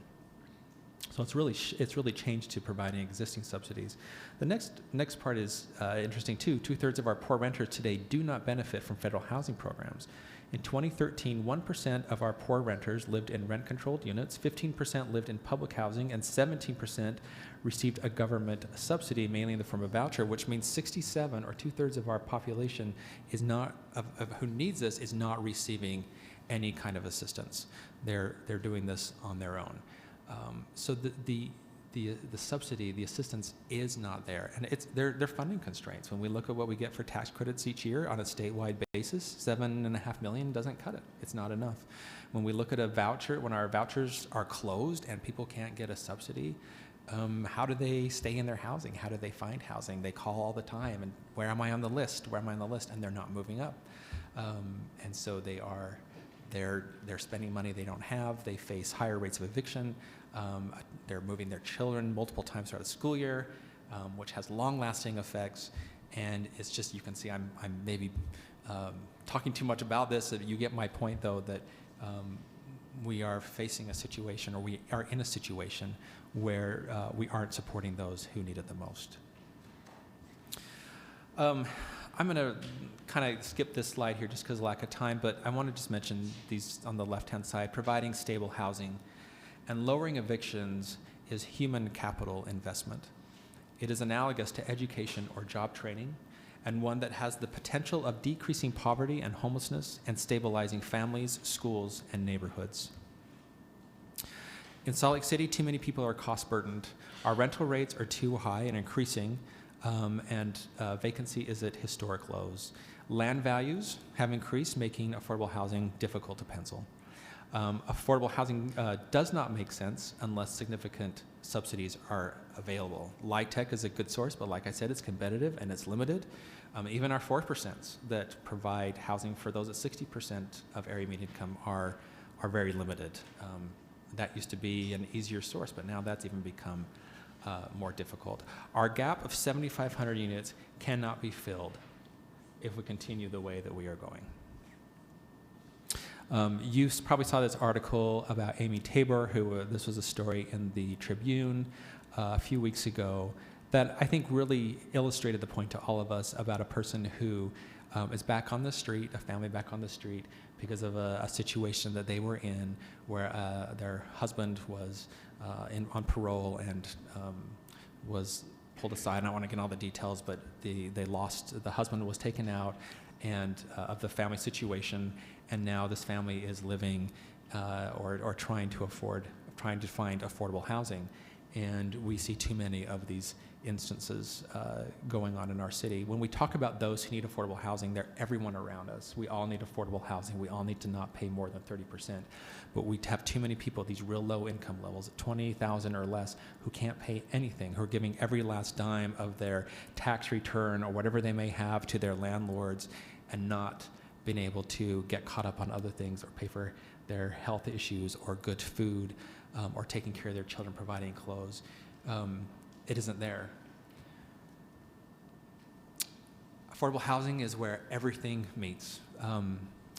So it's really changed to providing existing subsidies. The next part is interesting too. 2/3 of our poor renters today do not benefit from federal housing programs. In 2013, 1% of our poor renters lived in rent-controlled units, 15% lived in public housing, and 17% received a government subsidy, mainly in the form of voucher, which means 67, or 2/3 of our population, who needs this, is not receiving any kind of assistance. They're doing this on their own. So the subsidy, the assistance is not there, and they're funding constraints. When we look at what we get for tax credits each year on a statewide basis, $7.5 million doesn't cut it. It's not enough. When we look at a voucher, when our vouchers are closed and people can't get a subsidy, how do they stay in their housing? How do they find housing? They call all the time, and where am I on the list? Where am I on the list? And they're not moving up, and so they're spending money they don't have. They face higher rates of eviction. They're moving their children multiple times throughout the school year, which has long-lasting effects. And it's just, you can see I'm maybe talking too much about this. You get my point, though, that we are facing a situation, or we are in a situation where we aren't supporting those who need it the most. I'm going to kind of skip this slide here just because of lack of time, but I want to just mention these on the left-hand side. Providing stable housing and lowering evictions is human capital investment. It is analogous to education or job training, and one that has the potential of decreasing poverty and homelessness and stabilizing families, schools, and neighborhoods. In Salt Lake City, too many people are cost burdened. Our rental rates are too high and increasing, and vacancy is at historic lows. Land values have increased, making affordable housing difficult to pencil. Affordable housing does not make sense unless significant subsidies are available. LIHTC is a good source, but like I said, it's competitive and it's limited. Even our 4% that provide housing for those at 60% of area median income are very limited. That used to be an easier source, but now that's even become more difficult. Our gap of 7,500 units cannot be filled if we continue the way that we are going. You probably saw this article about Amy Tabor, who this was a story in the Tribune a few weeks ago that I think really illustrated the point to all of us about a person who is back on the street, a family back on the street, because of a situation that they were in where their husband was on parole and was pulled aside. I don't want to get into all the details, but the husband was taken out and of the family situation, and now this family is living or trying to find affordable housing. And we see too many of these instances going on in our city. When we talk about those who need affordable housing, they're everyone around us. We all need affordable housing. We all need to not pay more than 30%. But we have too many people at these real low income levels, at $20,000 or less, who can't pay anything, who are giving every last dime of their tax return or whatever they may have to their landlords and not being able to get caught up on other things or pay for their health issues or good food or taking care of their children, providing clothes. It isn't there. Affordable housing is where everything meets.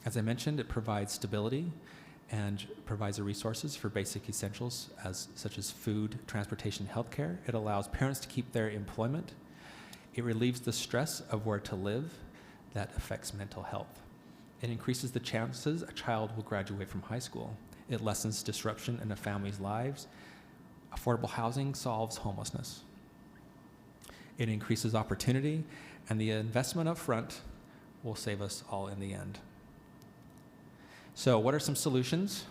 As I mentioned, it provides stability and provides the resources for basic essentials such as food, transportation, healthcare. It allows parents to keep their employment. It relieves the stress of where to live that affects mental health. It increases the chances a child will graduate from high school. It lessens disruption in a family's lives. Affordable housing solves homelessness. It increases opportunity, and the investment up front will save us all in the end. So what are some solutions?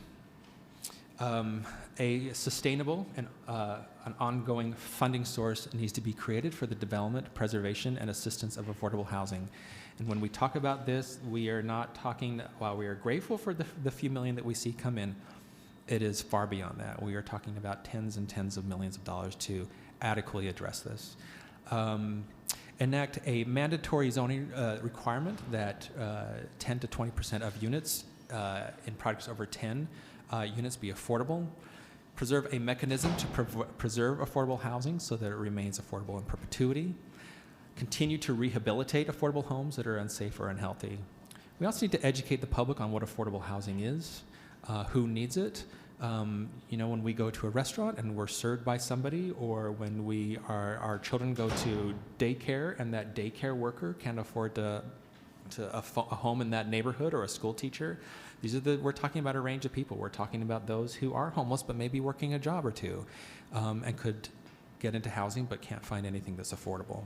A sustainable and an ongoing funding source needs to be created for the development, preservation, and assistance of affordable housing. And when we talk about this, we are not talking, while we are grateful for the few million that we see come in, it is far beyond that. We are talking about tens and tens of millions of dollars to adequately address this. Enact a mandatory zoning requirement that 10 to 20% of units in projects over 10 units be affordable. Preserve a mechanism to preserve affordable housing so that it remains affordable in perpetuity. Continue to rehabilitate affordable homes that are unsafe or unhealthy. We also need to educate the public on what affordable housing is, who needs it. When we go to a restaurant and we're served by somebody, or when our children go to daycare and that daycare worker can't afford a home in that neighborhood, or a school teacher. We're talking about a range of people. We're talking about those who are homeless but maybe working a job or two and could get into housing but can't find anything that's affordable.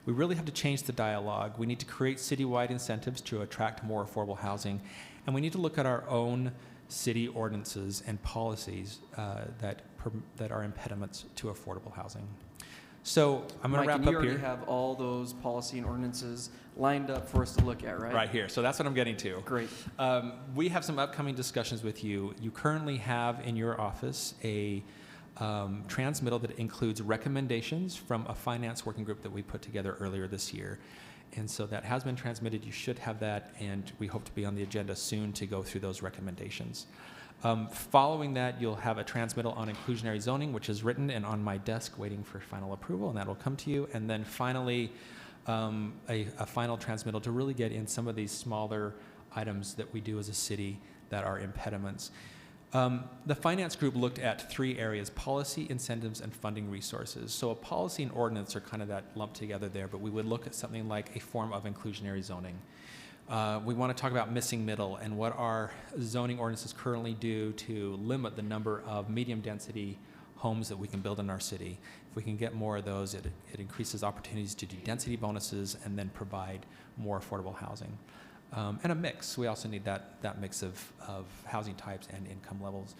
We really have to change the dialogue. We need to create citywide incentives to attract more affordable housing, and we need to look at our own city ordinances and policies that are impediments to affordable housing. So I'm going to wrap up here. You already have all those policy and ordinances lined up for us to look at, right? Right here. So that's what I'm getting to. Great. We have some upcoming discussions with you. You currently have in your office a transmittal that includes recommendations from a finance working group that we put together earlier this year. And so that has been transmitted. You should have that, and we hope to be on the agenda soon to go through those recommendations. Following that, you'll have a transmittal on inclusionary zoning, which is written and on my desk waiting for final approval, and that will come to you. And then finally, a final transmittal to really get in some of these smaller items that we do as a city that are impediments. The finance group looked at 3 areas: policy, incentives, and funding resources. So a policy and ordinance are kind of that lumped together there, but we would look at something like a form of inclusionary zoning. We want to talk about missing middle and what our zoning ordinances currently do to limit the number of medium density homes that we can build in our city. If we can get more of those, it increases opportunities to do density bonuses and then provide more affordable housing. And a mix. We also need that mix of housing types and income levels.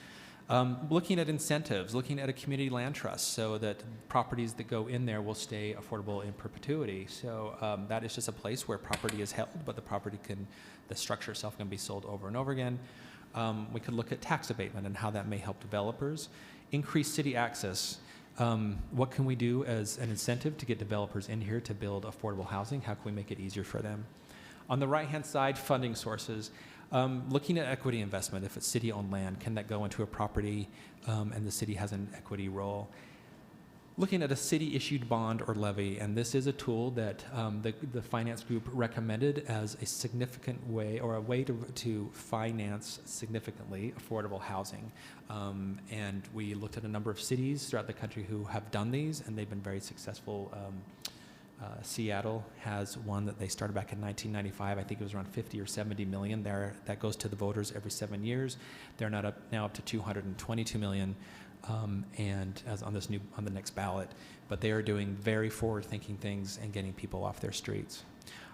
Looking at incentives, looking at a community land trust so that properties that go in there will stay affordable in perpetuity. So that is just a place where property is held, but the structure itself can be sold over and over again. We could look at tax abatement and how that may help developers. Increase city access. What can we do as an incentive to get developers in here to build affordable housing? How can we make it easier for them? On the right-hand side, funding sources. Looking at equity investment, if it's city-owned land, can that go into a property and the city has an equity role? Looking at a city-issued bond or levy, and this is a tool that the finance group recommended as a significant way, or a way to finance significantly affordable housing. And we looked at a number of cities throughout the country who have done these, and they've been very successful. Seattle has one that they started back in 1995. I think it was around 50 or 70 million there. That goes to the voters every 7 years. They're now up to 222 million, and as on the next ballot. But they are doing very forward-thinking things and getting people off their streets.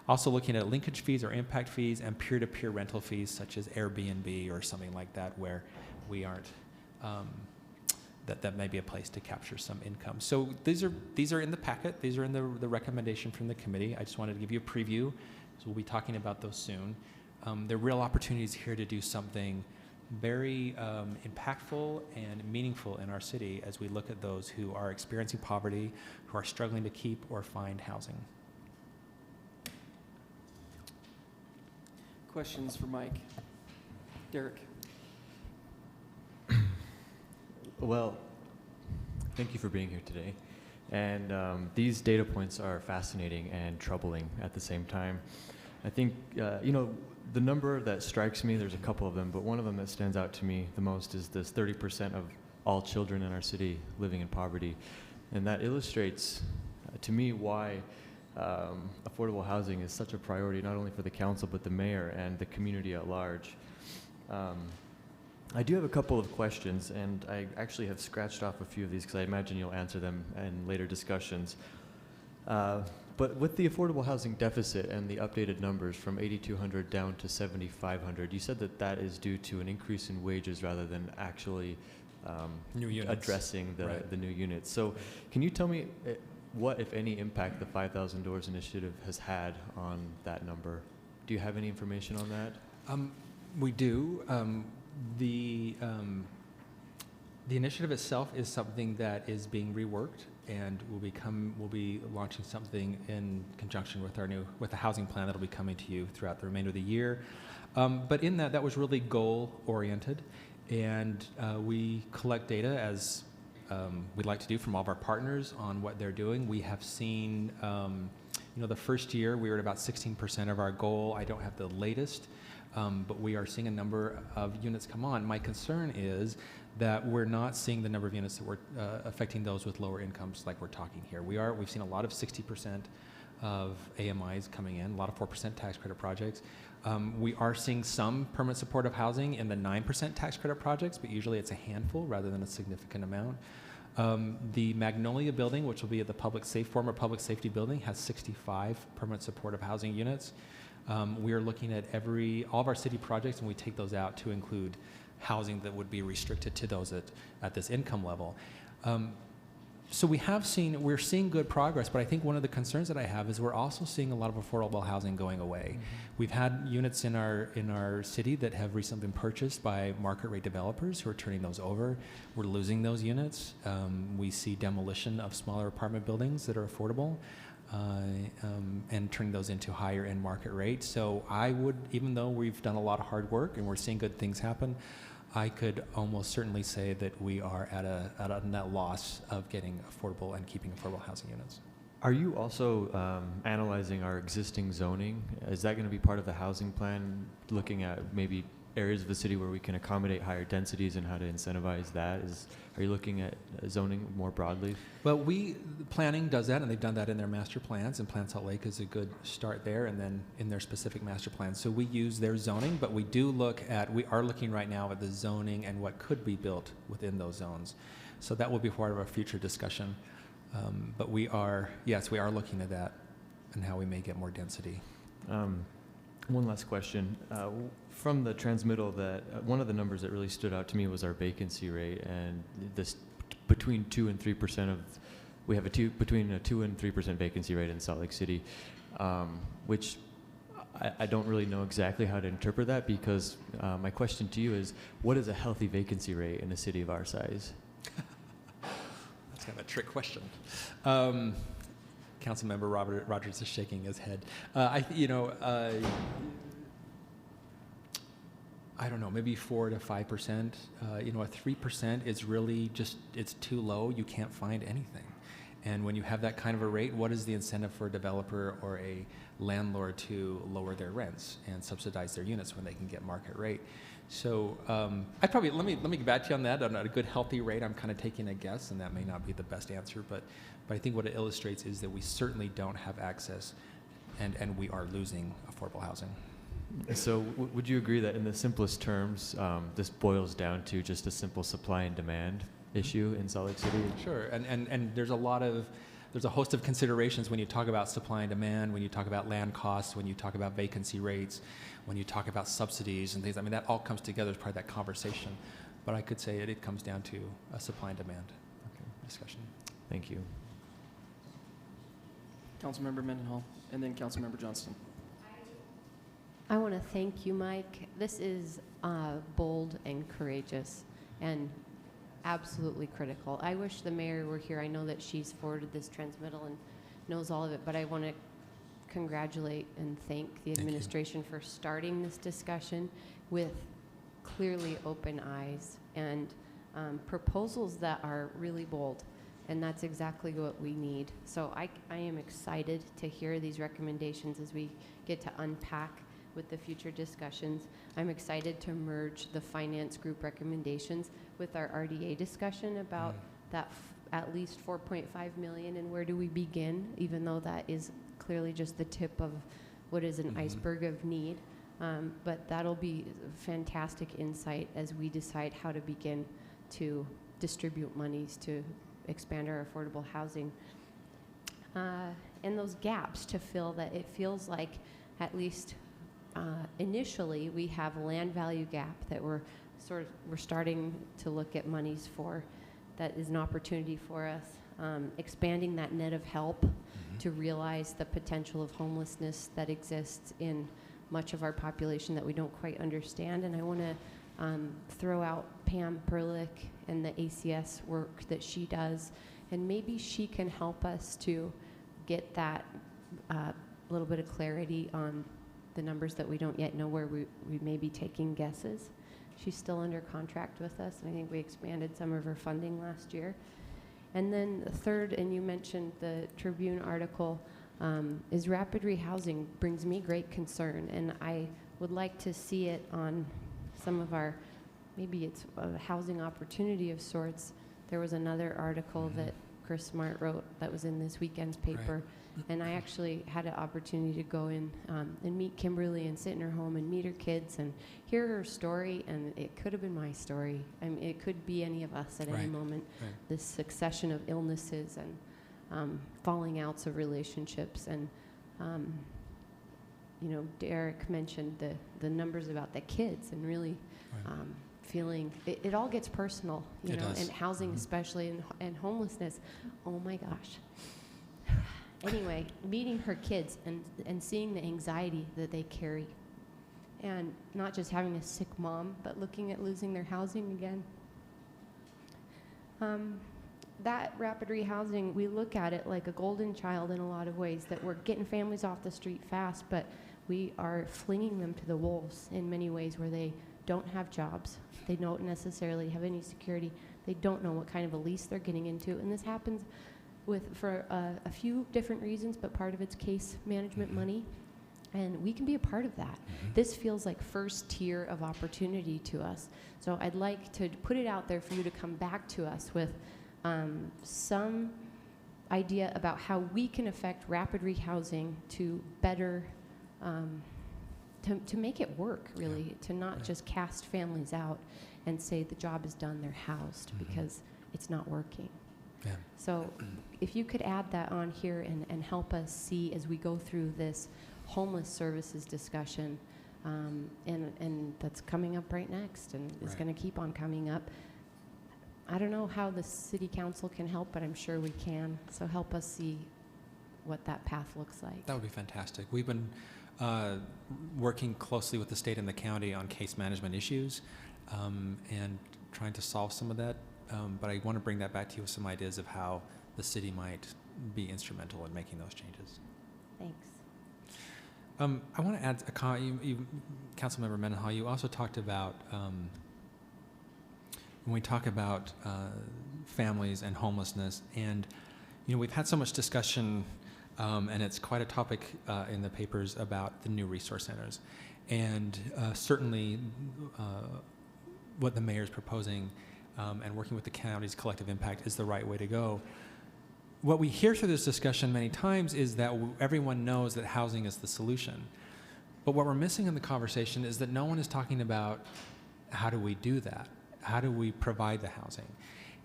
Also looking at linkage fees or impact fees and peer-to-peer rental fees, such as Airbnb or something like that, where we aren't. That may be a place to capture some income. So these are in the packet. These are in the recommendation from the committee. I just wanted to give you a preview, so we'll be talking about those soon. There are real opportunities here to do something very impactful and meaningful in our city as we look at those who are experiencing poverty, who are struggling to keep or find housing. Questions for Mike? Derek? Well, thank you for being here today. And these data points are fascinating and troubling at the same time. I think, the number that strikes me, there's a couple of them, but one of them that stands out to me the most is this 30% of all children in our city living in poverty. And that illustrates to me why affordable housing is such a priority, not only for the council, but the mayor and the community at large. I do have a couple of questions, and I actually have scratched off a few of these because I imagine you'll answer them in later discussions. But with the affordable housing deficit and the updated numbers from 8,200 down to 7,500, you said that that is due to an increase in wages rather than actually new units. Addressing the new units. So can you tell me what, if any, impact the 5,000 Doors initiative has had on that number? Do you have any information on that? We do. The initiative itself is something that is being reworked, and we'll be launching something in conjunction with the housing plan that'll be coming to you throughout the remainder of the year. But in that was really goal oriented, and we collect data as we'd like to do from all of our partners on what they're doing. We have seen, the first year we were at about 16% of our goal. I don't have the latest. But we are seeing a number of units come on. My concern is that we're not seeing the number of units that we're affecting those with lower incomes like we're talking here. We've seen a lot of 60% of AMIs coming in, a lot of 4% tax credit projects. We are seeing some permanent supportive housing in the 9% tax credit projects, but usually it's a handful rather than a significant amount. The Magnolia building, which will be at the former public safety building, has 65 permanent supportive housing units. We are looking at all of our city projects, and we take those out to include housing that would be restricted to those at this income level. So we're seeing good progress, but I think one of the concerns that I have is we're also seeing a lot of affordable housing going away. Mm-hmm. We've had units in our city that have recently been purchased by market rate developers who are turning those over. We're losing those units. We see demolition of smaller apartment buildings that are affordable. And turning those into higher end market rates. So I would, even though we've done a lot of hard work and we're seeing good things happen, I could almost certainly say that we are at a net loss of getting affordable and keeping affordable housing units. Are you also analyzing our existing zoning? Is that going to be part of the housing plan, looking at maybe areas of the city where we can accommodate higher densities and how to incentivize that? Are you looking at zoning more broadly? Well, planning does that, and they've done that in their master plans, and Plan Salt Lake is a good start there, and then in their specific master plans. So we use their zoning, but we are looking right now at the zoning and what could be built within those zones. So that will be part of our future discussion. But we are looking at that and how we may get more density. One last question. From the transmittal, one of the numbers that really stood out to me was our vacancy rate, and this between 2 and 3% we have between a 2 and 3% vacancy rate in Salt Lake City, which I don't really know exactly how to interpret that, because my question to you is, what is a healthy vacancy rate in a city of our size? That's kind of a trick question. Councilmember Rogers is shaking his head. I don't know, maybe 4 to 5%. A 3% is really it's too low. You can't find anything. And when you have that kind of a rate, what is the incentive for a developer or a landlord to lower their rents and subsidize their units when they can get market rate? So let me get back to you on that. On a good healthy rate, I'm kind of taking a guess, and that may not be the best answer, but I think what it illustrates is that we certainly don't have access, and we are losing affordable housing. So would you agree that in the simplest terms, this boils down to just a simple supply and demand issue in Salt Lake City? Sure, and there's a host of considerations when you talk about supply and demand, when you talk about land costs, when you talk about vacancy rates, when you talk about subsidies and things. I mean, that all comes together as part of that conversation. But I could say it comes down to a supply and demand discussion. Thank you. Councilmember Mendenhall, and then Councilmember Johnston. I want to thank you, Mike. This is bold and courageous and absolutely critical. I wish the mayor were here. I know that she's forwarded this transmittal and knows all of it, but I want to congratulate and thank the administration for starting this discussion with clearly open eyes and proposals that are really bold. And that's exactly what we need. So I am excited to hear these recommendations as we get to unpack with the future discussions. I'm excited to merge the finance group recommendations with our RDA discussion about that at least 4.5 million, and where do we begin, even though that is clearly just the tip of what is an iceberg of need. But that'll be fantastic insight as we decide how to begin to distribute monies to expand our affordable housing. And those gaps to fill that it feels like, at least initially, we have a land value gap that we're starting to look at monies for. That is an opportunity for us. Expanding that net of help to realize the potential of homelessness that exists in much of our population that we don't quite understand. And I want to throw out Pam Perlich and the ACS work that she does, and maybe she can help us to get that little bit of clarity on the numbers that we don't yet know, where we may be taking guesses. She's still under contract with us, and I think we expanded some of her funding last year. And then the third, and you mentioned the Tribune article, is rapid rehousing brings me great concern, and I would like to see it on some of our, maybe it's a housing opportunity of sorts. There was another article that Chris Smart wrote that was in this weekend's paper. And I actually had an opportunity to go in and meet Kimberly and sit in her home and meet her kids and hear her story. And it could have been my story. I mean, it could be any of us at any moment. This succession of illnesses and falling outs of relationships. And, Derek mentioned the numbers about the kids and really feeling, it all gets personal, you know, and housing especially, and homelessness. Oh my gosh. Anyway, meeting her kids and seeing the anxiety that they carry, and not just having a sick mom, but looking at losing their housing again. That rapid rehousing, we look at it like a golden child in a lot of ways, that we're getting families off the street fast, but we are flinging them to the wolves in many ways, where they don't have jobs, they don't necessarily have any security, they don't know what kind of a lease they're getting into, and this happens for a few different reasons, but part of it's case management money. And we can be a part of that. This feels like first tier of opportunity to us. So I'd like to put it out there for you to come back to us with some idea about how we can affect rapid rehousing to better, to make it work, really, to not just cast families out and say the job is done, they're housed, because it's not working. Yeah. So if you could add that on here and help us see as we go through this homeless services discussion, and that's coming up right next and is going to keep on coming up. I don't know how the city council can help, but I'm sure we can. So help us see what that path looks like. That would be fantastic. We've been working closely with the state and the county on case management issues and trying to solve some of that. But I want to bring that back to you with some ideas of how the city might be instrumental in making those changes. Thanks. I want to add a comment. Councilmember Mendenhall, you also talked about, when we talk about families and homelessness, and we've had so much discussion, and it's quite a topic in the papers about the new resource centers. And certainly what the mayor's proposing and working with the county's collective impact is the right way to go. What we hear through this discussion many times is that everyone knows that housing is the solution. But what we're missing in the conversation is that no one is talking about how do we do that? How do we provide the housing?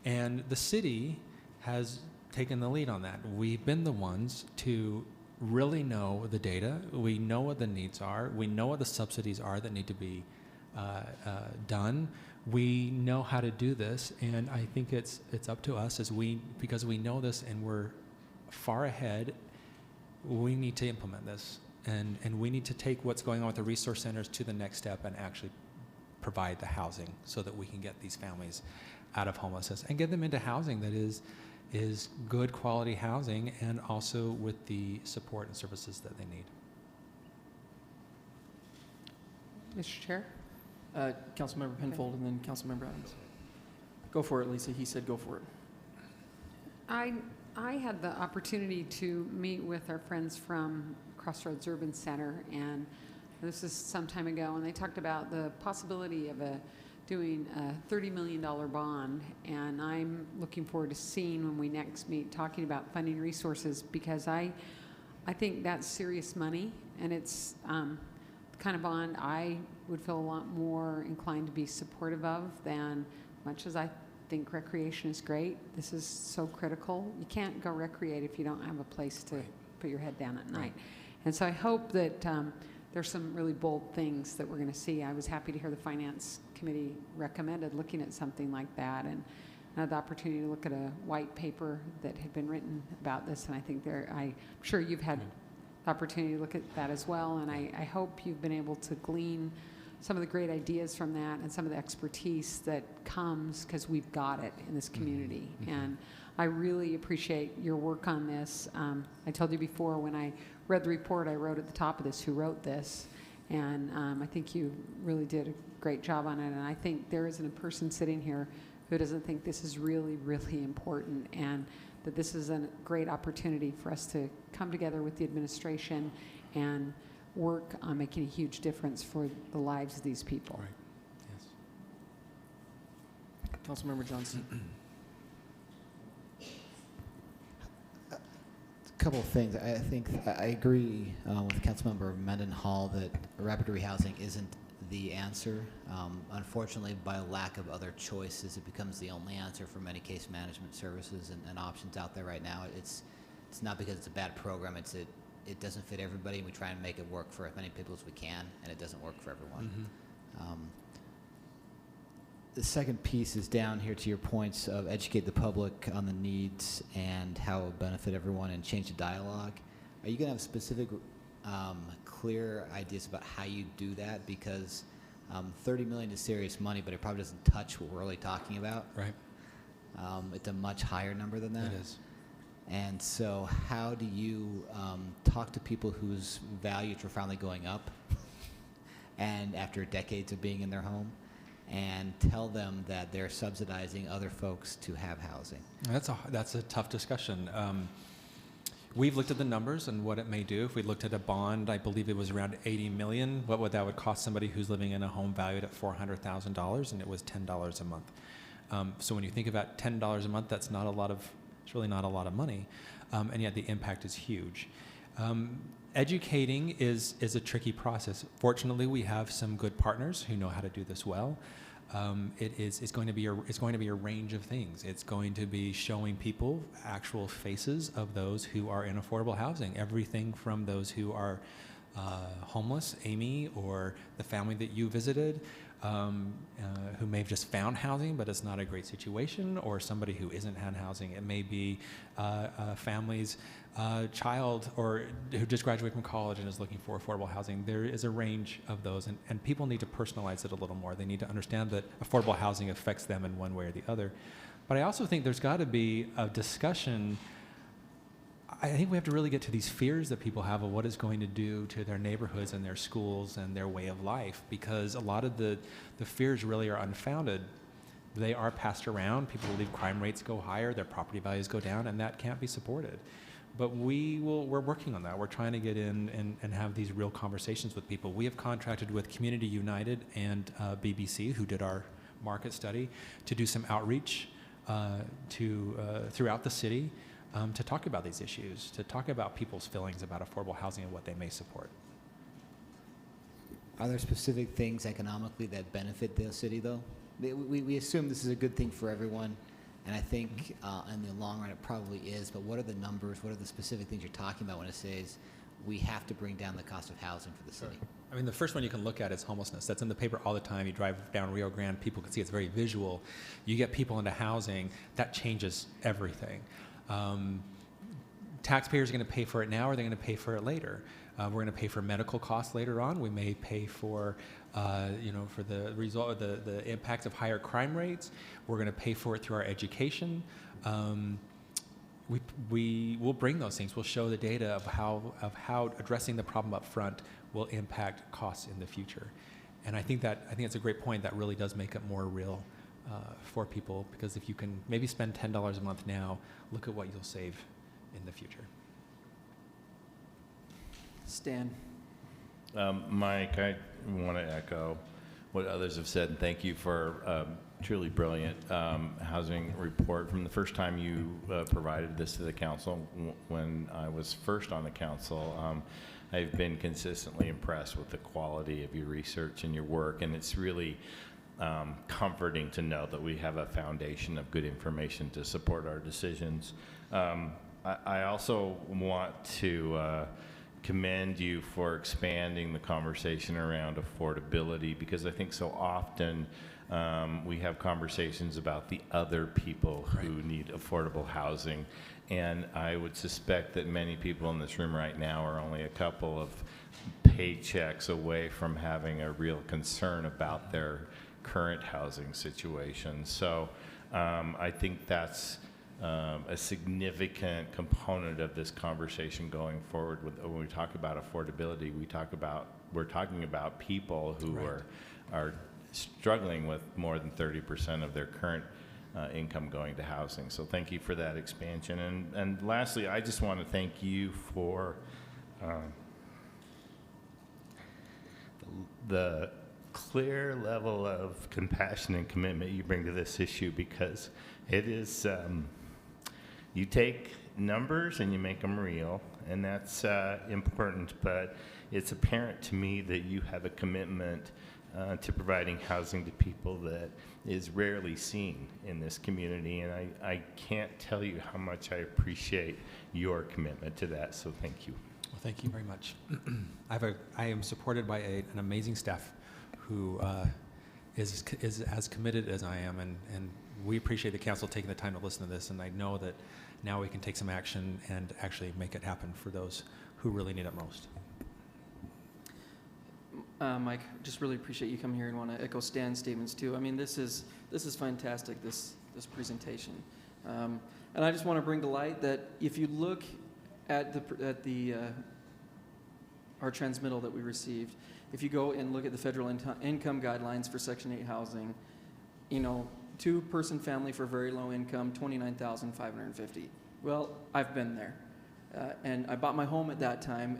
And the city has taken the lead on that. We've been the ones to really know the data. We know what the needs are. We know what the subsidies are that need to be done. We know how to do this, and I think it's up to us because we know this and we're far ahead. We need to implement this, and we need to take what's going on with the resource centers to the next step and actually provide the housing so that we can get these families out of homelessness and get them into housing that is good quality housing and also with the support and services that they need. Mr. Chair? Councilmember Penfold and then Councilmember Adams. Go for it, Lisa. He said go for it. I had the opportunity to meet with our friends from Crossroads Urban Center, and this is some time ago, and they talked about the possibility of doing a $30 million bond, and I'm looking forward to seeing when we next meet, talking about funding resources, because I think that's serious money, and it's the kind of bond I would feel a lot more inclined to be supportive of than, much as I think recreation is great, this is so critical. You can't go recreate if you don't have a place to put your head down at night. And so I hope that there's some really bold things that we're going to see. I was happy to hear the Finance Committee recommended looking at something like that, and I had the opportunity to look at a white paper that had been written about this, and I think I'm sure you've had the opportunity to look at that as well, and I hope you've been able to glean some of the great ideas from that and some of the expertise that comes because we've got it in this community. And I really appreciate your work on this. I told you before, when I read the report, I wrote at the top of this who wrote this, and I think you really did a great job on it. And I think there isn't a person sitting here who doesn't think this is really, really important, and that this is a great opportunity for us to come together with the administration and work on making a huge difference for the lives of these people. Right. Yes. Councilmember Johnson. A couple of things. I think I agree with Councilmember Mendenhall that rapid rehousing isn't the answer. Unfortunately, by lack of other choices, it becomes the only answer for many case management services and options out there right now. It's not because it's a bad program. It doesn't fit everybody, and we try and make it work for as many people as we can, and it doesn't work for everyone. The second piece is down here to your points of educate the public on the needs and how it will benefit everyone and change the dialogue. Are you going to have specific, clear ideas about how you do that? Because $30 million is serious money, but it probably doesn't touch what we're really talking about. Right. It's a much higher number than that. It is. And so how do you talk to people whose values are finally going up and after decades of being in their home, and tell them that they're subsidizing other folks to have housing? That's a tough discussion. we've looked at the numbers and what it may do. If we looked at a bond, I believe it was around 80 million. What would that would cost somebody who's living in a home valued at $400,000, and it was $10 a month. So when you think about $10 a month, that's not a lot of, it's really not a lot of money, and yet the impact is huge. Educating is a tricky process. Fortunately, we have some good partners who know how to do this well. It's going to be a range of things. It's going to be showing people actual faces of those who are in affordable housing. Everything from those who are homeless, Amy, or the family that you visited, who may have just found housing, but it's not a great situation, or somebody who isn't had housing. It may be a family's child or who just graduated from college and is looking for affordable housing. There is a range of those, and people need to personalize it a little more. They need to understand that affordable housing affects them in one way or the other. But I also think there's got to be a discussion. I think we have to really get to these fears that people have of what it's going to do to their neighborhoods and their schools and their way of life, because a lot of the fears really are unfounded. They are passed around. People believe crime rates go higher, their property values go down, and that can't be supported. But we're working on that. We're trying to get in and have these real conversations with people. We have contracted with Community United and BBC, who did our market study, to do some outreach throughout the city to talk about these issues, to talk about people's feelings about affordable housing and what they may support. Are there specific things economically that benefit the city, though? We assume this is a good thing for everyone, and I think in the long run it probably is, but what are the numbers, what are the specific things you're talking about when it says we have to bring down the cost of housing for the city? I mean, the first one you can look at is homelessness. That's in the paper all the time. You drive down Rio Grande, people can see it's very visual. You get people into housing, that changes everything. Taxpayers are going to pay for it now, or are they going to pay for it later? We're going to pay for medical costs later on. We may pay for, for the result of the impacts of higher crime rates. We're going to pay for it through our education. We will bring those things. We'll show the data of how addressing the problem up front will impact costs in the future. And I think it's a great point. That really does make it more real for people, because if you can maybe spend $10 a month now, look at what you'll save in the future. Stan. Mike, I want to echo what others have said, and thank you for a truly brilliant housing report. From the first time you provided this to the council, when I was first on the council, I've been consistently impressed with the quality of your research and your work, and it's really comforting to know that we have a foundation of good information to support our decisions. I also want to commend you for expanding the conversation around affordability, because I think so often we have conversations about the other people who need affordable housing, and I would suspect that many people in this room right now are only a couple of paychecks away from having a real concern about their current housing situation. So I think that's a significant component of this conversation going forward. When we talk about affordability, we're talking about people who are struggling with more than 30% of their current income going to housing. So thank you for that expansion. And lastly, I just want to thank you for the clear level of compassion and commitment you bring to this issue, because it is, you take numbers and you make them real, and that's important, but it's apparent to me that you have a commitment to providing housing to people that is rarely seen in this community, and I can't tell you how much I appreciate your commitment to that, so thank you. Well, thank you very much. I am supported by an amazing staff who is as committed as I am, and we appreciate the council taking the time to listen to this, and I know that now we can take some action and actually make it happen for those who really need it most. Mike, just really appreciate you coming here, and want to echo Stan's statements too. I mean, this is fantastic, this presentation, and I just want to bring to light that if you look at our transmittal that we received, if you go and look at the federal income guidelines for Section 8 housing, two-person family for very low income, $29,550. Well, I've been there. And I bought my home at that time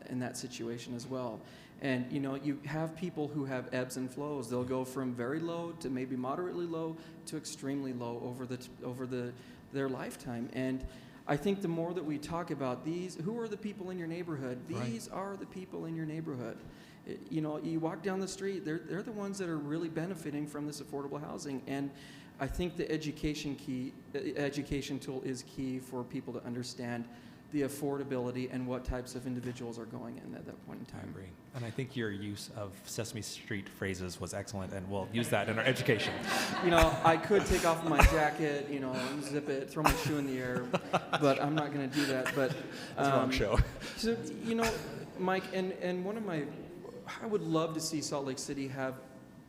in that situation as well. And you know, you have people who have ebbs and flows. They'll go from very low to maybe moderately low to extremely low over their lifetime. And I think the more that we talk about these, who are the people in your neighborhood? These are the people in your neighborhood. You know, you walk down the street, they're the ones that are really benefiting from this affordable housing. And I think the education tool is key for people to understand the affordability and what types of individuals are going in at that point in time. I agree. And I think your use of Sesame Street phrases was excellent, and we'll use that in our education. You know, I could take off my jacket, you know, unzip it, throw my shoe in the air, but I'm not going to do that. But That's the wrong show. So, you know, Mike, and one of I would love to see Salt Lake City have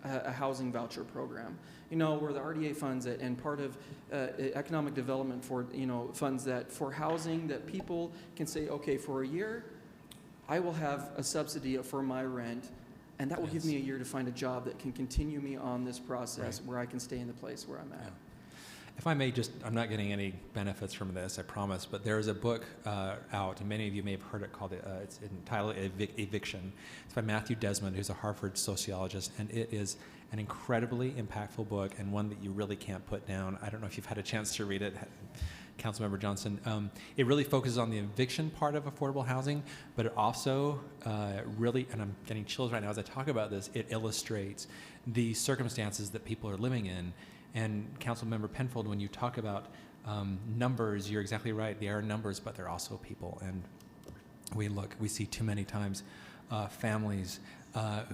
a housing voucher program, you know, where the RDA funds it, and part of economic development for, you know, funds that for housing that people can say, okay, for a year, I will have a subsidy for my rent, and that will give me a year to find a job that can continue me on this process where I can stay in the place where I'm at. Yeah. If I may I'm not getting any benefits from this, I promise, but there is a book out, and many of you may have heard it, called, it's entitled Eviction. It's by Matthew Desmond, who's a Harvard sociologist, and it is an incredibly impactful book and one that you really can't put down. I don't know if you've had a chance to read it, Councilmember Johnson. It really focuses on the eviction part of affordable housing, but it also really, and I'm getting chills right now as I talk about this, it illustrates the circumstances that people are living in. And Councilmember Penfold, when you talk about numbers, you're exactly right. They are numbers, but they're also people. And we see too many times families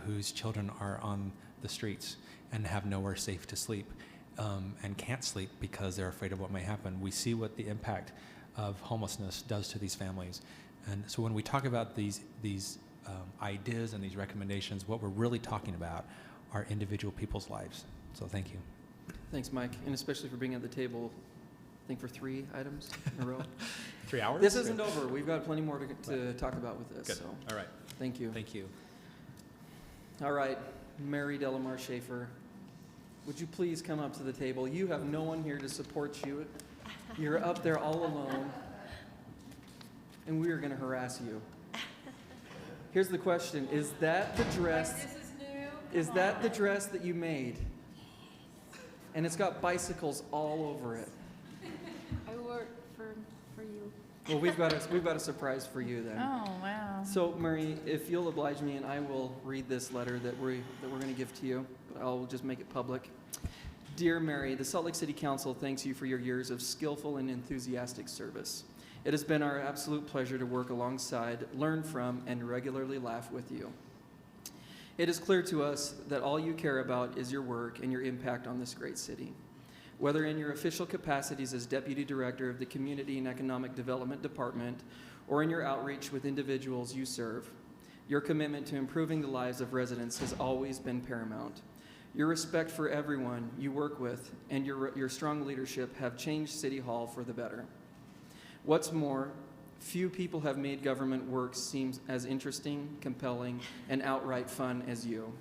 whose children are on the streets and have nowhere safe to sleep and can't sleep because they're afraid of what may happen. We see what the impact of homelessness does to these families. And so when we talk about these ideas and these recommendations, what we're really talking about are individual people's lives. So thank you. Thanks, Mike, and especially for being at the table, I think for 3 items in a row. 3 hours? This isn't over. We've got plenty more to talk about with this. Good. So. All right. Thank you. Thank you. All right, Mary Delamar Schaefer, would you please come up to the table? You have no one here to support you. You're up there all alone, and we are going to harass you. Here's the question: is that the dress? Is that the dress that you made? And it's got bicycles all over it. I wore it for you. Well, we've got a surprise for you then. Oh, wow. So, Mary, if you'll oblige me, and I will read this letter that we're going to give to you, but I'll just make it public. Dear Mary, the Salt Lake City Council thanks you for your years of skillful and enthusiastic service. It has been our absolute pleasure to work alongside, learn from, and regularly laugh with you. It is clear to us that all you care about is your work and your impact on this great city. Whether in your official capacities as Deputy Director of the Community and Economic Development Department or in your outreach with individuals you serve, your commitment to improving the lives of residents has always been paramount. Your respect for everyone you work with and your strong leadership have changed City Hall for the better. What's more, few people have made government work seem as interesting, compelling, and outright fun as you.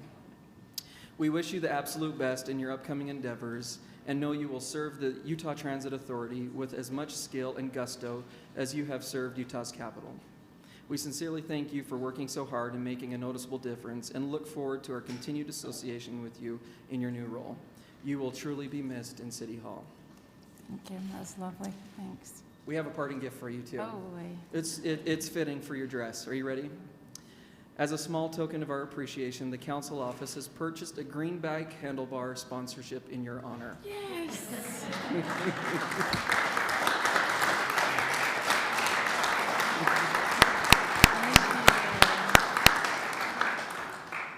We wish you the absolute best in your upcoming endeavors and know you will serve the Utah Transit Authority with as much skill and gusto as you have served Utah's capital. We sincerely thank you for working so hard and making a noticeable difference and look forward to our continued association with you in your new role. You will truly be missed in City Hall. Thank you. That was lovely. Thanks. We have a parting gift for you, too. Oh, boy. It's fitting for your dress. Are you ready? As a small token of our appreciation, the council office has purchased a green bag handlebar sponsorship in your honor. Yes.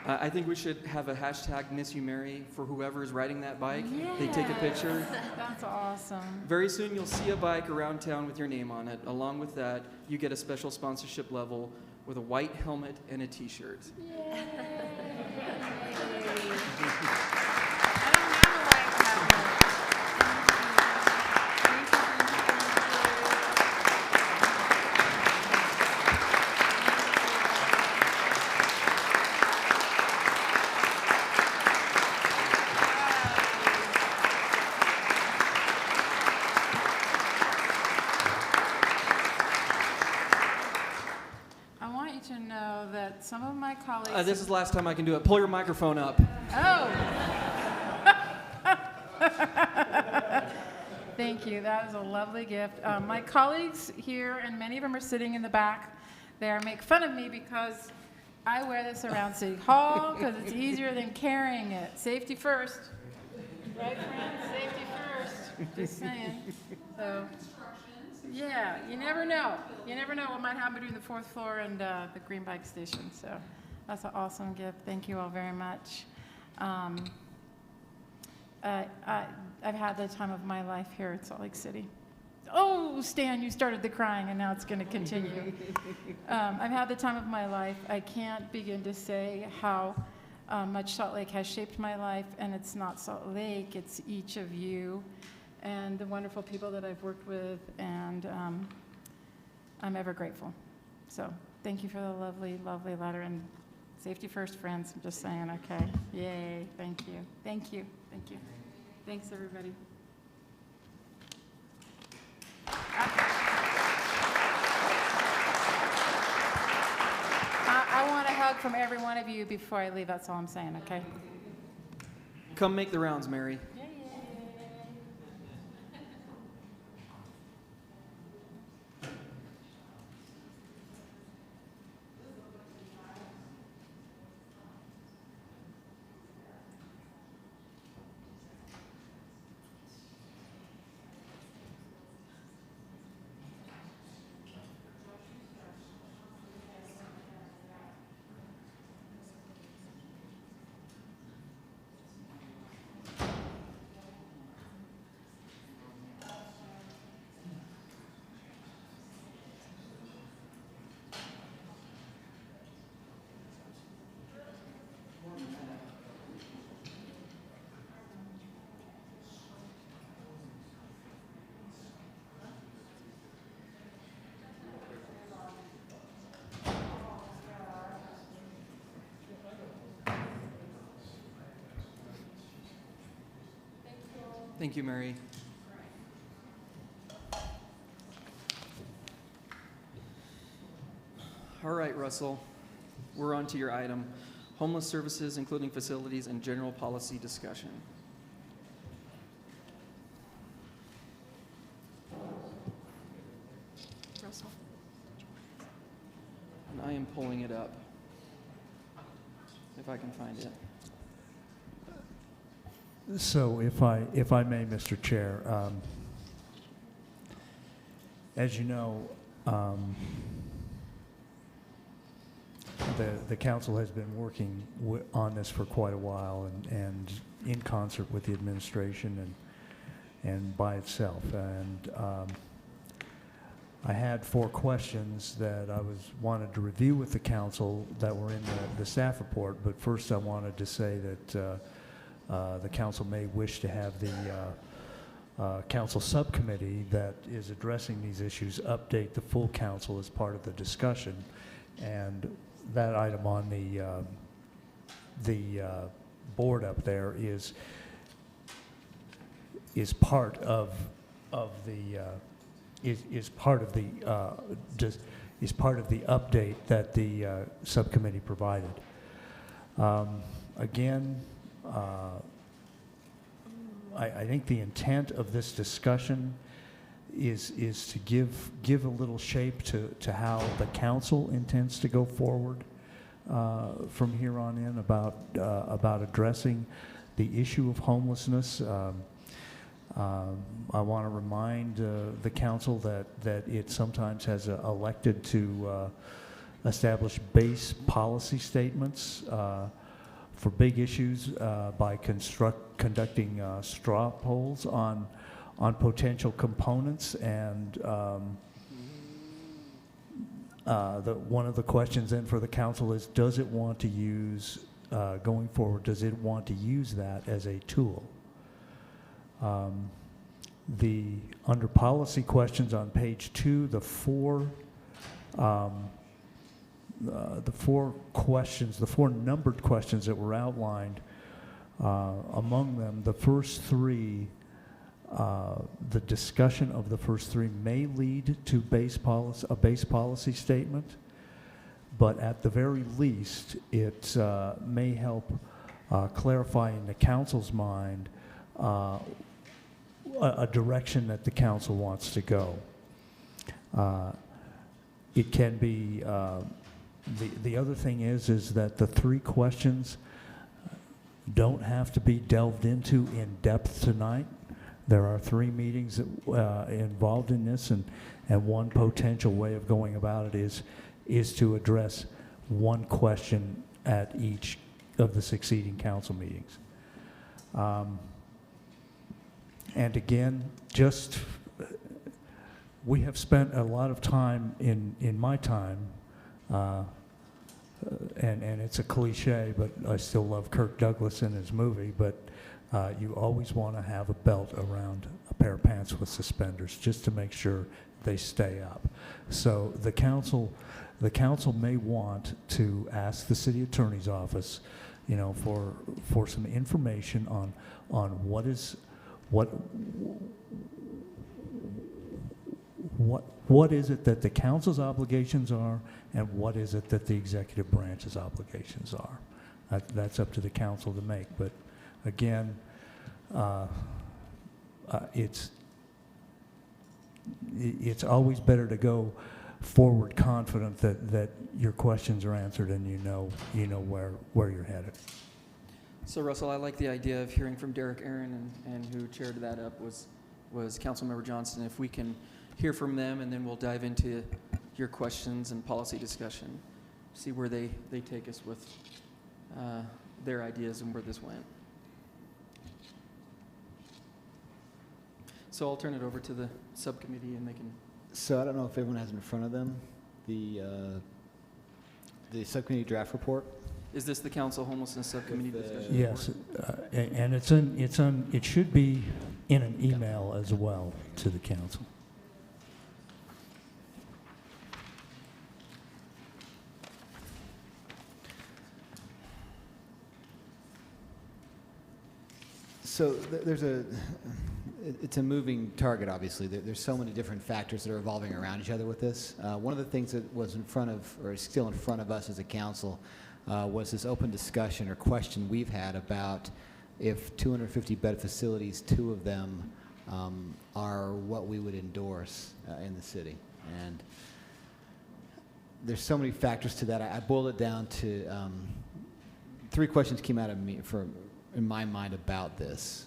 I think we should have a hashtag Miss You Mary for whoever is riding that bike. They take a picture. That's awesome. Very soon you'll see a bike around town with your name on it. Along with that, you get a special sponsorship level with a white helmet and a t-shirt. some of my colleagues. This is the last time I can do it. Pull your microphone up. Oh. Thank you. That is a lovely gift. My colleagues here, and many of them are sitting in the back, they make fun of me because I wear this around City Hall because it's easier than carrying it. Safety first. Right, friends? Safety first. Just saying. So, yeah, you never know. You never know what might happen between the 4th floor and the Green Bike Station. So that's an awesome gift. Thank you all very much. I've had the time of my life here at Salt Lake City. Oh, Stan, you started the crying, and now it's going to continue. I've had the time of my life. I can't begin to say how much Salt Lake has shaped my life, and it's not Salt Lake, it's each of you and the wonderful people that I've worked with, and I'm ever grateful. So thank you for the lovely, lovely letter, and safety first, friends. I'm just saying, okay. Yay, thank you. Thank you, thank you. Thanks, everybody. I want a hug from every one of you before I leave. That's all I'm saying, okay? Come make the rounds, Mary. Thank you, Mary. All right, Russell, we're on to your item, homeless services, including facilities and general policy discussion. Russell. And I am pulling it up, if I can find it. So if I may, Mr. Chair, as you know, the council has been working on this for quite a while and in concert with the administration and by itself. And I had 4 questions that I wanted to review with the council that were in the staff report. But first, I wanted to say that the council may wish to have the council subcommittee that is addressing these issues update the full council as part of the discussion. And that item on the board up there is part of the update that the subcommittee provided. Again, I think the intent of this discussion is to give a little shape to how the council intends to go forward from here on in about addressing the issue of homelessness. I want to remind the council that it sometimes has elected to establish base policy statements for big issues by conducting straw polls on potential components. And one of the questions then for the council is, does it want to use, going forward, does it want to use that as a tool? Under policy questions on page 2, the four numbered questions that were outlined, among them, the first 3, the discussion of the first 3 may lead to a base policy statement, but at the very least, it may help clarify in the council's mind a direction that the council wants to go. It can be, the other thing is that the 3 questions don't have to be delved into in depth tonight. There are 3 meetings that, involved in this, and one potential way of going about it is to address 1 question at each of the succeeding council meetings. And again, we have spent a lot of time in my time, and it's a cliche, but I still love Kirk Douglas in his movie, but you always want to have a belt around a pair of pants with suspenders just to make sure they stay up. So the council may want to ask the city attorney's office, you know, for some information on what is it that the council's obligations are, and what is it that the executive branch's obligations are. That's up to the council to make. But again, it's always better to go forward confident that your questions are answered and you know where you're headed. So Russell, I like the idea of hearing from Derek Aaron, and who chaired that up was Councilmember Johnston. If we can hear from them, and then we'll dive into your questions and policy discussion, see where they take us with their ideas and where this went. So I'll turn it over to the subcommittee, and they can. So I don't know if everyone has in front of them the subcommittee draft report. Is this the council homelessness subcommittee discussion? Yes, and it should be in an email as well to the council. So it's a moving target, obviously. There's so many different factors that are evolving around each other with this. One of the things that was in front of, or is still in front of us as a council, was this open discussion or question we've had about if 250 bed facilities, 2 of them are what we would endorse in the city. And there's so many factors to that. I boiled it down to 3 questions came out of me in my mind about this.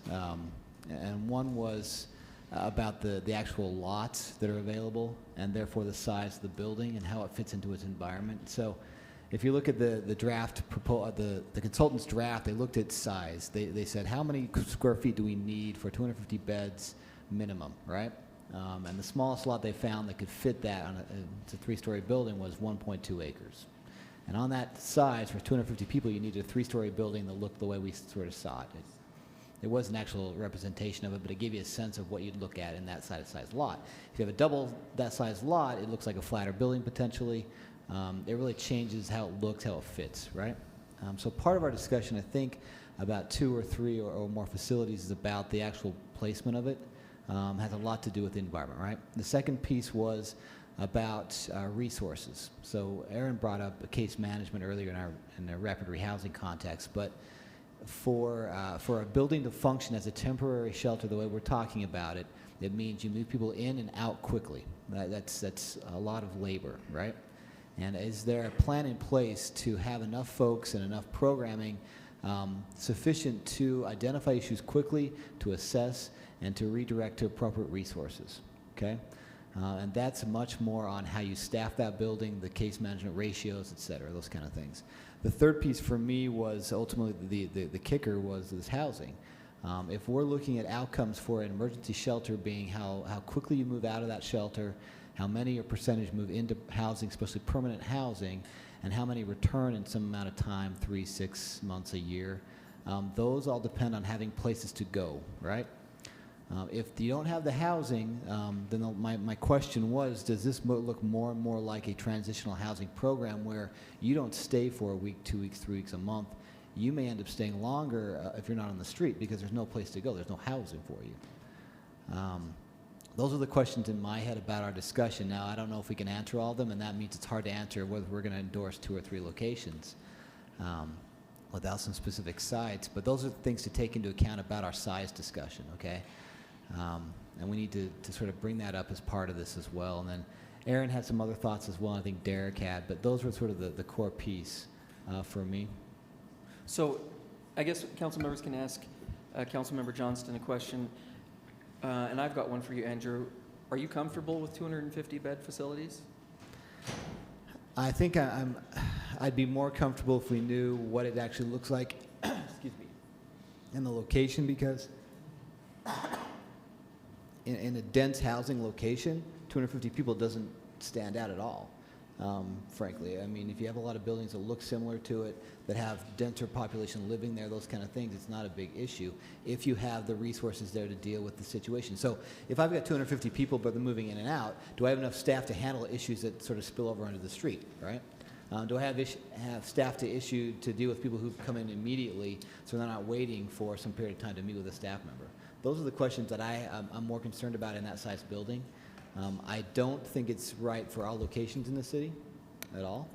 And one was about the actual lots that are available, and therefore the size of the building and how it fits into its environment. So if you look at the draft, the consultant's draft, they looked at size. They said, how many square feet do we need for 250 beds minimum, right? And the smallest lot they found that could fit that on it's a 3-story building was 1.2 acres. And on that size, for 250 people, you needed a 3-story building that looked the way we sort of saw it. It wasn't an actual representation of it, but it gave you a sense of what you'd look at in that size lot. If you have a double that size lot, it looks like a flatter building potentially. It really changes how it looks, how it fits, right? So part of our discussion, I think, about 2 or 3 or more facilities is about the actual placement of it. Has a lot to do with the environment, right? The second piece was about resources. So Aaron brought up case management earlier in the rapid rehousing context, but for a building to function as a temporary shelter, the way we're talking about it, it means you move people in and out quickly. That's a lot of labor, right? And is there a plan in place to have enough folks and enough programming sufficient to identify issues quickly, to assess, and to redirect to appropriate resources, okay? And that's much more on how you staff that building, the case management ratios, et cetera, those kind of things. The third piece for me was ultimately the kicker was this housing. If we're looking at outcomes for an emergency shelter being how quickly you move out of that shelter, how many or percentage move into housing, especially permanent housing, and how many return in some amount of time, 3, 6 months, a year, those all depend on having places to go, right? If you don't have the housing, then my question was, does this look more and more like a transitional housing program where you don't stay for a week, 2 weeks, 3 weeks, a month? You may end up staying longer if you're not on the street because there's no place to go. There's no housing for you. those are the questions in my head about our discussion. Now, I don't know if we can answer all of them, and that means it's hard to answer whether we're going to endorse 2 or 3 locations without some specific sites. But those are things to take into account about our size discussion, okay? And we need to sort of bring that up as part of this as well. And then Aaron had some other thoughts as well, I think Derek had, but those were sort of the core piece for me. So I guess council members can ask Councilmember Johnston a question. And I've got one for you, Andrew. Are you comfortable with 250 bed facilities? I think I'd be more comfortable if we knew what it actually looks like, excuse me, in the location, because in a dense housing location, 250 people doesn't stand out at all, frankly. I mean, if you have a lot of buildings that look similar to it, that have denser population living there, those kind of things, it's not a big issue if you have the resources there to deal with the situation. So if I've got 250 people, but they're moving in and out, do I have enough staff to handle issues that sort of spill over onto the street, right? Do I have staff to deal with people who come in immediately so they're not waiting for some period of time to meet with a staff member? Those are the questions that I'm more concerned about in that size building. I don't think it's right for all locations in the city at all.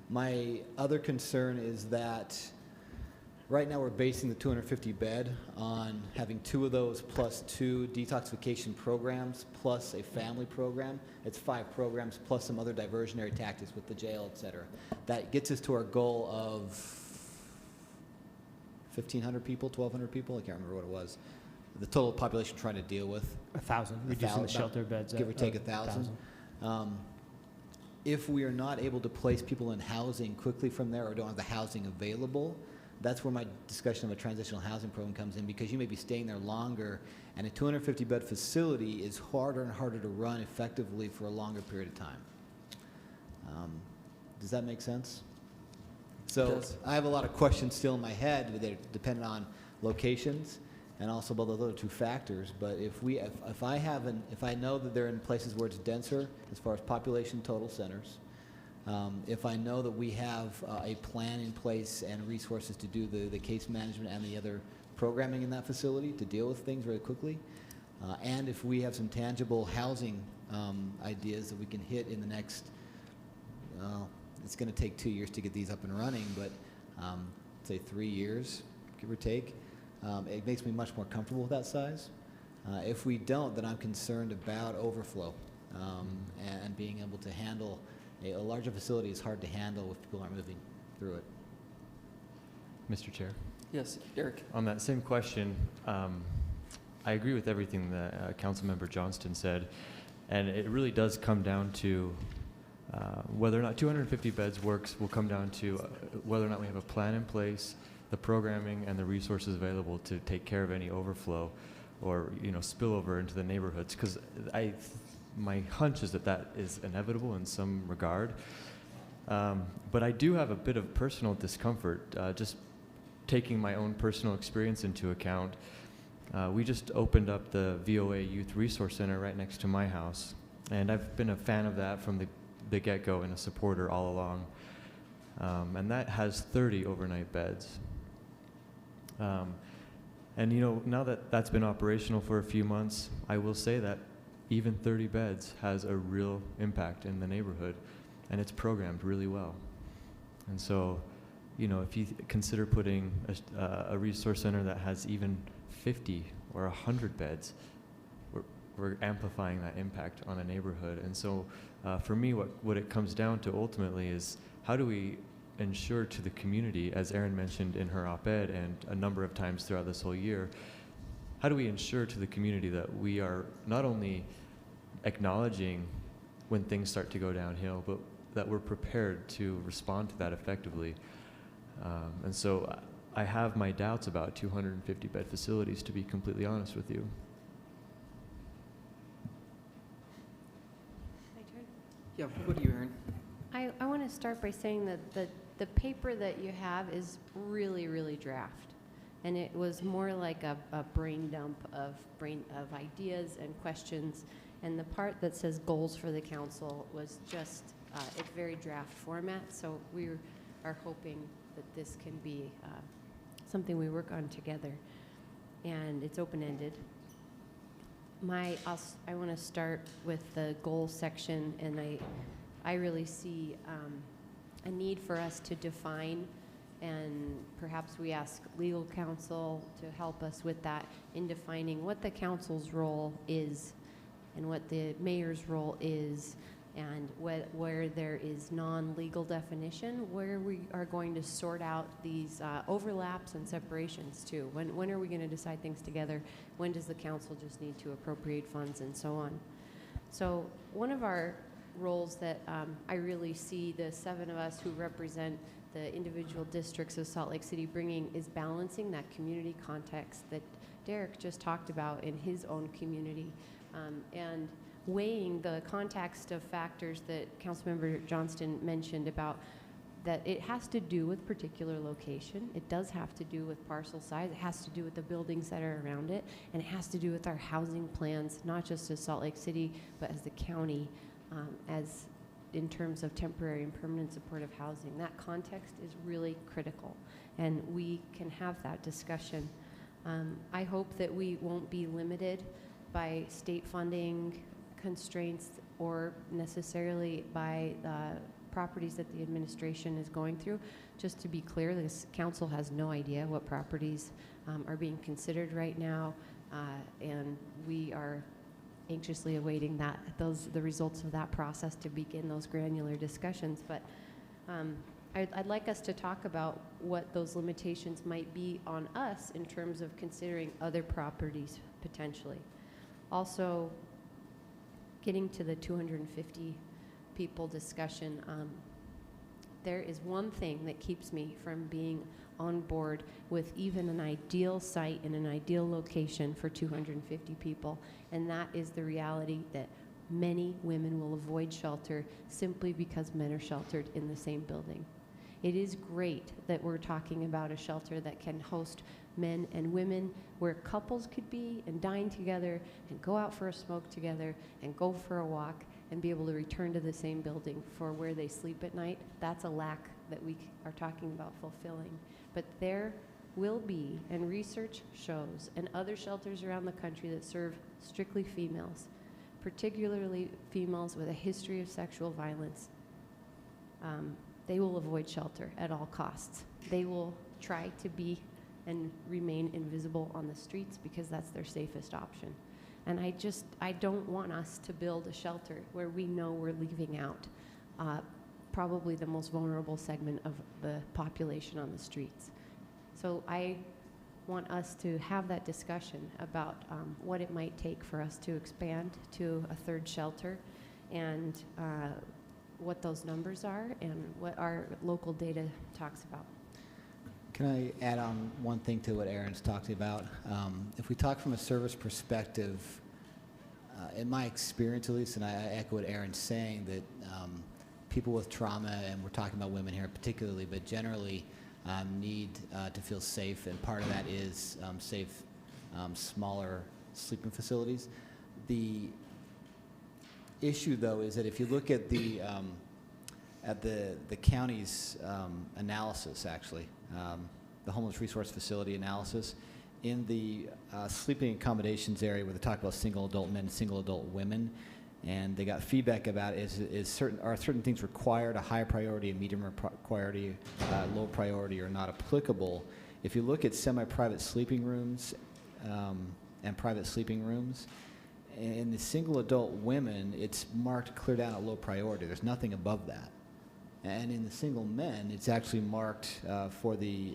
My other concern is that right now we're basing the 250 bed on having 2 of those plus 2 detoxification programs plus a family program. It's 5 programs plus some other diversionary tactics with the jail, et cetera. That gets us to our goal of 1,500 people, 1,200 people, I can't remember what it was. The total population trying to deal with. 1,000, reducing the shelter beds. Give or take 1,000. If we are not able to place people in housing quickly from there or don't have the housing available, that's where my discussion of a transitional housing program comes in, because you may be staying there longer, and a 250-bed facility is harder and harder to run effectively for a longer period of time. Does that make sense? So I have a lot of questions still in my head that are dependent on locations and also about those other 2 factors. But if I know that they're in places where it's denser as far as population total centers, if I know that we have a plan in place and resources to do the case management and the other programming in that facility to deal with things very quickly, and if we have some tangible housing ideas that we can hit in the next, it's going to take 2 years to get these up and running, but say 3 years, give or take. It makes me much more comfortable with that size. If we don't, then I'm concerned about overflow and being able to handle a larger facility is hard to handle if people aren't moving through it. Mr. Chair? Yes, Eric. On that same question, I agree with everything that Councilmember Johnston said, and it really does come down to whether or not 250 beds works will come down to whether or not we have a plan in place, the programming and the resources available to take care of any overflow or spillover into the neighborhoods, because my hunch is that is inevitable in some regard. But I do have a bit of personal discomfort, just taking my own personal experience into account. We just opened up the VOA Youth Resource Center right next to my house, and I've been a fan of that from the get-go and a supporter all along. And that has 30 overnight beds. And now that that's been operational for a few months, I will say that even 30 beds has a real impact in the neighborhood, and it's programmed really well. And so, if you consider putting a resource center that has even 50 or 100 beds, we're amplifying that impact on a neighborhood. And so, for me, what it comes down to ultimately is how do we ensure to the community, as Erin mentioned in her op-ed and a number of times throughout this whole year, how do we ensure to the community that we are not only acknowledging when things start to go downhill, but that we're prepared to respond to that effectively? And so I have my doubts about 250 bed facilities, to be completely honest with you. My turn? Yeah, what do you, Erin? I want to start by saying that the paper that you have is really, really draft. And it was more like a brain dump of ideas and questions. And the part that says goals for the council was just, it's very draft format. So we are hoping that this can be something we work on together. And it's open-ended. I want to start with the goal section, and I really see a need for us to define, and perhaps we ask legal counsel to help us with that in defining what the council's role is and what the mayor's role is, and where there is non-legal definition, where we are going to sort out these overlaps and separations too. When are we going to decide things together? When does the council just need to appropriate funds and so on? So one of our roles that I really see the 7 of us who represent the individual districts of Salt Lake City bringing is balancing that community context that Derek just talked about in his own community, and weighing the context of factors that Councilmember Johnston mentioned about that it has to do with particular location. It does have to do with parcel size. It has to do with the buildings that are around it. And it has to do with our housing plans, not just as Salt Lake City, but as the county, as in terms of temporary and permanent supportive housing. That context is really critical, and we can have that discussion. I hope that we won't be limited by state funding constraints or necessarily by properties that the administration is going through. Just to be clear, this council has no idea what properties are being considered right now, and we are anxiously awaiting the results of that process to begin those granular discussions. But I'd like us to talk about what those limitations might be on us in terms of considering other properties potentially. Also, getting to the 250 people discussion, there is one thing that keeps me from being on board with even an ideal site in an ideal location for 250 people, and that is the reality that many women will avoid shelter simply because men are sheltered in the same building. It is great that we're talking about a shelter that can host men and women, where couples could be and dine together and go out for a smoke together and go for a walk and be able to return to the same building for where they sleep at night. That's a lack that we are talking about fulfilling. But there will be, and research shows, and other shelters around the country that serve strictly females, particularly females with a history of sexual violence. They will avoid shelter at all costs. They will try to be and remain invisible on the streets because that's their safest option. And I don't want us to build a shelter where we know we're leaving out probably the most vulnerable segment of the population on the streets. So I want us to have that discussion about what it might take for us to expand to a 3rd shelter, and what those numbers are and what our local data talks about. Can I add on one thing to what Aaron's talking about? If we talk from a service perspective, in my experience at least, and I echo what Aaron's saying, that people with trauma, and we're talking about women here particularly, but generally need to feel safe, and part of that is safe, smaller sleeping facilities. The issue, though, is that if you look at the county's analysis, actually, the homeless resource facility analysis, in the sleeping accommodations area where they talk about single adult men, single adult women, and they got feedback about are certain things required, a high priority, a medium priority, low priority, or not applicable. If you look at semi-private sleeping rooms and private sleeping rooms, in the single adult women, it's marked clear down at low priority. There's nothing above that. And in the single men, it's actually marked for the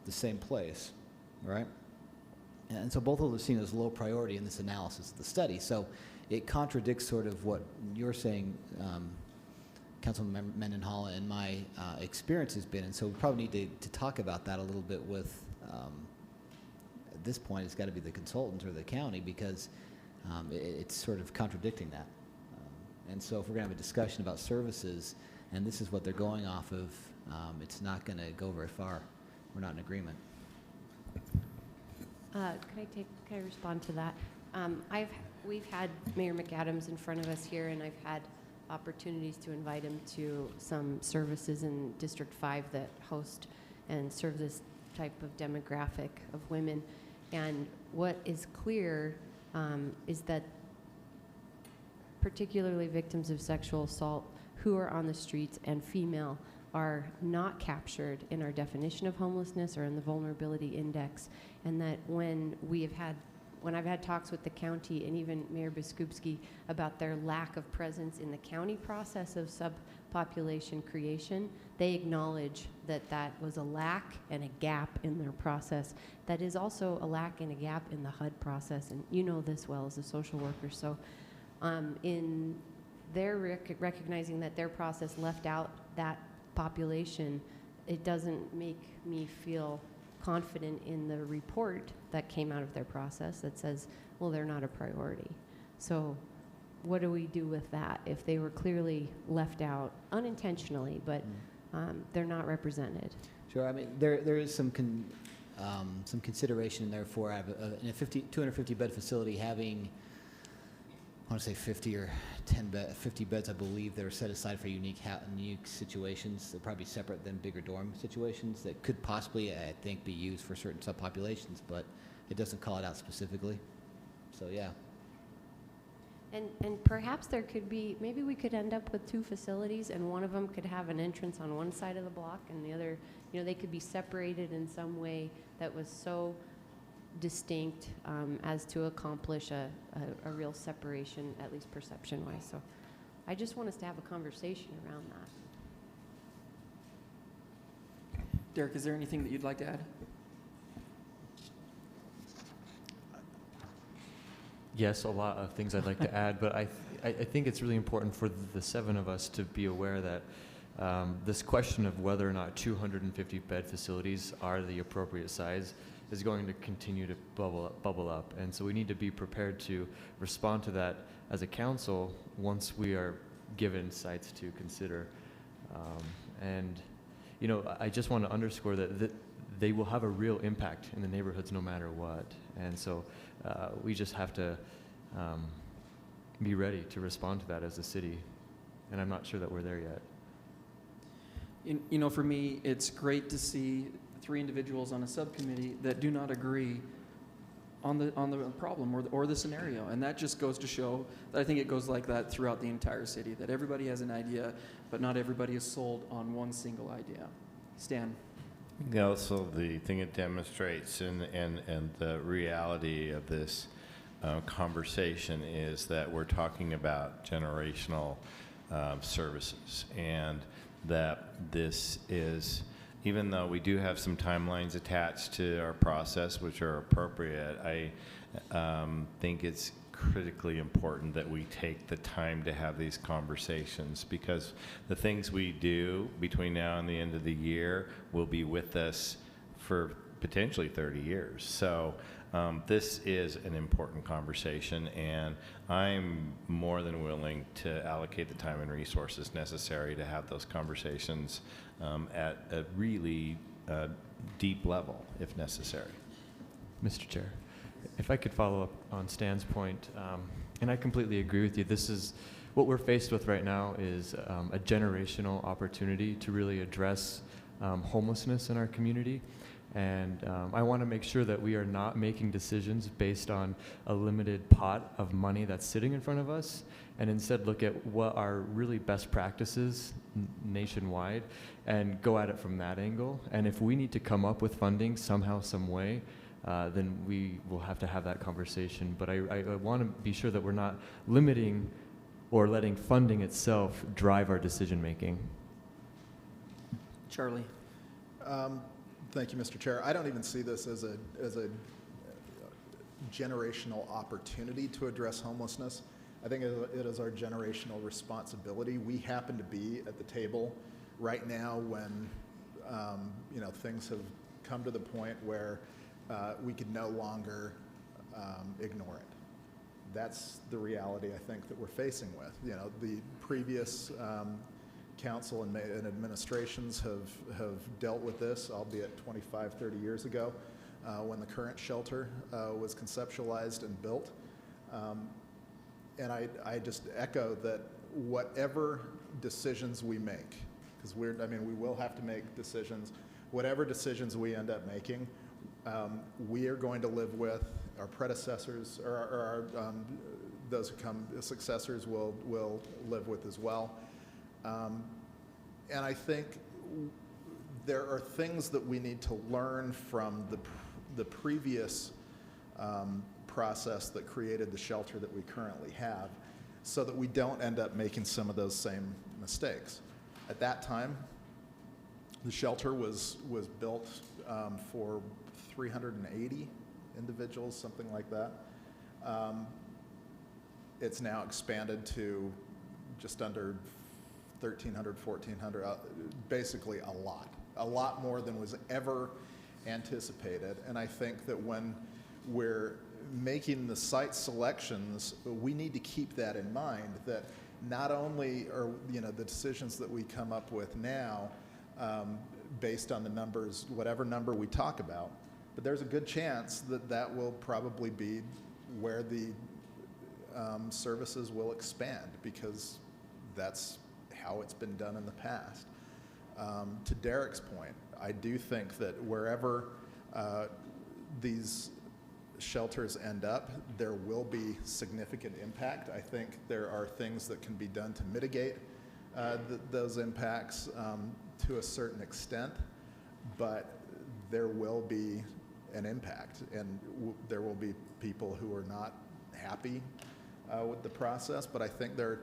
same place, right? And so both of those are seen as low priority in this analysis of the study. So it contradicts sort of what you're saying, Councilman Mendenhall, and my experience has been. And so we probably need to talk about that a little bit with, at this point, it's got to be the consultant or the county, because it's sort of contradicting that. And so if we're going to have a discussion about services, and this is what they're going off of, it's not going to go very far. We're not in agreement. Can I respond to that? We've had Mayor McAdams in front of us here, and I've had opportunities to invite him to some services in District 5 that host and serve this type of demographic of women. And what is clear is that particularly victims of sexual assault who are on the streets and female are not captured in our definition of homelessness or in the vulnerability index, and that when I've had talks with the county and even Mayor Biskupski about their lack of presence in the county process of subpopulation creation, they acknowledge that that was a lack and a gap in their process. That is also a lack and a gap in the HUD process, and you know this well as a social worker. So in their recognizing that their process left out that population, it doesn't make me feel confident in the report that came out of their process that says, well, they're not a priority. So what do we do with that if they were clearly left out unintentionally, but they're not represented? Sure. I mean, there is some consideration there for in a 250 bed facility having, I want to say 50 or 50 beds, I believe, that are set aside for unique situations. They're probably separate than bigger dorm situations that could possibly, I think, be used for certain subpopulations, but it doesn't call it out specifically. So, yeah. And perhaps there could be, maybe we could end up with 2 facilities and one of them could have an entrance on one side of the block and the other, you know, they could be separated in some way that was so distinct as to accomplish a real separation, at least perception-wise. So I just want us to have a conversation around that. Derek, is there anything that you'd like to add? Yes, a lot of things I'd like to add, but I think it's really important for the 7 of us to be aware that this question of whether or not 250 bed facilities are the appropriate size is going to continue to bubble up. And so we need to be prepared to respond to that as a council once we are given sites to consider. And, you know, I just want to underscore that they will have a real impact in the neighborhoods no matter what. And so we just have to be ready to respond to that as a city. And I'm not sure that we're there yet. You know, for me, it's great to see 3 individuals on a subcommittee that do not agree on the problem or the scenario. And that just goes to show that I think it goes like that throughout the entire city, that everybody has an idea, but not everybody is sold on one single idea. Stan. Also, the thing it demonstrates and the reality of this conversation is that we're talking about generational services, and that this is, even though we do have some timelines attached to our process, which are appropriate, I think it's critically important that we take the time to have these conversations, because the things we do between now and the end of the year will be with us for potentially 30 years. So this is an important conversation, and I'm more than willing to allocate the time and resources necessary to have those conversations at a really deep level, if necessary. Mr. Chair, if I could follow up on Stan's point, and I completely agree with you. This is what we're faced with right now is a generational opportunity to really address homelessness in our community. And I want to make sure that we are not making decisions based on a limited pot of money that's sitting in front of us, and instead look at what are really best practices nationwide and go at it from that angle. And if we need to come up with funding somehow, some way, then we will have to have that conversation. But I want to be sure that we're not limiting or letting funding itself drive our decision making. Charlie. Thank you, Mr. Chair. I don't even see this as a generational opportunity to address homelessness. I think it is our generational responsibility. We happen to be at the table right now when you know, things have come to the point where we could no longer ignore it. That's the reality I think that we're facing with. You know, the previous council and administrations have dealt with this, albeit 25, 30 years ago, when the current shelter was conceptualized and built. And I just echo that whatever decisions we make, because we will have to make decisions, whatever decisions we end up making, we are going to live with, our predecessors, or those who come, successors will live with as well. And I think there are things that we need to learn from the previous process that created the shelter that we currently have, so that we don't end up making some of those same mistakes. At that time, the shelter was built for 380 individuals, something like that. It's now expanded to just under 1,300, 1,400, basically a lot more than was ever anticipated. And I think that when we're making the site selections, we need to keep that in mind, that not only are, you know, the decisions that we come up with now based on the numbers, whatever number we talk about, but there's a good chance that that will probably be where the services will expand, because that's how it's been done in the past. To Derek's point, I do think that wherever these shelters end up, there will be significant impact. I think there are things that can be done to mitigate those impacts to a certain extent, but there will be an impact, and there will be people who are not happy with the process. But I think there are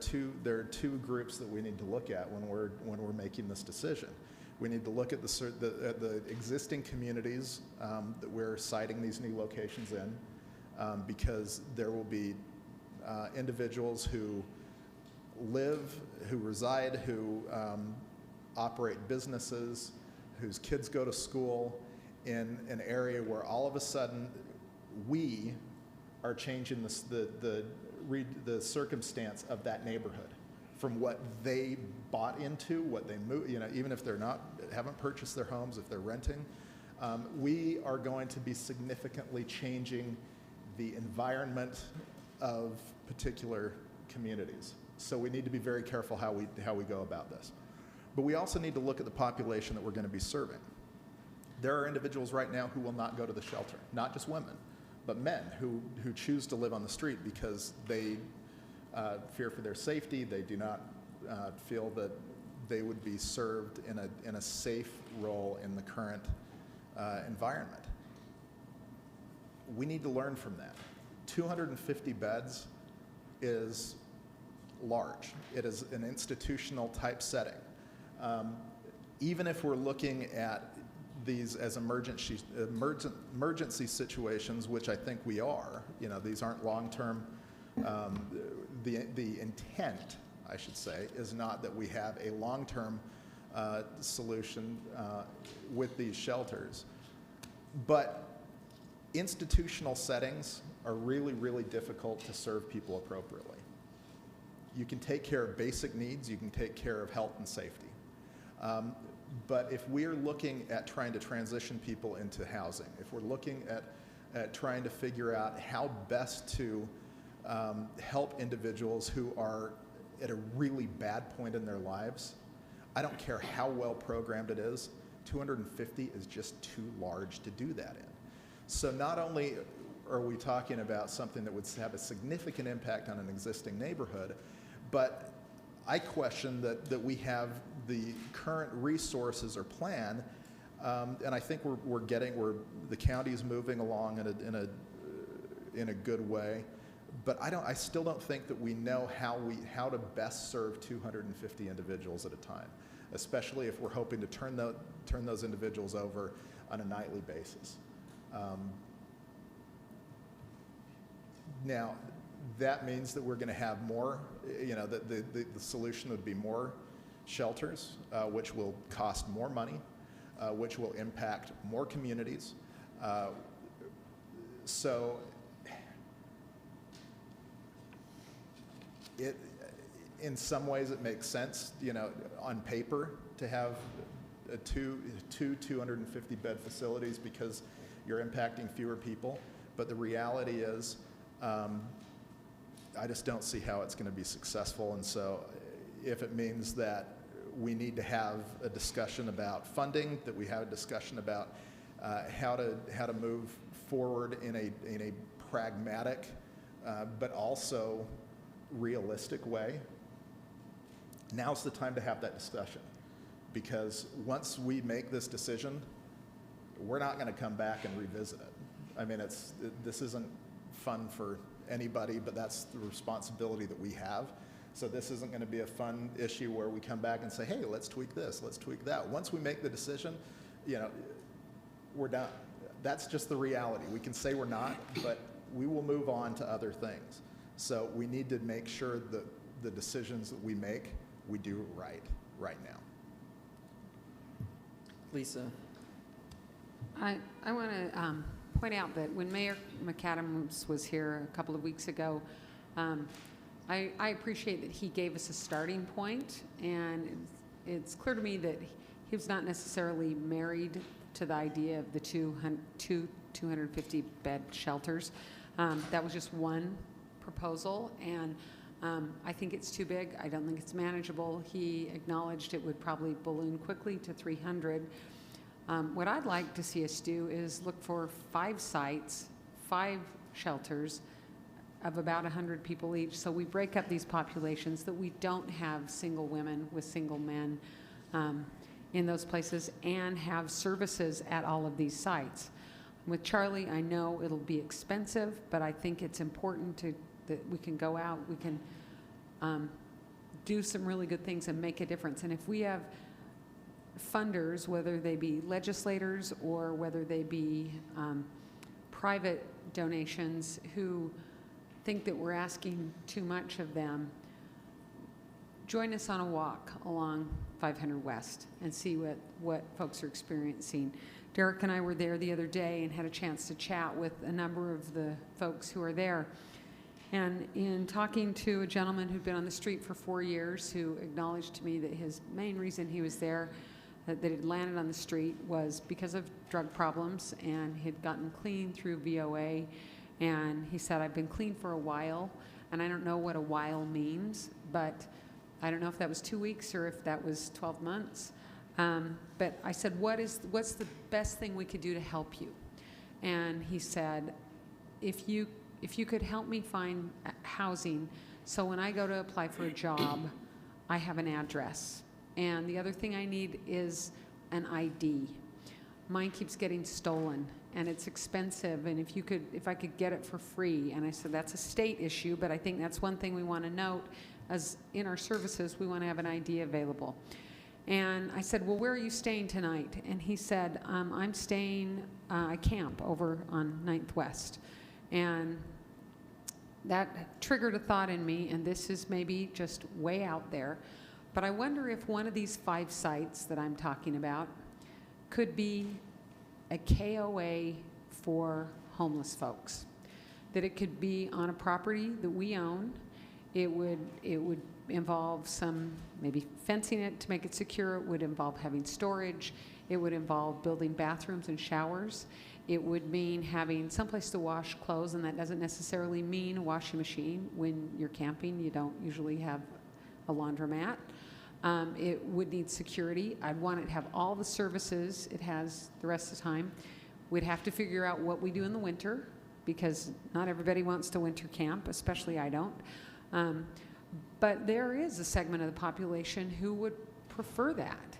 two groups that we need to look at when we're making this decision. We need to look at the existing communities that we're siting these new locations in, because there will be individuals who live, who reside, who operate businesses, whose kids go to school in an area where all of a sudden we are changing the circumstance of that neighborhood from what they bought into, what they move, you know, even if they're haven't purchased their homes, if they're renting, we are going to be significantly changing the environment of particular communities. So we need to be very careful how we go about this. But we also need to look at the population that we're going to be serving. There are individuals right now who will not go to the shelter, not just women, but men who choose to live on the street because they fear for their safety. They do not feel that they would be served in a safe role in the current environment. We need to learn from that. 250 beds is large. It is an institutional type setting. Even if we're looking at these as emergency situations, which I think we are, you know, these aren't long-term. The intent, I should say, is not that we have a long-term solution with these shelters. But institutional settings are really, really difficult to serve people appropriately. You can take care of basic needs, you can take care of health and safety. But if we're looking at trying to transition people into housing, if we're looking at trying to figure out how best to help individuals who are at a really bad point in their lives, I don't care how well programmed it is, 250 is just too large to do that in. So not only are we talking about something that would have a significant impact on an existing neighborhood, but I question that we have the current resources or plan, and I think the county is moving along in a good way. But I still don't think that we know how to best serve 250 individuals at a time, especially if we're hoping to turn those individuals over on a nightly basis. Now, that means that we're going to have more, you know, the solution would be more shelters, which will cost more money, which will impact more communities. So in some ways it makes sense, you know, on paper to have two 250 bed facilities because you're impacting fewer people. But the reality is, I just don't see how it's going to be successful. And so if it means that we need to have a discussion about funding, that we have a discussion about how to move forward in a pragmatic but also realistic way. Now's the time to have that discussion, because once we make this decision, we're not going to come back and revisit it. I mean, this isn't fun for anybody, but that's the responsibility that we have. So this isn't going to be a fun issue where we come back and say, hey, let's tweak this, let's tweak that. Once we make the decision, we're done. That's just the reality. We can say we're not, but we will move on to other things. So we need to make sure that the decisions that we make, we do right now. Lisa. I want to point out that when Mayor McAdams was here a couple of weeks ago, I appreciate that he gave us a starting point, and it's clear to me that he was not necessarily married to the idea of the two 250-bed shelters. That was just one proposal, and I think it's too big. I don't think it's manageable. He acknowledged it would probably balloon quickly to 300. What I'd like to see us do is look for 5 sites, 5 shelters of about 100 people each. So we break up these populations, that we don't have single women with single men in those places, and have services at all of these sites. With Charlie, I know it'll be expensive, but I think it's important that we can go out, we can do some really good things and make a difference. And if we have funders, whether they be legislators or whether they be private donations, who think that we're asking too much of them, join us on a walk along 500 West and see what folks are experiencing. Derek and I were there the other day and had a chance to chat with a number of the folks who are there. And in talking to a gentleman who'd been on the street for 4 years, who acknowledged to me that his main reason he was there, that he'd landed on the street, was because of drug problems, and he'd gotten clean through VOA. And he said, I've been clean for a while, and I don't know what a while means, but I don't know if that was 2 weeks or if that was 12 months. But I said, what's the best thing we could do to help you? And he said, if you could help me find housing, so when I go to apply for a job, I have an address. And the other thing I need is an ID. Mine keeps getting stolen, and it's expensive, and if I could get it for free. And I said, that's a state issue, but I think that's one thing we want to note, as in our services, we want to have an ID available. And I said, well, where are you staying tonight? And he said, I'm staying, I camp over on 9th West. And that triggered a thought in me, and this is maybe just way out there, but I wonder if one of these 5 sites that I'm talking about could be a KOA for homeless folks. That it could be on a property that we own. It would involve some, maybe fencing it to make it secure. It would involve having storage. It would involve building bathrooms and showers. It would mean having someplace to wash clothes, and that doesn't necessarily mean a washing machine. When you're camping, you don't usually have a laundromat. It would need security. I'd want it to have all the services it has the rest of the time. We'd have to figure out what we do in the winter, because not everybody wants to winter camp, especially I don't. But there is a segment of the population who would prefer that.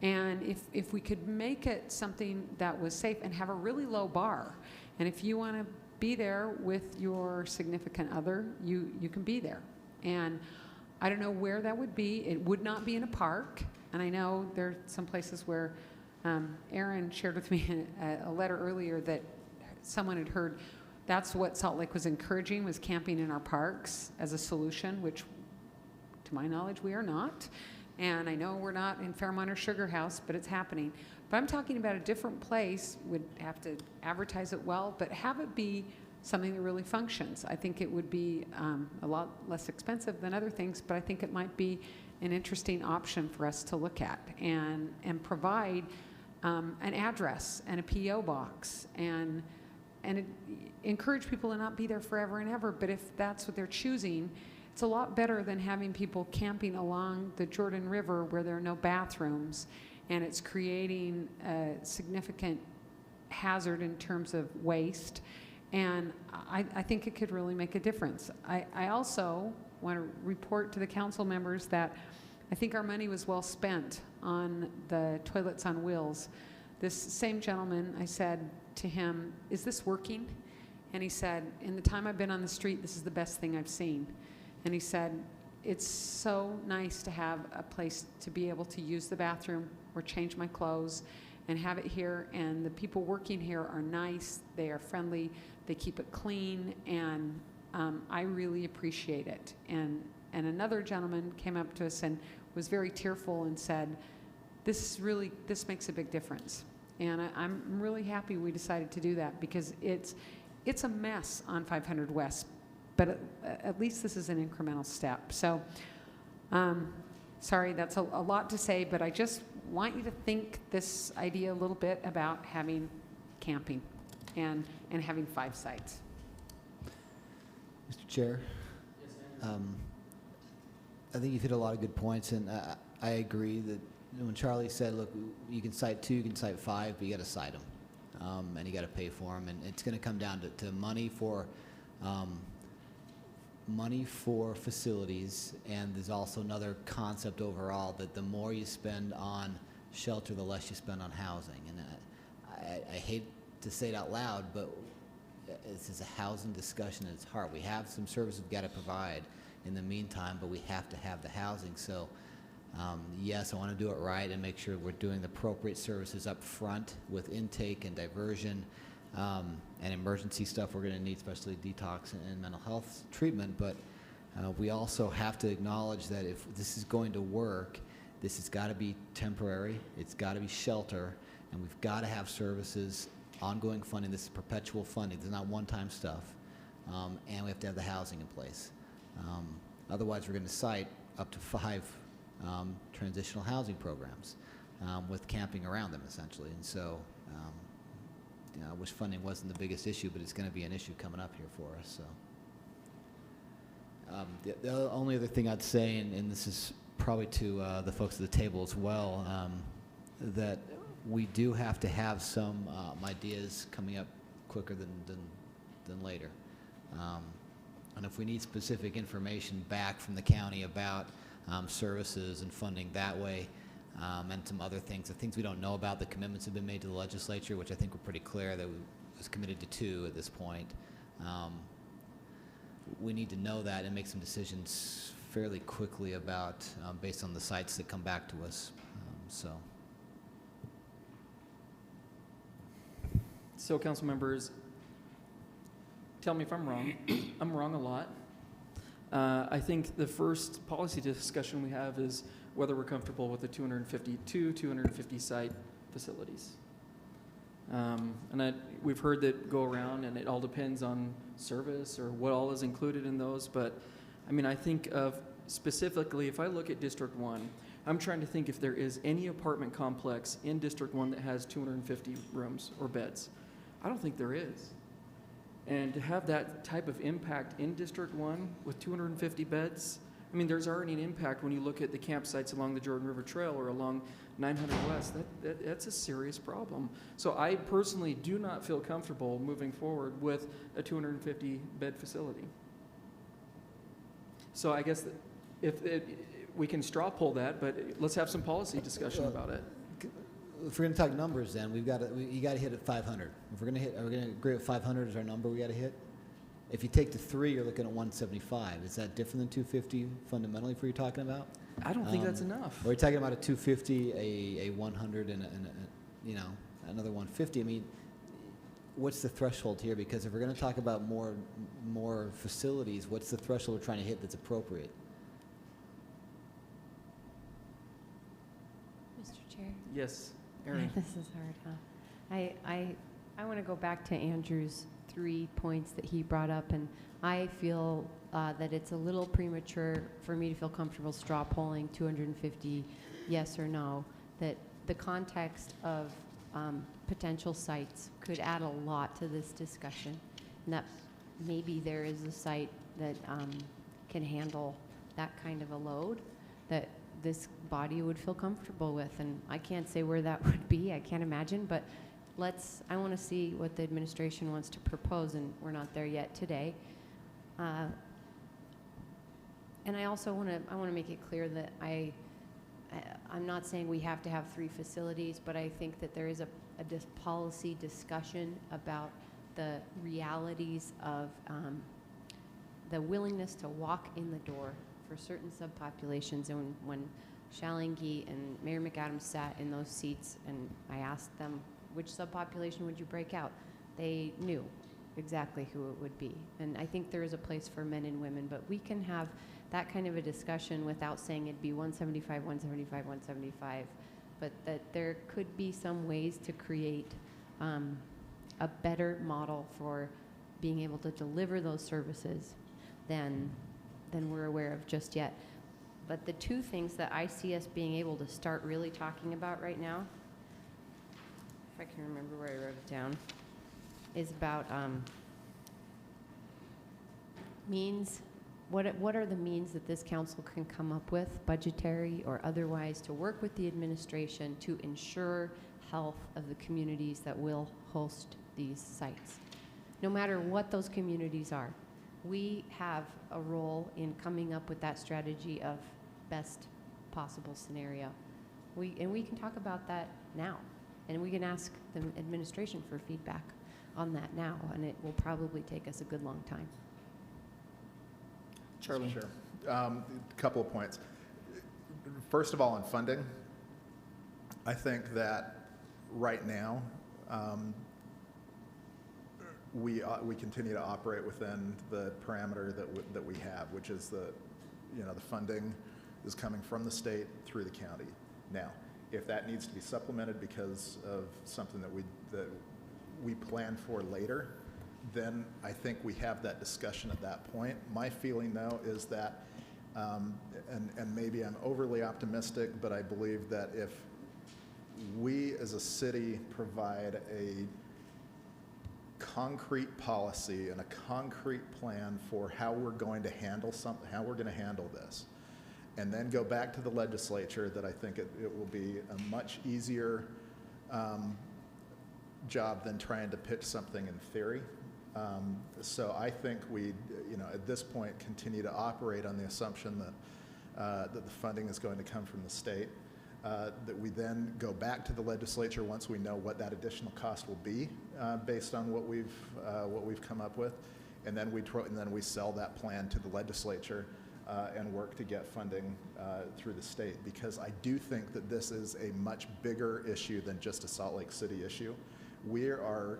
And if we could make it something that was safe and have a really low bar, and if you want to be there with your significant other, you can be there. And I don't know where that would be. It would not be in a park. And I know there are some places where Aaron shared with me a letter earlier that someone had heard that's what Salt Lake was encouraging, was camping in our parks as a solution, which to my knowledge we are not. And I know we're not in Fairmont or Sugar House, but it's happening. But I'm talking about a different place. Would have to advertise it well, but have it be something that really functions. I think it would be a lot less expensive than other things, but I think it might be an interesting option for us to look at and provide an address and a P.O. box and encourage people to not be there forever and ever. But if that's what they're choosing, it's a lot better than having people camping along the Jordan River where there are no bathrooms, and it's creating a significant hazard in terms of waste, and I think it could really make a difference. I also want to report to the council members that I think our money was well spent on the toilets on wheels. This same gentleman, I said to him, "Is this working?" And he said, "In the time I've been on the street, this is the best thing I've seen." And he said, "It's so nice to have a place to be able to use the bathroom or change my clothes and have it here. And the people working here are nice, they are friendly, they keep it clean, and I really appreciate it." And another gentleman came up to us and was very tearful and said, this makes a big difference. And I'm really happy we decided to do that, because it's a mess on 500 West, but at least this is an incremental step. So, sorry, that's a lot to say, but I just want you to think this idea a little bit about having camping and having 5 sites. Mr. Chair? I think you've hit a lot of good points, and I agree that when Charlie said, look, you can cite 2, you can cite 5, but you got to cite them, and you got to pay for them, and it's going to come down to money for facilities, and there's also another concept overall that the more you spend on shelter, the less you spend on housing. And I hate to say it out loud, but this is a housing discussion at its heart. We have some services we've got to provide in the meantime, but we have to have the housing. So yes, I want to do it right and make sure we're doing the appropriate services up front with intake and diversion and emergency stuff we're going to need, especially detox and mental health treatment. But we also have to acknowledge that if this is going to work, this has got to be temporary, it's got to be shelter, and we've got to have services, ongoing funding. This is perpetual funding. There's not one-time stuff. And we have to have the housing in place. Otherwise, we're going to cite up to 5 transitional housing programs with camping around them, essentially. And so I wish funding wasn't the biggest issue, but it's going to be an issue coming up here for us. So the only other thing I'd say, and this is probably to the folks at the table as well, that we do have to have some ideas coming up quicker than later. And if we need specific information back from the county about services and funding that way, and some other things, the things we don't know about, the commitments have been made to the legislature, which I think were pretty clear that we was committed to 2 at this point. We need to know that and make some decisions fairly quickly about, based on the sites that come back to us. So, council members, tell me if I'm wrong. I'm wrong a lot. I think the first policy discussion we have is whether we're comfortable with the 250 site facilities. And we've heard that go around, and it all depends on service or what all is included in those. But I mean, I think of specifically, if I look at District 1, I'm trying to think if there is any apartment complex in District 1 that has 250 rooms or beds. I don't think there is. And to have that type of impact in District 1 with 250 beds, I mean, there's already an impact when you look at the campsites along the Jordan River Trail or along 900 West. That's a serious problem. So I personally do not feel comfortable moving forward with a 250-bed facility. So I guess we can straw poll that, but let's have some policy discussion about it. If we're going to talk numbers, then you got to hit at 500. If we're going to are we going to agree at 500 is our number we got to hit? If you take the 3, you're looking at 175. Is that different than 250 fundamentally for you talking about? I don't think that's enough. Are we talking about a 250, a 100, and another 150? I mean, what's the threshold here? Because if we're going to talk about more facilities, what's the threshold we're trying to hit that's appropriate? Mr. Chair? Yes, Erin. This is hard, huh? I want to go back to Andrew's 3 points that he brought up, and I feel that it's a little premature for me to feel comfortable straw polling 250 yes or no, that the context of potential sites could add a lot to this discussion, and that maybe there is a site that can handle that kind of a load that this body would feel comfortable with. And I can't say where that would be, I can't imagine, but I want to see what the administration wants to propose, and we're not there yet today. And I also want to make it clear that I'm not saying we have to have 3 facilities, but I think that there is a policy discussion about the realities of the willingness to walk in the door for certain subpopulations. And when Shalingi and Mayor McAdams sat in those seats and I asked them, which subpopulation would you break out? They knew exactly who it would be. And I think there is a place for men and women, but we can have that kind of a discussion without saying it'd be 175, 175, 175, but that there could be some ways to create a better model for being able to deliver those services than we're aware of just yet. But the 2 things that I see us being able to start really talking about right now, if I can remember where I wrote it down, is about means. What are the means that this council can come up with, budgetary or otherwise, to work with the administration to ensure health of the communities that will host these sites? No matter what those communities are, we have a role in coming up with that strategy of best possible scenario. We can talk about that now, and we can ask the administration for feedback on that now, and it will probably take us a good long time. Charlie. Sure. A couple of points. First of all, on funding, I think that right now we continue to operate within the parameter that we have, which is the funding is coming from the state through the county. Now, if that needs to be supplemented because of something that we plan for later, then I think we have that discussion at that point. My feeling, though, is that, and maybe I'm overly optimistic, but I believe that if we as a city provide a concrete policy and a concrete plan for how we're going to handle how we're going to handle this, and then go back to the legislature, that I think it will be a much easier job than trying to pitch something in theory. So I think we, at this point, continue to operate on the assumption that the funding is going to come from the state. That we then go back to the legislature once we know what that additional cost will be, based on what we've come up with, and then we sell that plan to the legislature and work to get funding through the state. Because I do think that this is a much bigger issue than just a Salt Lake City issue. We are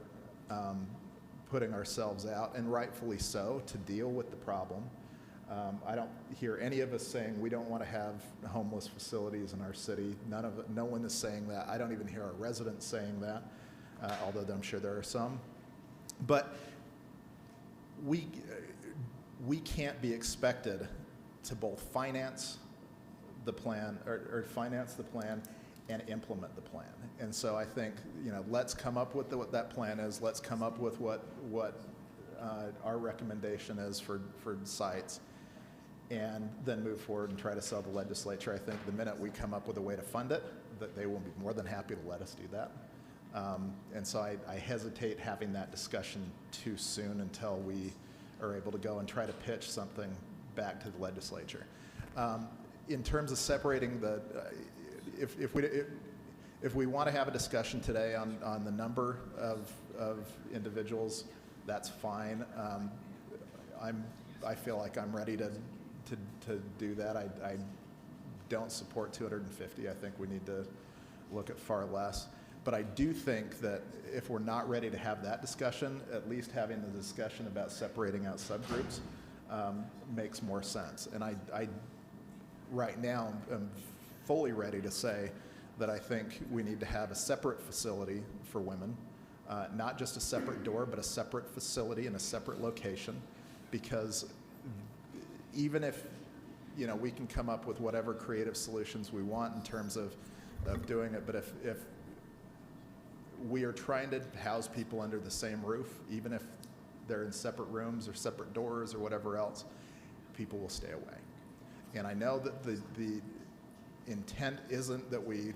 putting ourselves out, and rightfully so, to deal with the problem. I don't hear any of us saying we don't want to have homeless facilities in our city. No one is saying that. I don't even hear our residents saying that, although I'm sure there are some. But we can't be expected to both finance the plan or finance the plan and implement the plan. And so I think, let's come up with what that plan is. Let's come up with what our recommendation is for sites, and then move forward and try to sell the legislature. I think the minute we come up with a way to fund it, that they will be more than happy to let us do that. And so I hesitate having that discussion too soon until we are able to go and try to pitch something back to the legislature. In terms of separating the, if we want to have a discussion today on the number of individuals, that's fine. I feel like I'm ready to do that. I don't support 250. I think we need to look at far less. But I do think that if we're not ready to have that discussion, at least having the discussion about separating out subgroups makes more sense. And I right now am fully ready to say that I think we need to have a separate facility for women, not just a separate door, but a separate facility in a separate location, because even if we can come up with whatever creative solutions we want in terms of doing it, but if we are trying to house people under the same roof, even if they're in separate rooms or separate doors or whatever else, people will stay away. And I know that the intent isn't that we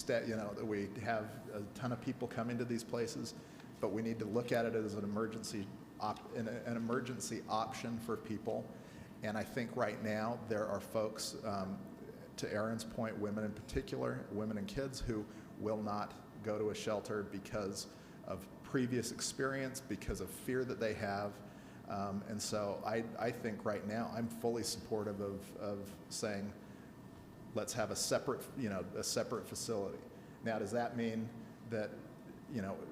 that we have a ton of people coming to these places, but we need to look at it as an emergency option for people. And I think right now there are folks, to Aaron's point, women in particular, women and kids who will not go to a shelter because of previous experience, because of fear that they have. And so I think right now I'm fully supportive of saying, let's have a separate facility. Now, does that mean that,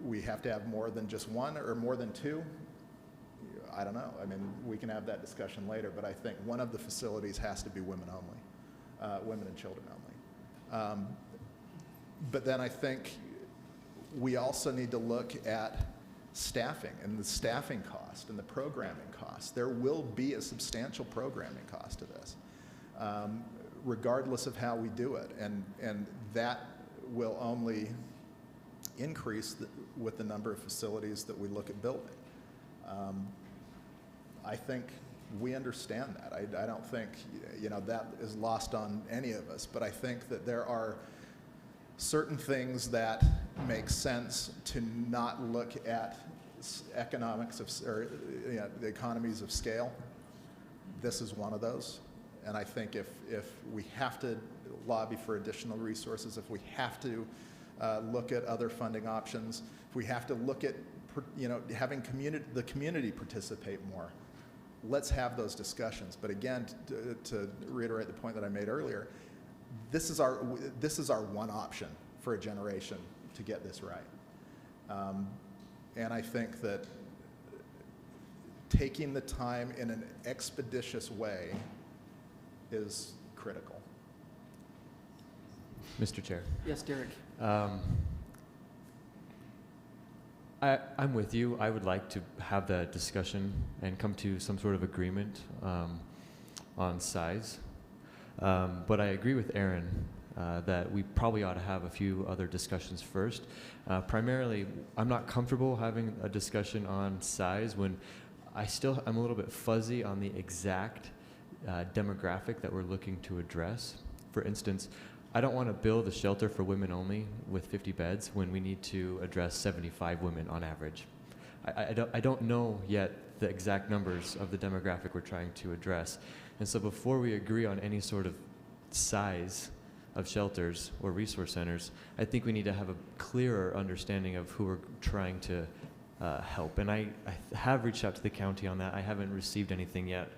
we have to have more than just one or more than two? I don't know. I mean, we can have that discussion later, but I think one of the facilities has to be women only, women and children only. But then I think we also need to look at staffing and the staffing cost and the programming cost. There will be a substantial programming cost to this, regardless of how we do it. And that will only increase with the number of facilities that we look at building. I think we understand that. I don't think that is lost on any of us, but I think that there are certain things that make sense to not look at economics or the economies of scale. This is one of those. And I think if we have to lobby for additional resources, if we have to look at other funding options, if we have to look at having the community participate more, let's have those discussions. But again, to reiterate the point that I made earlier, this is our one option for a generation to get this right. And I think that taking the time in an expeditious way is critical. Mr. Chair. Yes, Derek. I'm with you. I would like to have that discussion and come to some sort of agreement on size. But I agree with Aaron that we probably ought to have a few other discussions first. Primarily, I'm not comfortable having a discussion on size when I'm a little bit fuzzy on the exact demographic that we're looking to address. For instance, I don't want to build a shelter for women only with 50 beds when we need to address 75 women on average. I don't know yet the exact numbers of the demographic we're trying to address. And so before we agree on any sort of size of shelters or resource centers, I think we need to have a clearer understanding of who we're trying to help. And I have reached out to the county on that. I haven't received anything yet.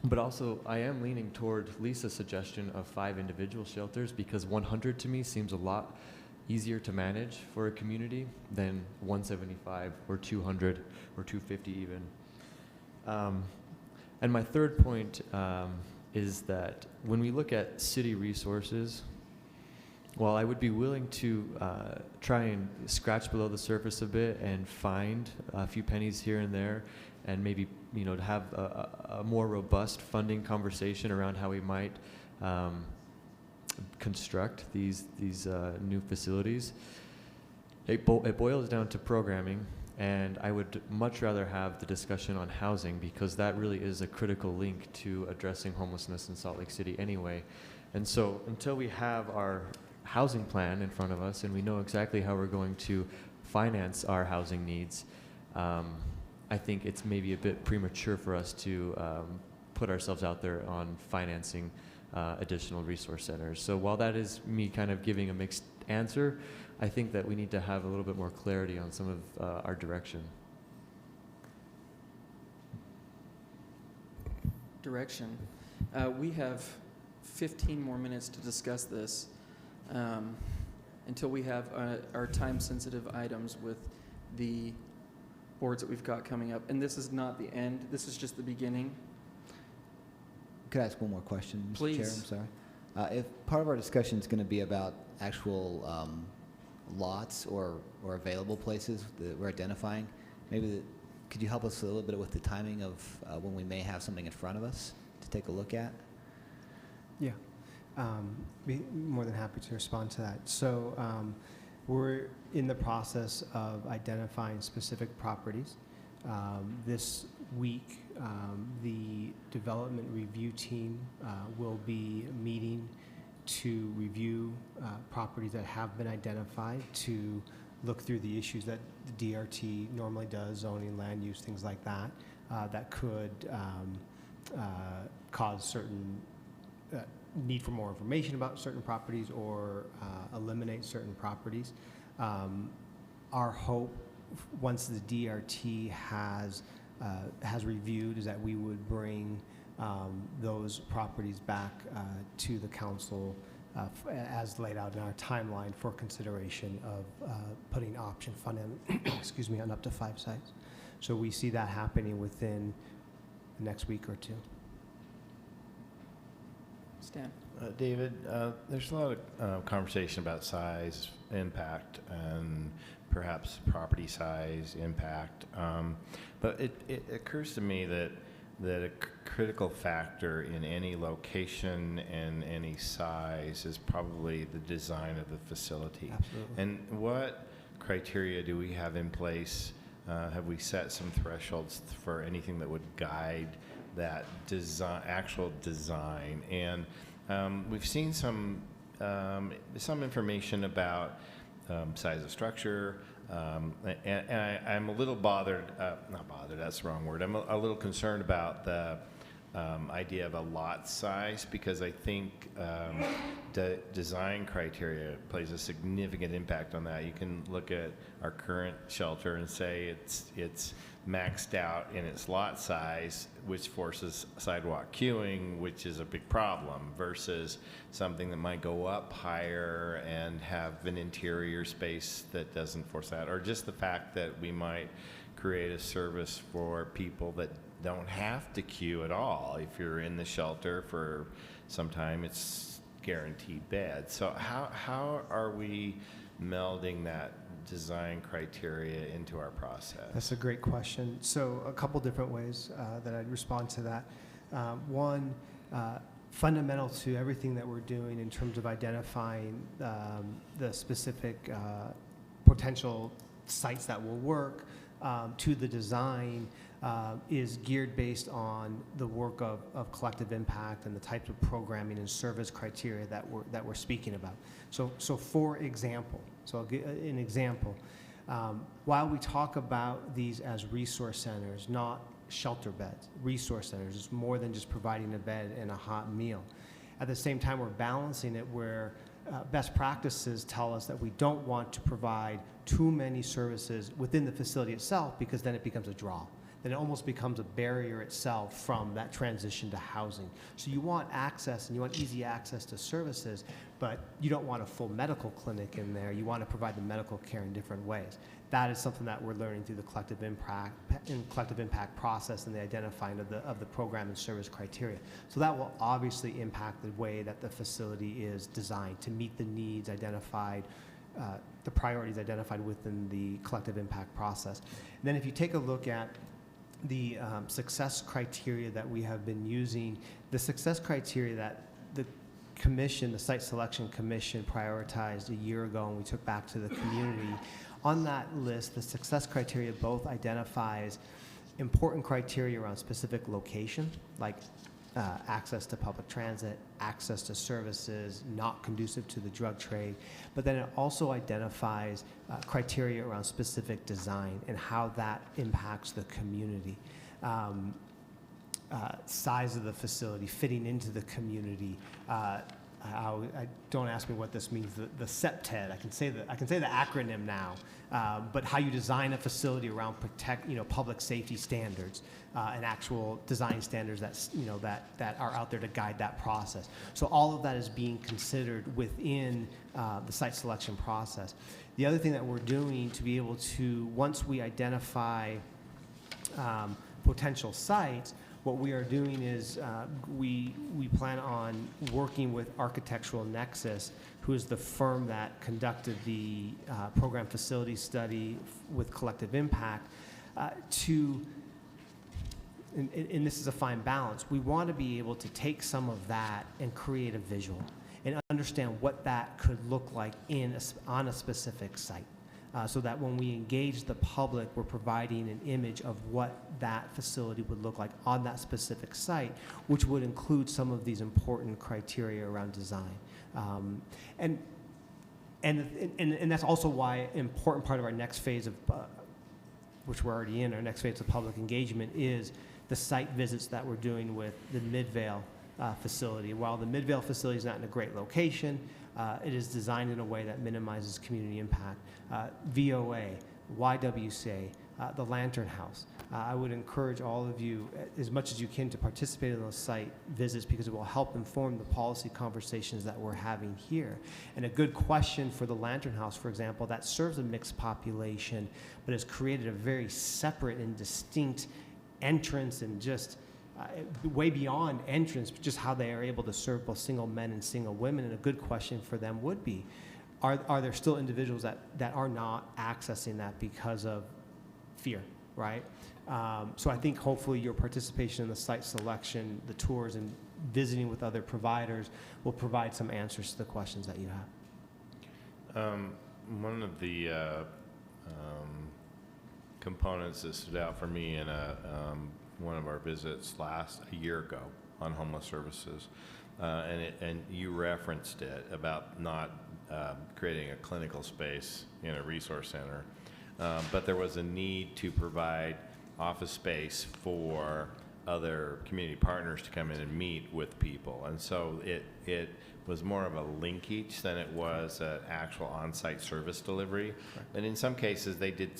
But also, I am leaning toward Lisa's suggestion of 5 individual shelters because 100 to me seems a lot easier to manage for a community than 175 or 200 or 250 even. And my third point is that when we look at city resources, while I would be willing to try and scratch below the surface a bit and find a few pennies here and there, and maybe to have a more robust funding conversation around how we might construct these new facilities, it boils down to programming. And I would much rather have the discussion on housing because that really is a critical link to addressing homelessness in Salt Lake City anyway. And so until we have our housing plan in front of us and we know exactly how we're going to finance our housing needs, I think it's maybe a bit premature for us to put ourselves out there on financing additional resource centers. So while that is me kind of giving a mixed answer, I think that we need to have a little bit more clarity on some of our direction. Direction. We have 15 more minutes to discuss this until we have our time-sensitive items with the boards that we've got coming up. And this is not the end. This is just the beginning. Could I ask one more question, Mr. Please. Chair? I'm sorry. If part of our discussion is going to be about actual lots or available places that we're identifying, could you help us a little bit with the timing of when we may have something in front of us to take a look at? Yeah, be more than happy to respond to that. So we're in the process of identifying specific properties. This week, the development review team will be meeting to review properties that have been identified, to look through the issues that the DRT normally does, zoning, land use, things like that, that could cause certain need for more information about certain properties or eliminate certain properties. Our hope, once the DRT has reviewed, is that we would bring those properties back to the council as laid out in our timeline for consideration of putting option fund in, excuse me, on up to 5 sites. So we see that happening within the next week or two. Stan? David, there's a lot of conversation about size, impact, and perhaps property size, impact. But it occurs to me that a critical factor in any location and any size is probably the design of the facility. Absolutely. And what criteria do we have in place? Have we set some thresholds for anything that would guide that design, actual design? And we've seen some information about size of structure, and I'm a little bothered, not bothered, that's the wrong word. I'm a little concerned about the idea of a lot size, because I think the design criteria plays a significant impact on that. You can look at our current shelter and say it's maxed out in its lot size, which forces sidewalk queuing, which is a big problem, versus something that might go up higher and have an interior space that doesn't force that, or just the fact that we might create a service for people that don't have to queue at all. If you're in the shelter for some time, it's guaranteed bed. So how are we melding that design criteria into our process? That's a great question. So a couple different ways that I'd respond to that. One, fundamental to everything that we're doing in terms of identifying the specific potential sites that will work to the design is geared based on the work of collective impact and the types of programming and service criteria that we're speaking about. So for example, so I'll give an example. While we talk about these as resource centers, not shelter beds, resource centers, it's more than just providing a bed and a hot meal. At the same time, we're balancing it where best practices tell us that we don't want to provide too many services within the facility itself, because then it becomes a draw. Then it almost becomes a barrier itself from that transition to housing. So you want access and you want easy access to services, but you don't want a full medical clinic in there. You want to provide the medical care in different ways. That is something that we're learning through the collective impact process and the identifying of the program and service criteria. So that will obviously impact the way that the facility is designed to meet the needs identified, the priorities identified within the collective impact process. And then if you take a look at the success criteria that we have been using, the success criteria that the commission, the Site Selection Commission, prioritized a year ago and we took back to the community. On that list, the success criteria both identifies important criteria around specific location, like access to public transit, access to services not conducive to the drug trade, but then it also identifies criteria around specific design and how that impacts the community. Size of the facility, fitting into the community. Don't ask me what this means. The SEPTED. I can say the acronym now. But how you design a facility around public safety standards and actual design standards that are out there to guide that process. So all of that is being considered within the site selection process. The other thing that we're doing to be able to, once we identify potential sites, what we are doing is we plan on working with Architectural Nexus, who is the firm that conducted the program facility study with collective impact, and this is a fine balance. We want to be able to take some of that and create a visual and understand what that could look like on a specific site. so that when we engage the public, we're providing an image of what that facility would look like on that specific site, which would include some of these important criteria around design. And that's also why an important part of our next phase of, which we're already in, our next phase of public engagement is the site visits that we're doing with the Midvale facility. While the Midvale facility is not in a great location, it is designed in a way that minimizes community impact. VOA, YWCA, the Lantern House. I would encourage all of you, as much as you can, to participate in those site visits because it will help inform the policy conversations that we're having here. And a good question for the Lantern House, for example, that serves a mixed population, but has created a very separate and distinct entrance and just way beyond entrance, just how they are able to serve both single men and single women. And a good question for them would be, are there still individuals that are not accessing that because of fear, right? So I think hopefully your participation in the site selection, the tours, and visiting with other providers will provide some answers to the questions that you have. One of the components that stood out for me in one of our visits a year ago on homeless services, and you referenced it about not creating a clinical space in a resource center, but there was a need to provide office space for other community partners to come in and meet with people. And so it was more of a linkage than it was an actual on-site service delivery. Right. And in some cases, they did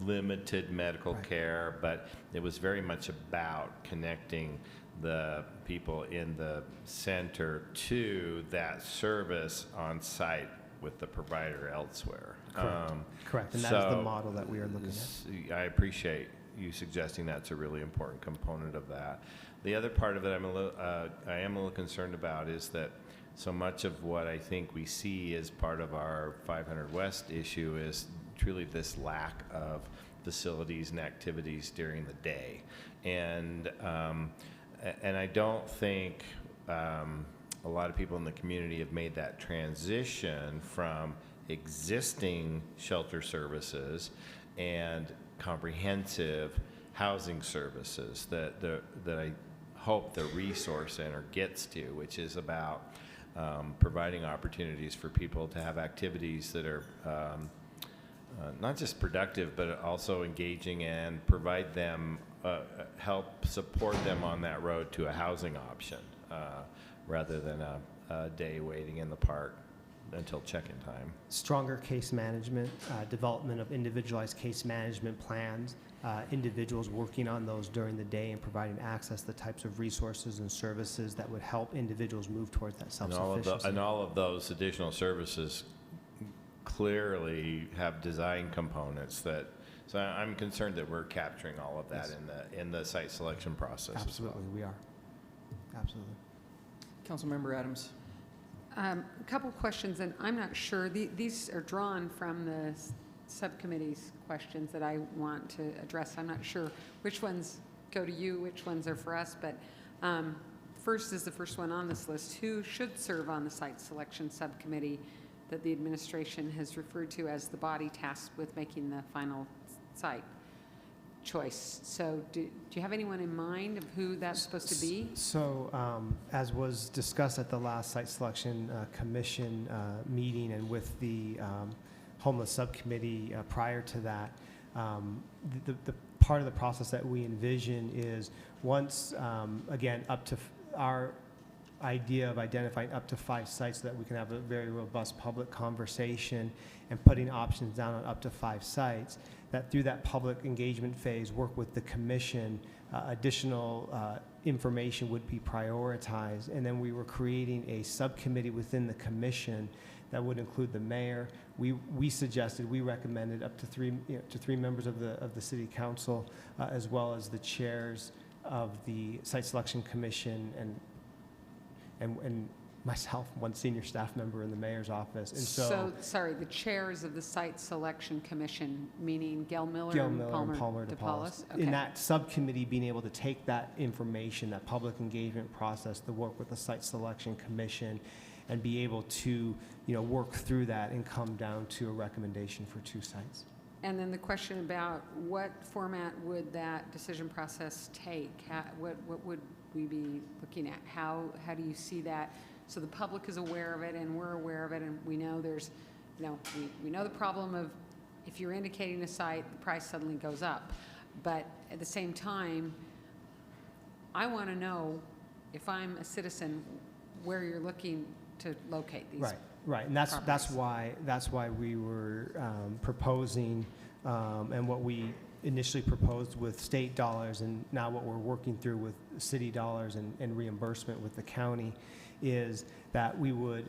limited medical care, but it was very much about connecting the people in the center to that service on site with the provider elsewhere. Correct. And that is the model that we are looking at. I appreciate you suggesting that's a really important component of that. The other part of it I am a little concerned about is that so much of what I think we see as part of our 500 West issue is truly this lack of facilities and activities during the day. And I don't think a lot of people in the community have made that transition from existing shelter services and comprehensive housing services that I hope the Resource Center gets to, which is about providing opportunities for people to have activities that are not just productive, but also engaging and provide them, help support them on that road to a housing option rather than a day waiting in the park until check-in time. Stronger case management, development of individualized case management plans, individuals working on those during the day and providing access to the types of resources and services that would help individuals move towards that self-sufficiency. And all of those additional services clearly have design components that, so I'm concerned that we're capturing all of that in the site selection process. Absolutely, we are. Absolutely. Councilmember Adams. A couple questions, and I'm not sure. These are drawn from the subcommittee's questions that I want to address. I'm not sure which ones go to you, which ones are for us, but first is the first one on this list. Who should serve on the site selection subcommittee that the administration has referred to as the body tasked with making the final site choice? So do you have anyone in mind of who that's supposed to be? So as was discussed at the last site selection commission meeting and with the homeless subcommittee prior to that, the part of the process that we envision is once, again, up to our idea of identifying up to 5 sites so that we can have a very robust public conversation and putting options down on up to 5 sites, that through that public engagement phase, work with the commission, additional information would be prioritized. And then we were creating a subcommittee within the commission that would include the mayor. We suggested, we recommended up to 3 members of the city council, as well as the chairs of the site selection commission and myself, one senior staff member in the mayor's office. And so sorry, the chairs of the site selection commission, meaning Gail Miller, and Palmer DePaulis. Okay. In that subcommittee, being able to take that information, that public engagement process, to work with the site selection commission and be able to, work through that and come down to a recommendation for 2 sites. And then the question about what format would that decision process take? What would we be looking at? How do you see that? So the public is aware of it and we're aware of it, and we know there's, we know the problem of if you're indicating a site, the price suddenly goes up. But at the same time, I want to know, if I'm a citizen, where you're looking to locate these. Right, and that's why we were proposing, and what we initially proposed with state dollars, and now what we're working through with city dollars and reimbursement with the county, is that we would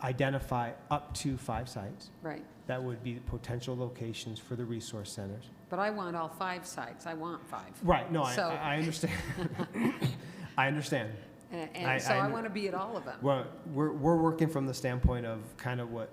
identify up to 5 sites. Right. That would be potential locations for the resource centers. But I want all 5 sites. I want 5. Right, no, So- I understand. I understand. And so I want to be at all of them. Well, we're working from the standpoint of kind of what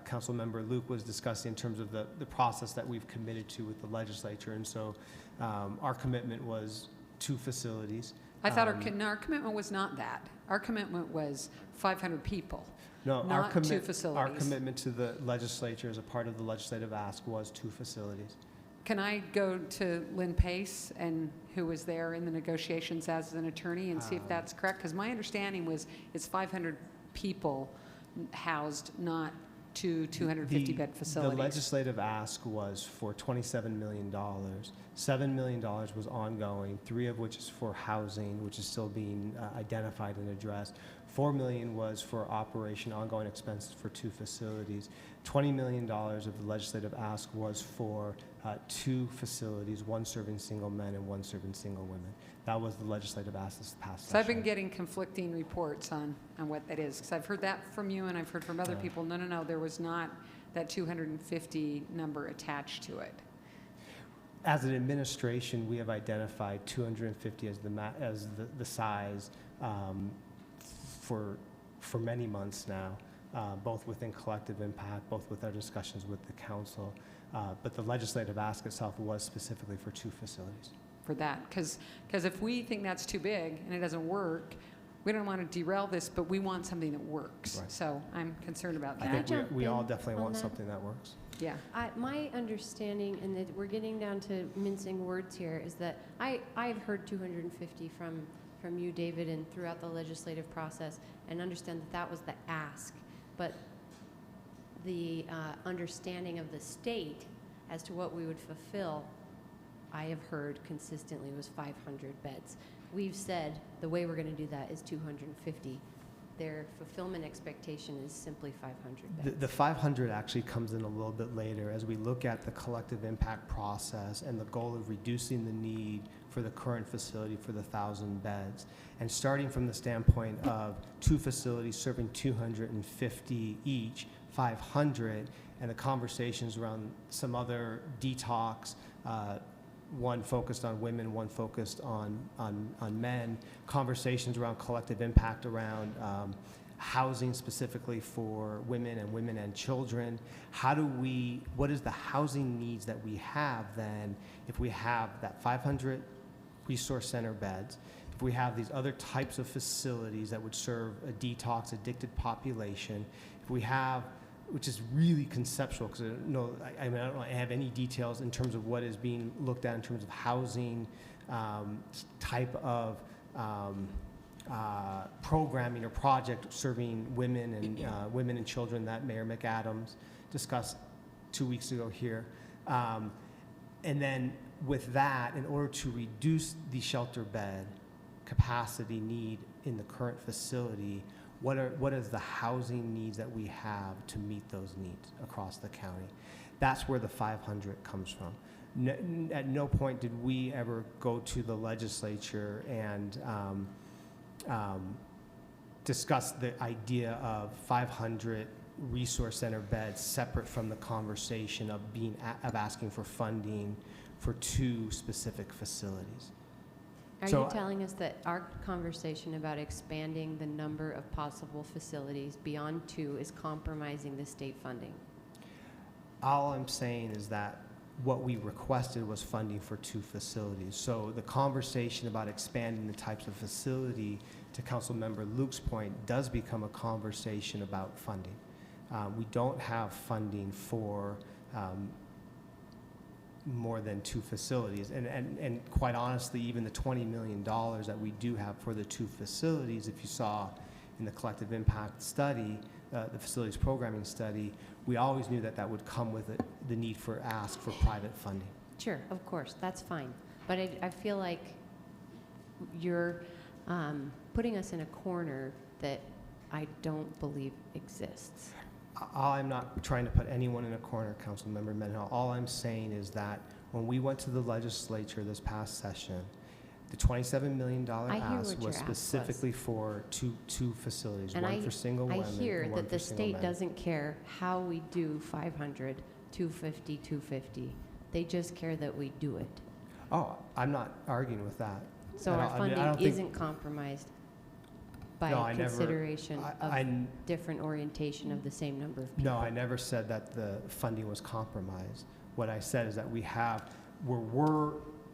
Councilmember Luke was discussing in terms of the process that we've committed to with the legislature. And so our commitment was 2 facilities. I thought our commitment was not that. Our commitment was 500 people, No, not 2 facilities. Our commitment to the legislature as a part of the legislative ask was 2 facilities. Can I go to Lynn Pace, and who was there in the negotiations as an attorney, and see if that's correct? Because my understanding was it's 500 people housed, not 2 250-bed facilities. The legislative ask was for $27 million. $7 million was ongoing, 3 of which is for housing, which is still being identified and addressed. $4 million was for ongoing expenses for 2 facilities. $20 million of the legislative ask was for 2 facilities, 1 serving single men and 1 serving single women. That was the legislative ask this past So I've session. been getting conflicting reports on what that is, because I've heard that from you, and I've heard from other people, no, there was not that 250 number attached to it. As an administration, we have identified 250 as the size for many months now, both within collective impact, both with our discussions with the council. But the legislative ask itself was specifically for 2 facilities. For that, because if we think that's too big and it doesn't work, we don't want to derail this, but we want something that works. Right. So I'm concerned about I that. think we all in definitely on want that? something that works. Yeah. My understanding, and that we're getting down to mincing words here, is that I've heard 250 from you, David, and throughout the legislative process, and understand that was the ask. But the understanding of the state as to what we would fulfill, I have heard consistently was 500 beds. We've said the way we're going to do that is 250. Their fulfillment expectation is simply 500 beds. The 500 actually comes in a little bit later as we look at the collective impact process and the goal of reducing the need for the current facility for the 1,000 beds. And starting from the standpoint of 2 facilities serving 250 each, 500, and the conversations around some other detox, one focused on women, one focused on men, conversations around collective impact around housing specifically for women and children. What is the housing needs that we have then if we have that 500 resource center beds, if we have these other types of facilities that would serve a detox addicted population, if we have, which is really conceptual, because I don't have any details in terms of what is being looked at in terms of housing, type of programming or project serving women and children that Mayor McAdams discussed 2 weeks ago here. And then with that, in order to reduce the shelter bed capacity need in the current facility, what is the housing needs that we have to meet those needs across the county? That's where the 500 comes from. At no point did we ever go to the legislature and discuss the idea of 500 resource center beds separate from the conversation of asking for funding for 2 specific facilities. Are you telling us that our conversation about expanding the number of possible facilities beyond 2 is compromising the state funding? All I'm saying is that what we requested was funding for 2 facilities. So the conversation about expanding the types of facility, to Councilmember Luke's point, does become a conversation about funding. We don't have funding for more than 2 facilities. And quite honestly, even the $20 million that we do have for the 2 facilities, if you saw in the collective impact study, the facilities programming study, we always knew that that would come with it, the need for ask for private funding. Sure, of course, that's fine. But I feel like you're putting us in a corner that I don't believe exists. I'm not trying to put anyone in a corner, Councilmember Mendenhall. All I'm saying is that when we went to the legislature this past session, the $27 million ask was specifically for two facilities, and one for single women I hear and one that the for single state men. doesn't care how we do 500, 250, 250. They just care that we do it. Oh, I'm not arguing with that. So I our don't- I mean, I funding don't think- isn't compromised by No, I never- consideration of I- different orientation of the same number of people. No, I never said that the funding was compromised. What I said is that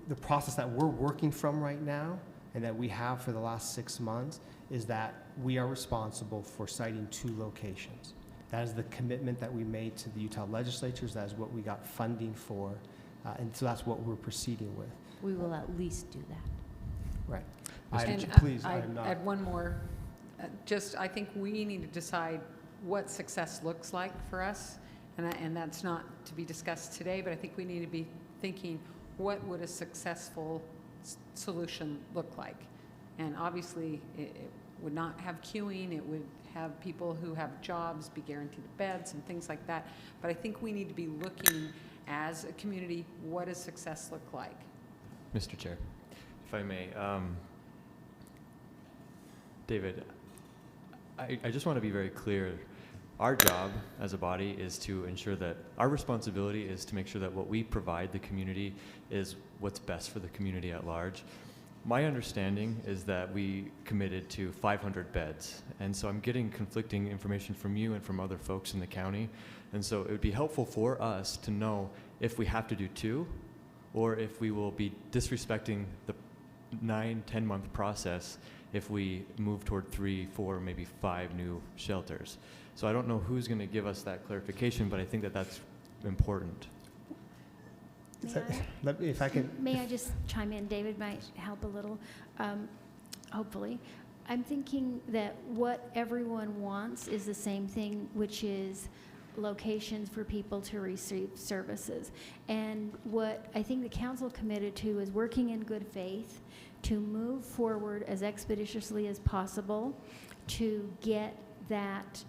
the process that we're working from right now and that we have for the last 6 months is that we are responsible for citing 2 locations. That is the commitment that we made to the Utah legislatures. That is what we got funding for. And so that's what we're proceeding with. We will at least do that. Right. And I am not. Add one more. I think we need to decide what success looks like for us. And that's not to be discussed today, but I think we need to be thinking, what would a successful solution look like? And obviously, it would not have queuing. It would have people who have jobs be guaranteed beds and things like that. But I think we need to be looking as a community, what does success look like? Mr. Chair, if I may, David, I just want to be very clear. Our job as a body is to ensure that our responsibility is to make sure that what we provide the community is what's best for the community at large. My understanding is that we committed to 500 beds, and so I'm getting conflicting information from you and from other folks in the county, and so it would be helpful for us to know if we have to do 2 or if we will be disrespecting the 9-10 month process if we move toward 3, 4, maybe 5 new shelters. So I don't know who's going to give us that clarification, but I think that that's important. If I can. May I just chime in? David might help a little, hopefully. I'm thinking that what everyone wants is the same thing, which is locations for people to receive services. And what I think the council committed to is working in good faith to move forward as expeditiously as possible to get that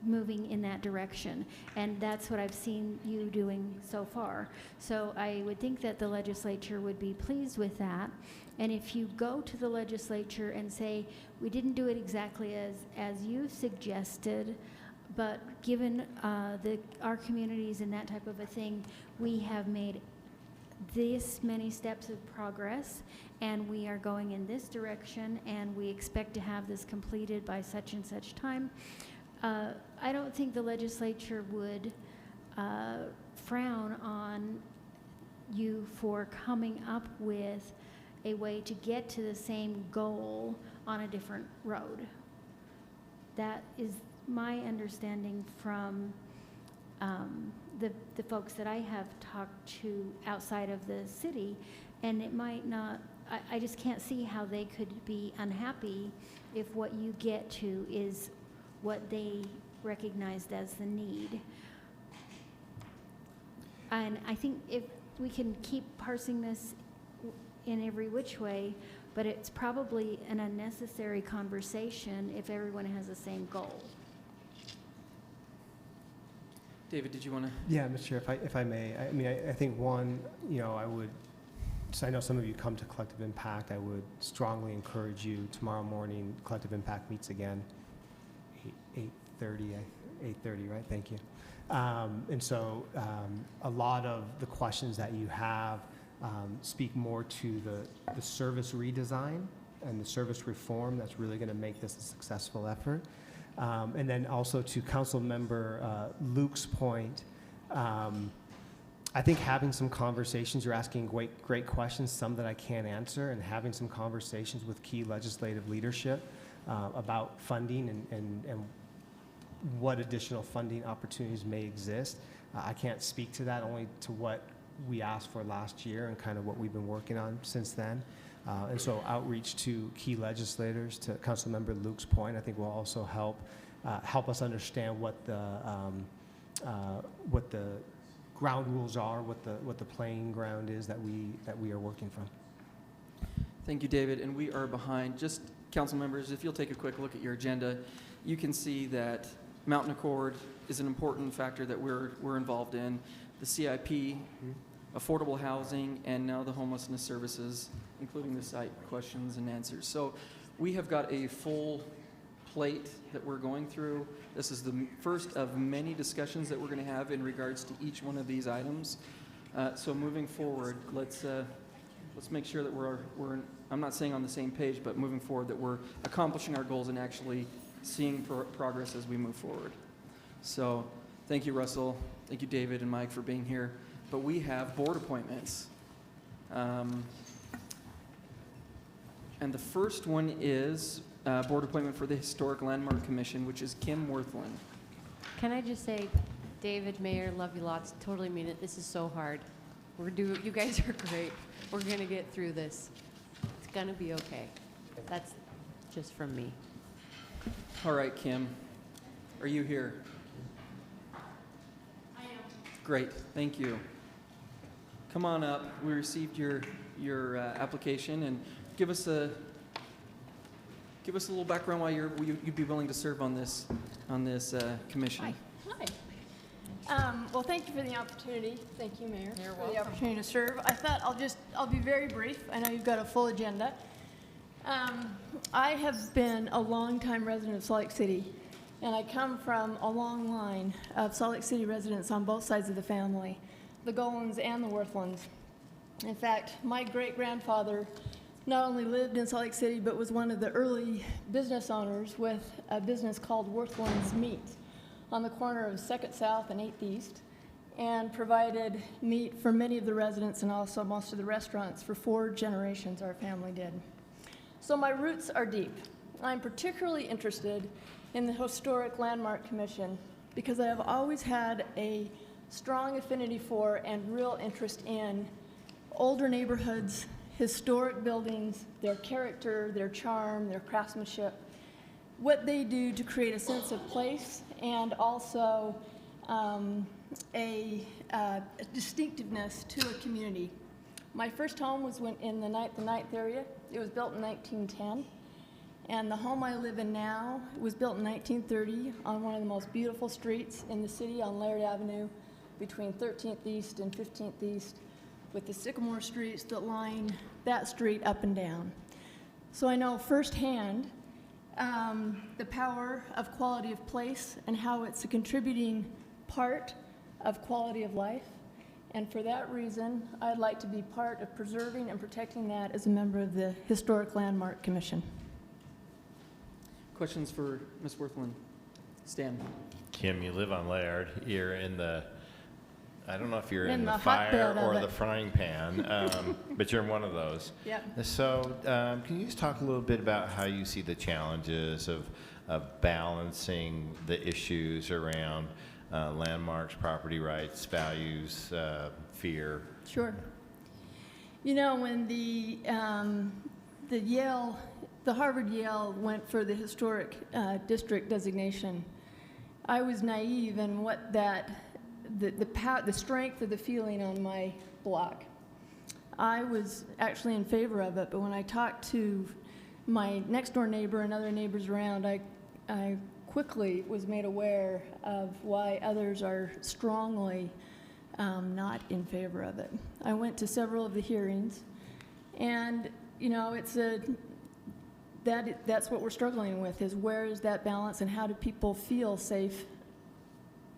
moving in that direction. And that's what I've seen you doing so far. So I would think that the legislature would be pleased with that. And if you go to the legislature and say, we didn't do it exactly as you suggested, but given our communities and that type of a thing, we have made this many steps of progress, and we are going in this direction, and we expect to have this completed by such and such time. I don't think the legislature would frown on you for coming up with a way to get to the same goal on a different road. That is my understanding from the folks that I have talked to outside of the city, and it might not, I just can't see how they could be unhappy if what you get to is what they recognized as the need. And I think if we can keep parsing this in every which way, but it's probably an unnecessary conversation if everyone has the same goal. David, did you want to? Yeah, Mr. Chair, if I may, I mean, I think one, I would, so I know some of you come to Collective Impact. I would strongly encourage you tomorrow morning. Collective Impact meets again, 8:30, right? Thank you. And so a lot of the questions that you have speak more to the service redesign and the service reform that's really going to make this a successful effort. And then also to Council Member Luke's point, I think having some conversations, you're asking great questions, some that I can't answer, and having some conversations with key legislative leadership about funding and what additional funding opportunities may exist. I can't speak to that, only to what we asked for last year and kind of what we've been working on since then. And so outreach to key legislators, to Councilmember Luke's point, I think will also help us understand what the ground rules are, what the playing ground is that we are working from. Thank you, David. And we are behind. Just council members, if you'll take a quick look at your agenda, you can see that Mountain Accord is an important factor that we're involved in. The CIP, affordable housing, and now the homelessness services, including the site questions and answers. So we have got a full plate that we're going through. This is the first of many discussions that we're going to have in regards to each one of these items. So moving forward, let's make sure that we're I'm not saying on the same page, but moving forward that we're accomplishing our goals and actually seeing progress as we move forward. So thank you, Russell. Thank you, David and Mike, for being here. But we have board appointments. And the first one is board appointment for the Historic Landmark Commission, which is Kim Worthland. Can I just say, David, Mayor, love you lots. Totally mean it. This is so hard. You guys are great. We're going to get through this. It's going to be okay. That's just from me. All right, Kim. Are you here? I am. Great. Thank you. Come on up. We received your application, and give us a little background why you'd be willing to serve on this commission. Hi. Well, thank you for the opportunity. Thank you, Mayor, You're for welcome. the opportunity to serve. I thought I'll be very brief. I know you've got a full agenda. I have been a longtime resident of Salt Lake City, and I come from a long line of Salt Lake City residents on both sides of the family, the Golans and the Worthlands. In fact, my great-grandfather not only lived in Salt Lake City, but was one of the early business owners with a business called Worthlands Meat on the corner of 2nd South and 8th East, and provided meat for many of the residents and also most of the restaurants for 4 generations our family did. So my roots are deep. I'm particularly interested in the Historic Landmark Commission because I have always had a strong affinity for and real interest in older neighborhoods, historic buildings, their character, their charm, their craftsmanship, what they do to create a sense of place and also a distinctiveness to a community. My first home was in the 9th area. It was built in 1910. And the home I live in now was built in 1930 on one of the most beautiful streets in the city on Laird Avenue between 13th East and 15th East, with the sycamore streets that line that street up and down. So I know firsthand the power of quality of place and how it's a contributing part of quality of life. And for that reason, I'd like to be part of preserving and protecting that as a member of the Historic Landmark Commission. Questions for Ms. Worthland? Stan. Kim, you live on Laird. You're in the, I don't know if you're in the hotbed fire of or it. the frying pan, but you're in one of those. Yep. So can you just talk a little bit about how you see the challenges of balancing the issues around landmarks, property rights, values, fear? Sure. You know, when the Harvard-Yale went for the historic district designation, I was naive in what the strength of the feeling on my block. I was actually in favor of it, but when I talked to my next door neighbor and other neighbors around, I quickly was made aware of why others are strongly not in favor of it. I went to several of the hearings, and you know, that's what we're struggling with, is where is that balance and how do people feel safe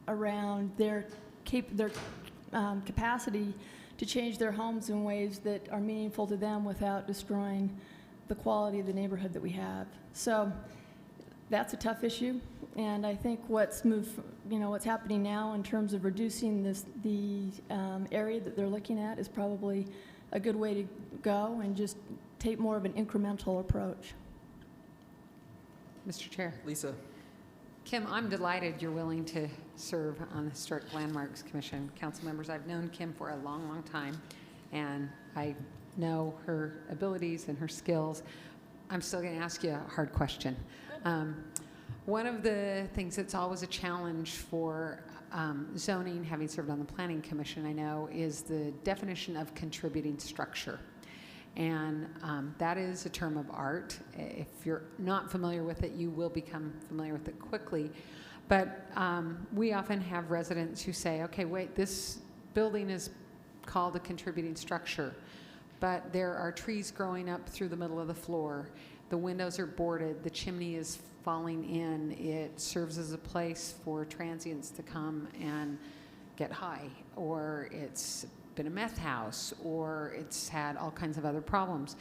around their capacity to change their homes in ways that are meaningful to them without destroying the quality of the neighborhood that we have. So that's a tough issue. And I think what's happening now in terms of reducing the area that they're looking at is probably a good way to go, and just take more of an incremental approach. Mr. Chair. Lisa? Kim, I'm delighted you're willing to serve on the Historic Landmarks Commission. Council members, I've known Kim for a long, long time, and I know her abilities and her skills. I'm still going to ask you a hard question. One of the things that's always a challenge for zoning, having served on the Planning Commission, I know, is the definition of contributing structure. And that is a term of art. If you're not familiar with it, you will become familiar with it quickly. But we often have residents who say, okay, wait, this building is called a contributing structure, but there are trees growing up through the middle of the floor. The windows are boarded, the chimney is falling in. It serves as a place for transients to come and get high, or it's been a meth house, or it's had all kinds of other problems.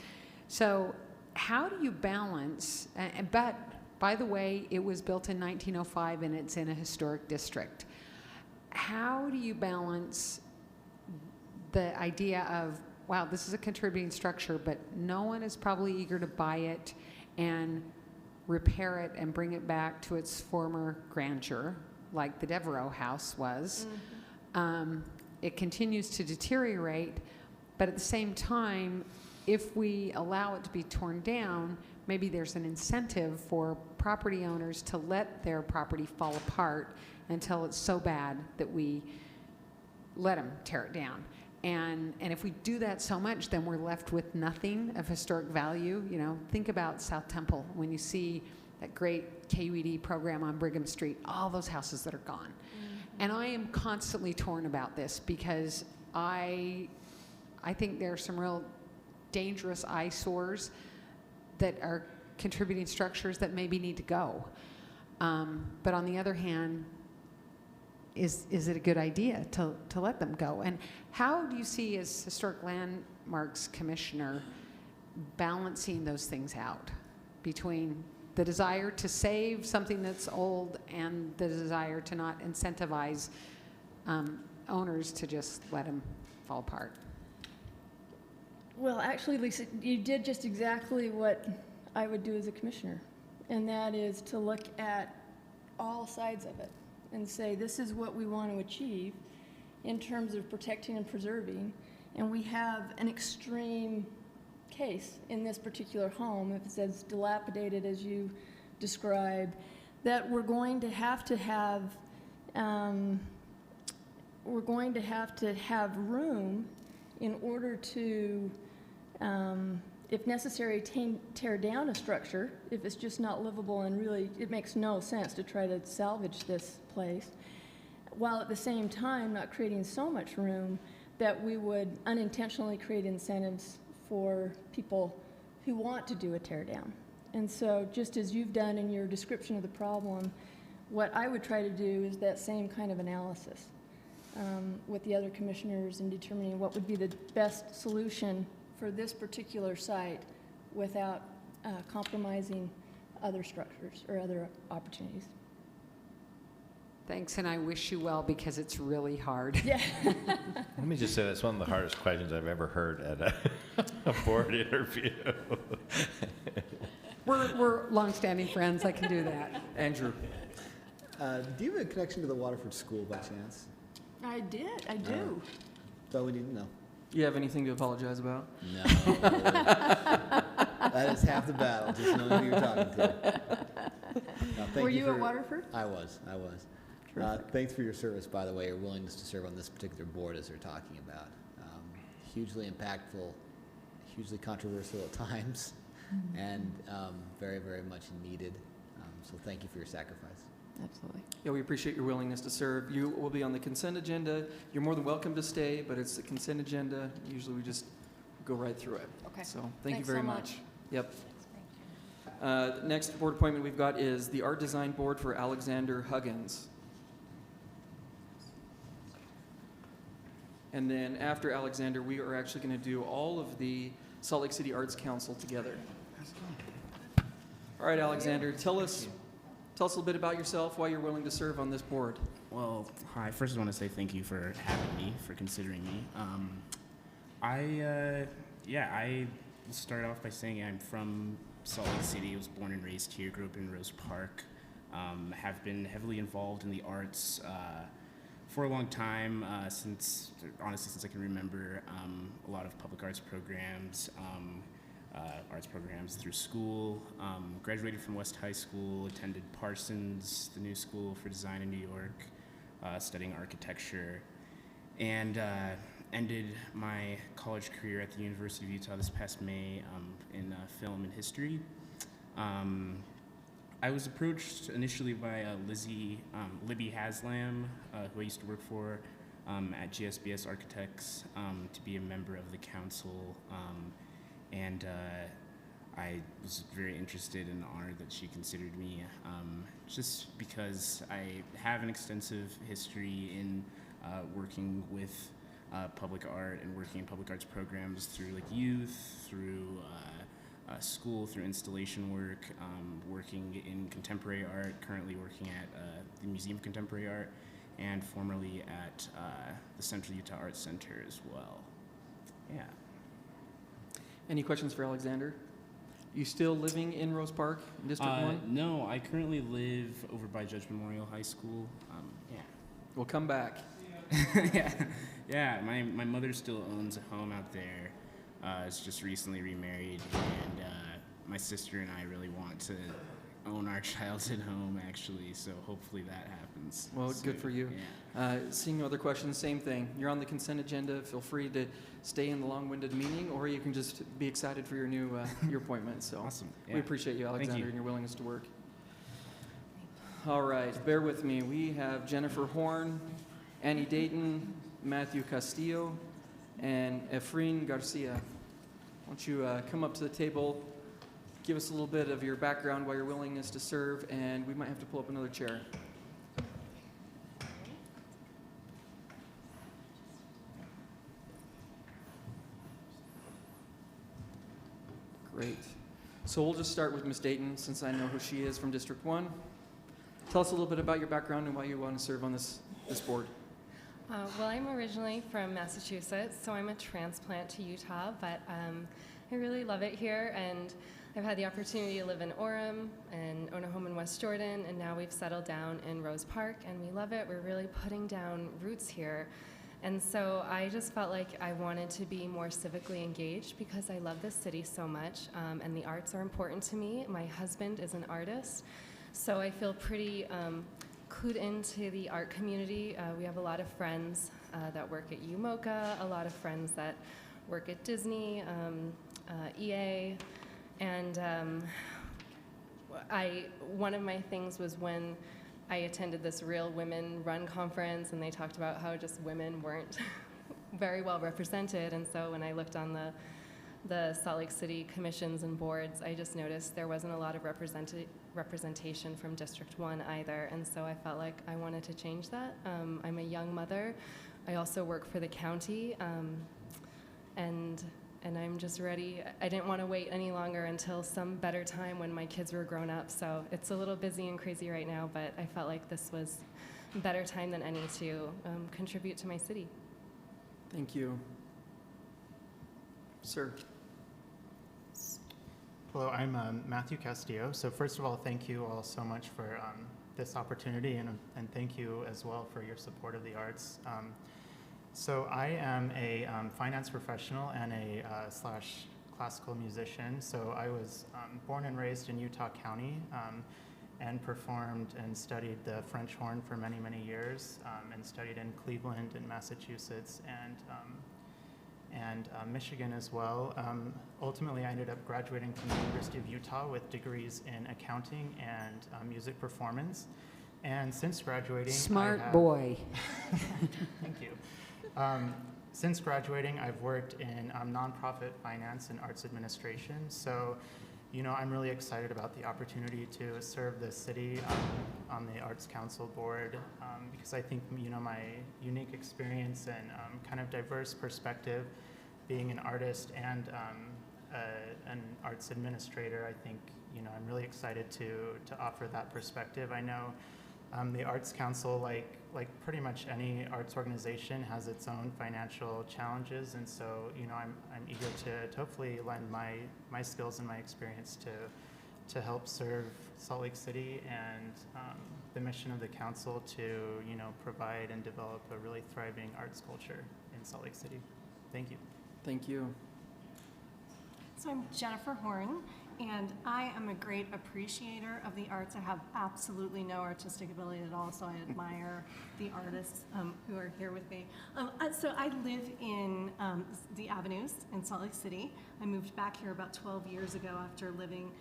So how do you balance, but by the way, it was built in 1905 and it's in a historic district. How do you balance the idea of, wow, this is a contributing structure, but no one is probably eager to buy it and repair it and bring it back to its former grandeur, like the Devereaux House was. It continues to deteriorate, but at the same time, if we allow it to be torn down, maybe there's an incentive for property owners to let their property fall apart until it's so bad that we let them tear it down. And if we do that so much, then we're left with nothing of historic value. You know, think about South Temple when you see that great KUED program on Brigham Street, all those houses that are gone. And I am constantly torn about this because I think there are some real dangerous eyesores that are contributing structures that maybe need to go. But on the other hand, is it a good idea to let them go? And how do you see, as Historic Landmarks Commissioner, balancing those things out between the desire to save something that's old and the desire to not incentivize owners to just let them fall apart? Well, actually, Lisa, you did just exactly what I would do as a commissioner, and that is to look at all sides of it and say, this is what we want to achieve in terms of protecting and preserving. And we have an extreme case in this particular home, if it's as dilapidated as you describe, that we're going to have room in order to, if necessary, tear down a structure if it's just not livable, and really it makes no sense to try to salvage this place, while at the same time not creating so much room that we would unintentionally create incentives for people who want to do a tear down. And so, just as you've done in your description of the problem, what I would try to do is that same kind of analysis with the other commissioners in determining what would be the best solution for this particular site without compromising other structures or other opportunities. Thanks, and I wish you well because it's really hard. Yeah. Let me just say that's one of the hardest questions I've ever heard at a board interview. We're longstanding friends. I can do that. Andrew. Do you have a connection to the Waterford School by chance? I do. So we need to know. You have anything to apologize about? No. That is half the battle, just knowing who you're talking to. Were you at Waterford? I was. Thanks for your service, by the way, your willingness to serve on this particular board, as they're talking about. Hugely impactful, hugely controversial at times, and very, very much needed. So thank you for your sacrifice. Absolutely. Yeah, we appreciate your willingness to serve. You will be on the consent agenda. You're more than welcome to stay, but it's the consent agenda. Usually we just go right through it. Okay. So thank you Thanks very so much. much. Yep. Next board appointment we've got is the Art Design Board for Alexander Huggins. And then after Alexander, we are actually going to do all of the Salt Lake City Arts Council together. All right, Alexander, tell us Tell us a little bit about yourself, why you're willing to serve on this board. Well, hi. First, I want to say thank you for having me, for considering me. I will start off by saying I'm from Salt Lake City. I was born and raised here, grew up in Rose Park. Have been heavily involved in the arts for a long time, since I can remember. A lot of public arts programs, through school. Graduated from West High School, attended Parsons, the new school for design in New York, studying architecture, and ended my college career at the University of Utah this past May in film and history. I was approached initially by Libby Haslam, who I used to work for at GSBS Architects, to be a member of the council, and I was very interested and honored that she considered me, just because I have an extensive history in working with public art and working in public arts programs through like youth, through school, through installation work, working in contemporary art, currently working at the Museum of Contemporary Art, and formerly at the Central Utah Arts Center as well. Yeah. Any questions for Alexander? You still living in Rose Park, in District 1? No, I currently live over by Judge Memorial High School. Yeah. We'll come back. Yeah. My mother still owns a home out there. Is just recently remarried, and my sister and I really want to own our childhood home, actually. So hopefully that happens. Well, soon. good for you. Yeah. Seeing no other questions, same thing. You're on the consent agenda. Feel free to stay in the long-winded meeting, or you can just be excited for your new your appointment. So awesome. We Yeah. appreciate you, Alexander, Thank you. and your willingness to work. All right, bear with me. We have Jennifer Horn, Annie Dayton, Matthew Castillo, and Efrain Garcia. Why don't you come up to the table, give us a little bit of your background, why your willingness to serve, and we might have to pull up another chair. Great. So we'll just start with Ms. Dayton, since I know who she is from District 1. Tell us a little bit about your background and why you want to serve on this board. Well, I'm originally from Massachusetts, so I'm a transplant to Utah, but I really love it here, and I've had the opportunity to live in Orem and own a home in West Jordan, and now we've settled down in Rose Park, and we love it. We're really putting down roots here, and so I just felt like I wanted to be more civically engaged because I love this city so much, and the arts are important to me. My husband is an artist, so I feel pretty clued into the art community. We have a lot of friends that work at UMOCA, a lot of friends that work at Disney, EA, and one of my things was when I attended this Real Women Run conference, and they talked about how just women weren't very well represented, and so when I looked on the Salt Lake City commissions and boards, I just noticed there wasn't a lot of representation from District 1 either, and so I felt like I wanted to change that. I'm a young mother. I also work for the county, and I'm just ready. I didn't want to wait any longer until some better time when my kids were grown up, so it's a little busy and crazy right now, but I felt like this was a better time than any to contribute to my city. Thank you. Sir. Hello, I'm Matthew Castillo. So first of all, thank you all so much for this opportunity, and thank you as well for your support of the arts. So I am a finance professional and a slash classical musician. So I was born and raised in Utah County and performed and studied the French horn for many, many years, and studied in Cleveland and Massachusetts and Michigan as well. Ultimately, I ended up graduating from the University of Utah with degrees in accounting and music performance. And since graduating, Smart boy. Thank you. Since graduating, I've worked in nonprofit finance and arts administration. So, you know, I'm really excited about the opportunity to serve the city on the Arts Council board because I think, you know, my unique experience and kind of diverse perspective being an artist and an arts administrator, I think, you know, I'm really excited to offer that perspective. I know the Arts Council, like pretty much any arts organization, has its own financial challenges, and so, you know, I'm eager to hopefully lend my skills and my experience to help serve Salt Lake City and the mission of the council to, you know, provide and develop a really thriving arts culture in Salt Lake City. Thank you. Thank you. So I'm Jennifer Horn, and I am a great appreciator of the arts. I have absolutely no artistic ability at all, so I admire the artists who are here with me. So I live in the Avenues in Salt Lake City. I moved back here about 12 years ago after living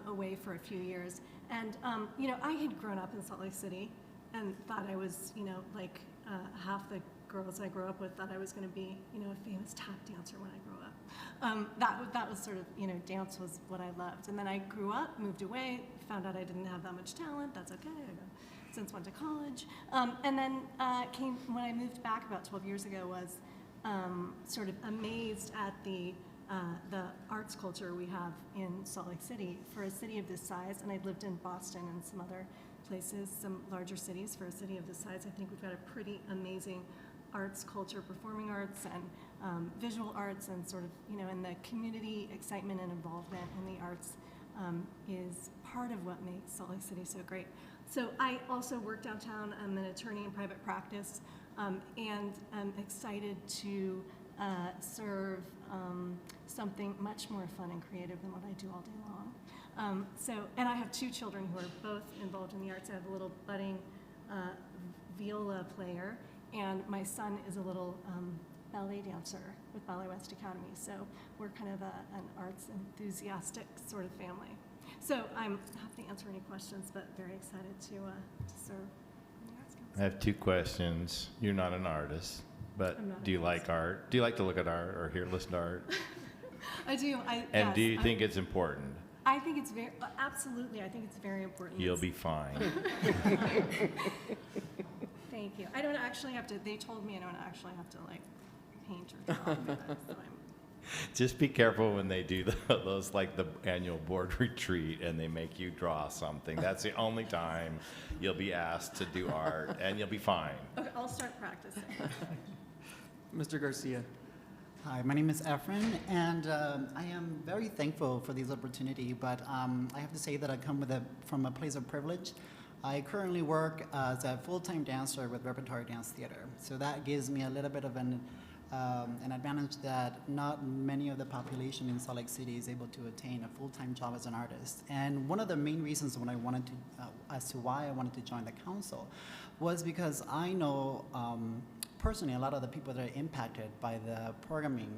away for a few years. And, you know, I had grown up in Salt Lake City and thought I was, you know, like half the girls I grew up with thought I was going to be, you know, a famous tap dancer when I grew up. That was sort of, you know, dance was what I loved. And then I grew up, moved away, found out I didn't have that much talent. That's okay. I since went to college. And then when I moved back about 12 years ago, was sort of amazed at the arts culture we have in Salt Lake City for a city of this size. And I'd lived in Boston and some other places, some larger cities. For a city of this size, I think we've got a pretty amazing arts culture, performing arts and visual arts, and sort of, you know, and the community excitement and involvement in the arts is part of what makes Salt Lake City so great. So I also work downtown. I'm an attorney in private practice, and I'm excited to serve something much more fun and creative than what I do all day long. And I have two children who are both involved in the arts. I have a little budding viola player, and my son is a little ballet dancer with Ballet West Academy. So we're kind of an arts enthusiastic sort of family. So I'm happy to answer any questions, but very excited to serve on the Arts Council. I have two questions. You're not an artist, but do you like art? Do you like to look at art or listen to art? I do. And yes, do you think it's important? I think it's very, absolutely, I think it's very important. You'll be fine. Thank you. I don't actually have to, they told me I don't actually have to like paint or draw with it, so I'm. Just be careful when they do those, like the annual board retreat, and they make you draw something. That's the only time you'll be asked to do art, and you'll be fine. Okay, I'll start practicing. Mr. Garcia. Hi, my name is Efren, and I am very thankful for this opportunity, but I have to say that I come from a place of privilege. I currently work as a full-time dancer with Repertory Dance Theater, so that gives me a little bit of an advantage that not many of the population in Salt Lake City is able to attain a full-time job as an artist. And one of the main reasons when I wanted to, as to why I wanted to join the council, was because I know personally a lot of the people that are impacted by the programming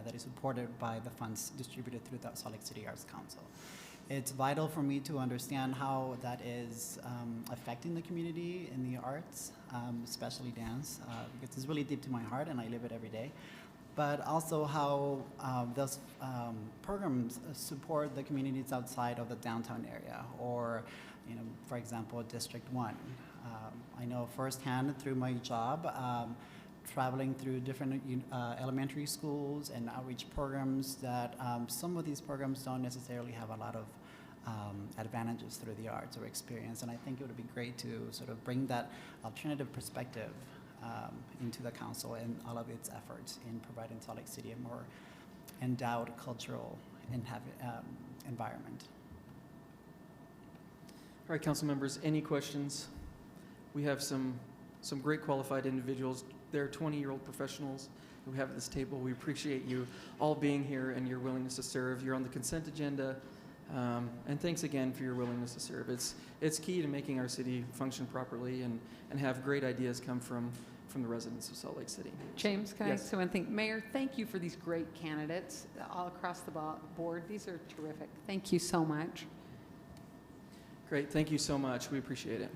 that is supported by the funds distributed through the Salt Lake City Arts Council. It's vital for me to understand how that is affecting the community in the arts, especially dance, because it's really deep to my heart and I live it every day. But also how those programs support the communities outside of the downtown area, or, you know, for example, District 1. I know firsthand through my job, traveling through different elementary schools and outreach programs, that some of these programs don't necessarily have a lot of advantages through the arts or experience. And I think it would be great to sort of bring that alternative perspective into the council and all of its efforts in providing Salt Lake City a more endowed cultural environment. All right, council members, any questions? We have some great qualified individuals. They're 20-year-old professionals who we have at this table. We appreciate you all being here and your willingness to serve. You're on the consent agenda, and thanks again for your willingness to serve. It's key to making our city function properly and have great ideas come from the residents of Salt Lake City. James, can Yes. I say one thing? Mayor, thank you for these great candidates all across the board. These are terrific. Thank you so much. Great, thank you so much. We appreciate it.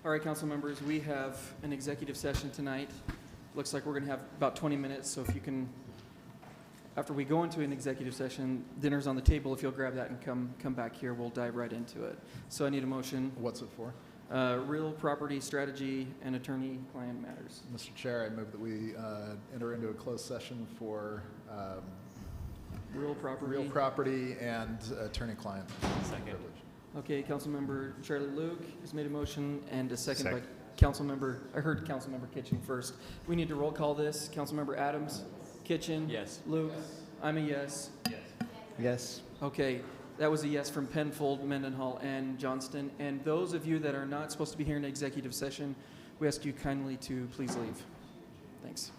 All right, council members, we have an executive session tonight. Looks like we're going to have about 20 minutes, so if you can, after we go into an executive session, dinner's on the table. If you'll grab that and come back here, we'll dive right into it. So I need a motion. What's it for? Real property strategy and attorney-client matters. Mr. Chair, I move that we enter into a closed session for real property. real property and attorney-client privilege. Okay, Councilmember Charlie Luke has made a motion and a second by Second. Councilmember, I heard Councilmember Kitchen first. We need to roll call this. Councilmember Adams? Kitchen? Yes. Luke? I'm a yes. Yes. Okay, that was a yes from Penfold, Mendenhall, and Johnston. And those of you that are not supposed to be here in executive session, we ask you kindly to please leave. Thanks.